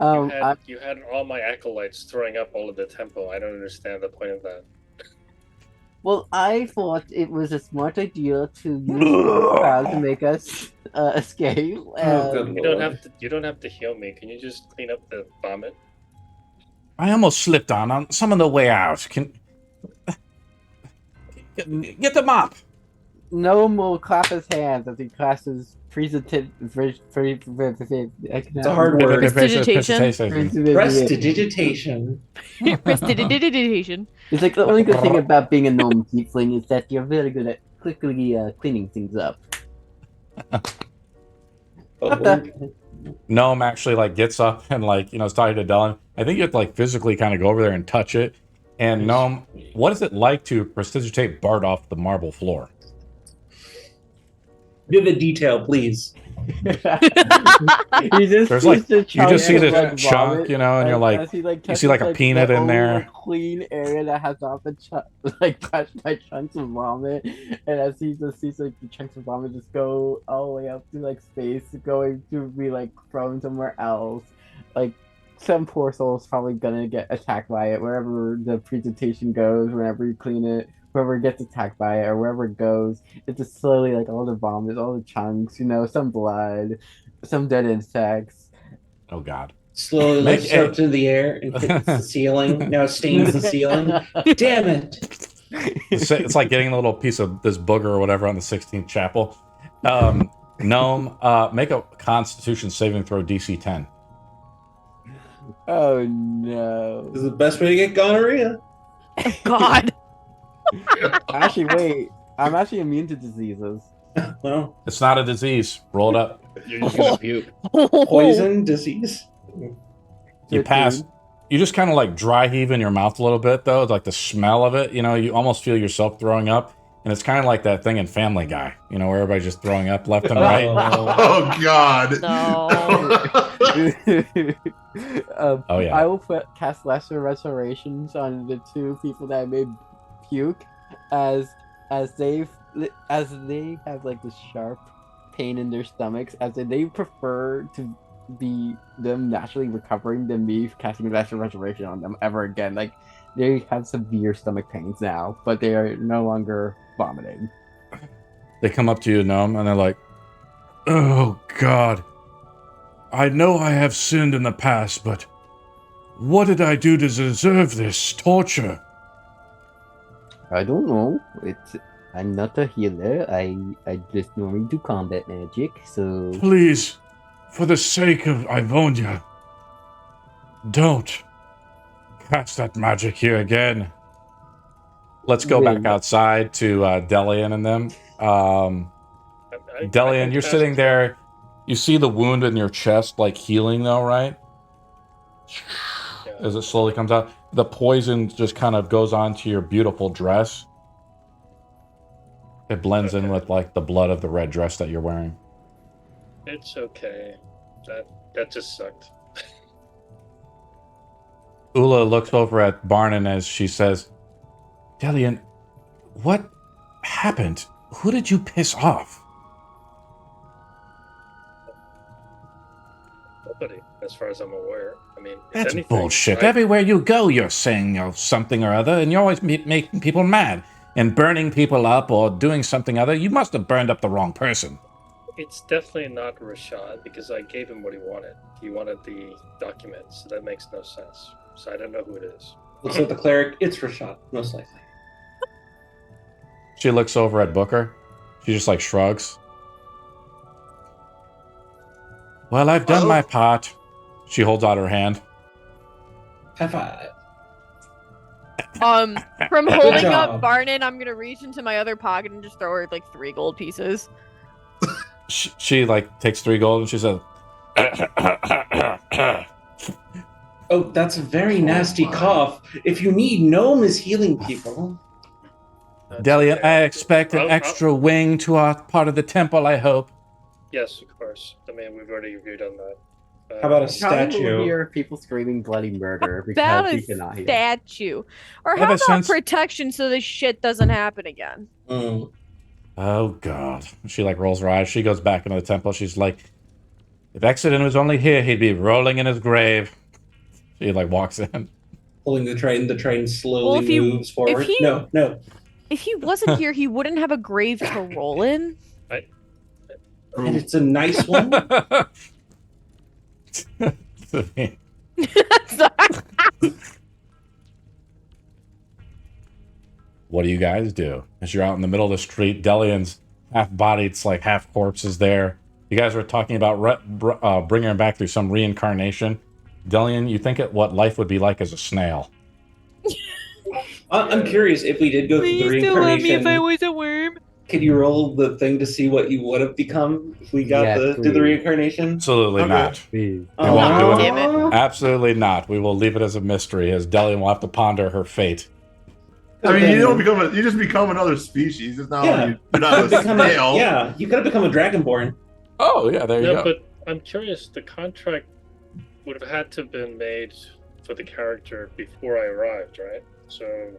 You had all my acolytes throwing up all of the tempo. I don't understand the point of that. Well, I thought it was a smart idea to use the crowd to make us escape. Oh, good You lord. don't have to heal me. Can you just clean up the vomit? I almost slipped on some of the way out. Get the mop. Noam will clap his hands as he clasps his presentation. It's a hard word. Prestidigitation. Prestidigitation. It's like the only good thing about being a gnome tiefling is that you're very good at quickly cleaning things up. What the? Gnome actually like gets up and like is talking to Dylan. I think you have to like physically kind of go over there and touch it. And Gnome, what is it like to prestidigitate Bart off the marble floor? Vivid detail, please. There's like you just see this chunk, and you're like, you see like a peanut in there. Clean area that has not been touched by chunks of vomit, and as he just sees like the chunks of vomit just go all the way up to like space, going to be like thrown somewhere else, like. Some poor soul is probably gonna get attacked by it wherever the presentation goes. Whenever you clean it, whoever gets attacked by it or wherever it goes, it's just slowly like all the vomit, all the chunks, some blood, some dead insects. Oh God! Slowly lifts up to the air and hits the ceiling. Now it stains the ceiling. Damn it! It's like getting a little piece of this booger or whatever on the 16th chapel. Gnome, make a Constitution saving throw DC 10. Oh no! This is the best way to get gonorrhea. God. Actually, wait. I'm actually immune to diseases. Well, it's not a disease. Roll it up. You're just gonna puke. Poison, disease. You pass. You just kind of like dry heave in your mouth a little bit, though. It's like the smell of it. You almost feel yourself throwing up. And it's kind of like that thing in Family Guy, where everybody's just throwing up left and right. Oh God! No. Oh yeah. I will cast Lesser Restorations on the 2 people that I made puke, as they have like this sharp pain in their stomachs, as they prefer to be them naturally recovering than me casting Lesser Restoration on them ever again. Like they have severe stomach pains now, but they are no longer vomiting. They come up to you, Gnome, and they're like, "Oh God, I know I have sinned in the past, but what did I do to deserve this torture?" I don't know. I'm not a healer. I just normally do combat magic, so... Please, for the sake of Ivonia, don't cast that magic here again. Let's go back outside to Delian and them. Delian, you're sitting there. You see the wound in your chest, like healing though, right? As it slowly comes out. The poison just kind of goes onto your beautiful dress. It blends in with like the blood of the red dress that you're wearing. It's okay. That just sucked. Ula looks over at Barnon as she says, "Delian, what happened? Who did you piss off?" as far as I'm aware. I mean, if That's anything, bullshit. Everywhere you go, you're saying something or other, and you're always making people mad and burning people up or doing something other. You must have burned up the wrong person. It's definitely not Rashad because I gave him what he wanted. He wanted the documents, so that makes no sense. So I don't know who it is. Looks like the cleric. It's Rashad, most likely. She looks over at Booker. She just like shrugs. Well, I've done my part. She holds out her hand. High five. From holding job. up Barnon, I'm gonna reach into my other pocket and just throw her like 3 gold pieces. She like takes 3 gold and she says, Oh, that's a very nasty cough. If you need, Gnome is healing people. Delian, I expect an I'll- extra wing to our part of the temple, I hope. Yes, of course. I mean, we've already agreed on that. How about a Charlie will statue? hear people screaming bloody murder About because a he cannot hear. statue. Or Ever how about since- protection so this shit doesn't happen again? Mm. Oh, God. She like rolls her eyes. She goes back into the temple. She's like, if Exodus was only here, he'd be rolling in his grave. She like walks in. Pulling the train slowly Well, if he- moves forward. if he- No. If he wasn't here, he wouldn't have a grave to roll in. And it's a nice one. What do you guys do? As you're out in the middle of the street, Delian's half-bodied, it's like half corpses there. You guys were talking about bringing her back through some reincarnation. Delian, you think what life would be like as a snail? I'm curious if we did go through the reincarnation. was a worm. Could you roll the thing to see what you would have become if we got Yes, to the please. reincarnation? Absolutely Okay. not. Please. We won't do it. Damn it. Absolutely not. We will leave it as a mystery, as Delian will have to ponder her fate. I mean, you just become another species. It's not Yeah. like you're not a snail. Yeah, you could have become a dragonborn. Oh, yeah, there you No, go. but I'm curious. The contract would have had to have been made for the character before I arrived, right? So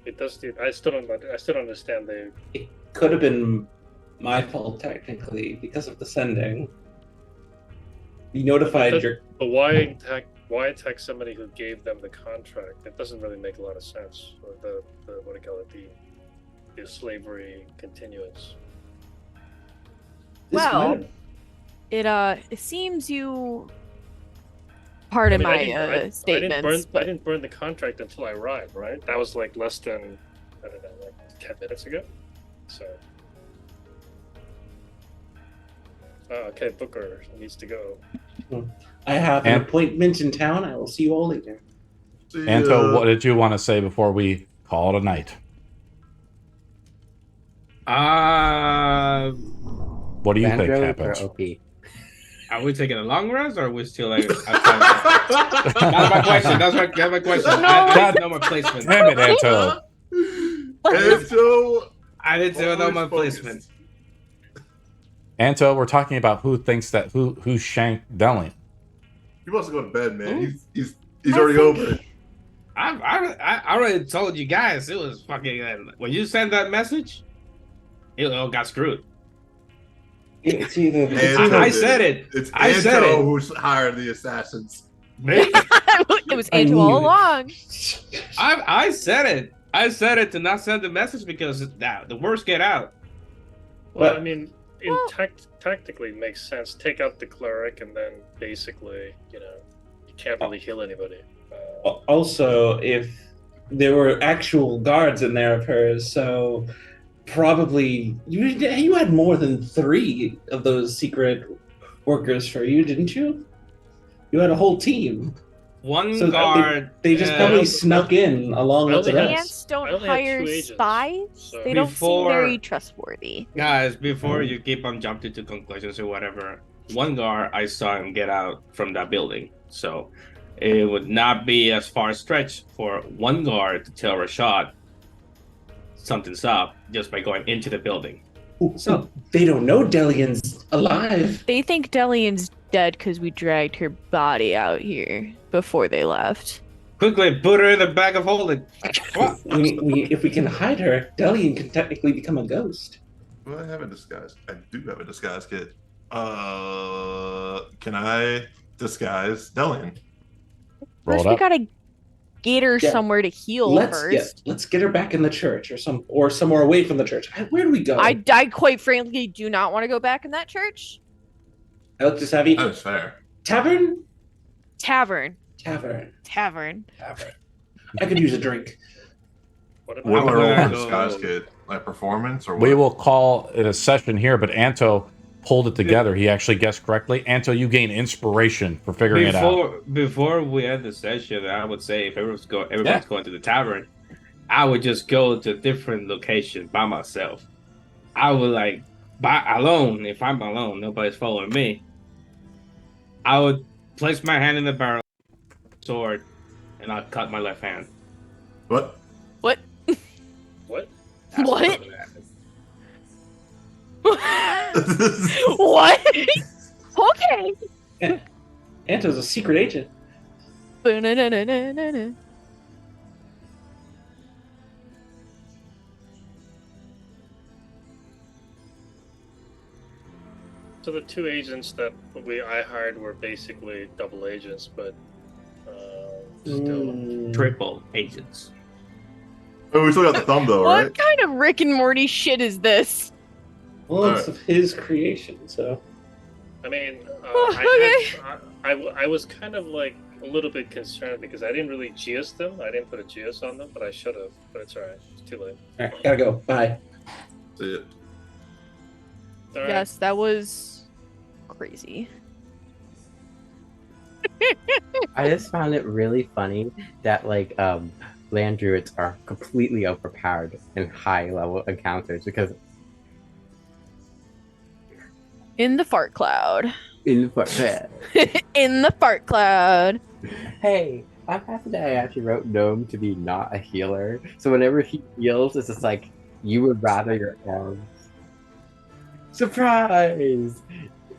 it does. I still don't understand the. It could have been my fault technically because of the sending. You notified But- your. But why attack somebody who gave them the contract? It doesn't really make a lot of sense. Or the what do you call it? The slavery continuance. This Well, might have- It seems you. Pardon I mean, my statements, I didn't burn the contract until I arrived, right? That was like less than, I don't know, like 10 minutes ago. So. Oh, okay, Booker needs to go. I have an And- appointment in town. I will see you all later. See, Anto, what did you want to say before we call it a night? What do you think Banjo or happens? OP? Are we taking a long rest or are we still like? That's my question. That's my question. I need to know my placement. Damn it, Anto. Anto, I need to know my always placement. focused. Anto, we're talking about who thinks that who shanked Delian. He wants to go to bed, man. Ooh. He's already over it. I already told you guys it was fucking. When you sent that message, it all got screwed. It's either. Anto I did said it. It's I Anto said it. who's hired the assassins. it was I Anto knew all it. along. I said it. I said it to not send the message because the words get out. Well, But- I mean, tactically it makes sense. Take out the cleric, and then basically, you can't really heal anybody. Also, if there were actual guards in there of hers, so probably you had more than 3 of those secret workers for you, didn't you? You had a whole team. One So guard. They just probably snuck in along with the only had- rest. Ants don't I only had 2 hire agents, spies. so- They don't seem Before- very trustworthy. Guys, before you keep on jumping to conclusions or whatever, one guard I saw him get out from that building. So it would not be as far a stretch for one guard to tell Rashad something's up just by going into the building. So they don't know Delian's alive. They think Delian's dead because we dragged her body out here before they left. Quickly put her in the bag of holding. What? If we can hide her, Delian can technically become a ghost. Do I have a disguise? I do have a disguise kit. Can I disguise Delian. Roll First, it we up. gotta get her Yeah. somewhere to heal first. Let's get her back in the church or somewhere away from the church. Where do we go? I quite frankly do not want to go back in that church. I look to Savvy. That is fair. Tavern. Tavern. Tavern. Tavern. Tavern. I could use a drink. What What about do I roll gonna for disguise go- kid? Like performance or what? We will call it a session here, but Anto pulled it together. He actually guessed correctly. Anto, you gain inspiration for figuring it out. Before we end the session, I would say if everyone's Yeah. going to the tavern, I would just go to a different location by myself. I would like by alone. If I'm alone, nobody's following me. I would place my hand in the barrel, sword, and I'd cut my left hand. What? What? what? That's What? would happen. What? Okay. Anto's a secret agent. Ba-na-na-na-na-na. So the two agents that I hired were basically double agents, but still. Triple agents. Oh, we still got the thumb though, What right? kind of Rick and Morty shit is this? Well, it's of his creation, so. I mean, Okay. I was kind of like a little bit concerned because I didn't really geos them. I didn't put a geos on them, but I should have. But it's alright. It's too late. All right, gotta go. Bye. See it. All right. Yes, that was crazy. I just found it really funny that like land druids are completely overpowered in high level encounters because In the fart cloud. in the In the fart cloud. hey, I'm happy that I actually wrote Gnome to be not a healer. So whenever he heals, it's just like you would rather your arms. Surprise!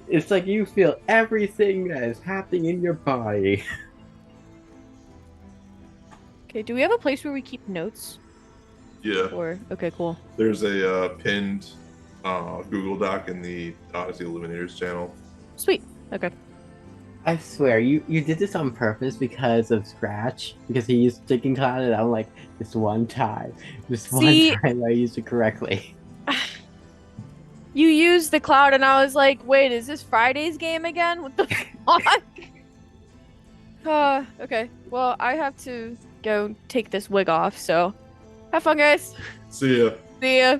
It's like you feel everything that is happening in your body. Okay, do we have a place where we keep notes? Yeah. Or okay, cool. There's a pinned Google Doc in the Odyssey of Illuminators channel. Sweet. Okay. I swear, you did this on purpose because of Scratch? Because he used Chicken Cloud and I'm like, this one time See- I used it correctly. You used the cloud, and I was like, "Wait, is this Friday's game again? What the fuck?" Okay. Well, I have to go take this wig off. So, have fun, guys. See ya. See ya.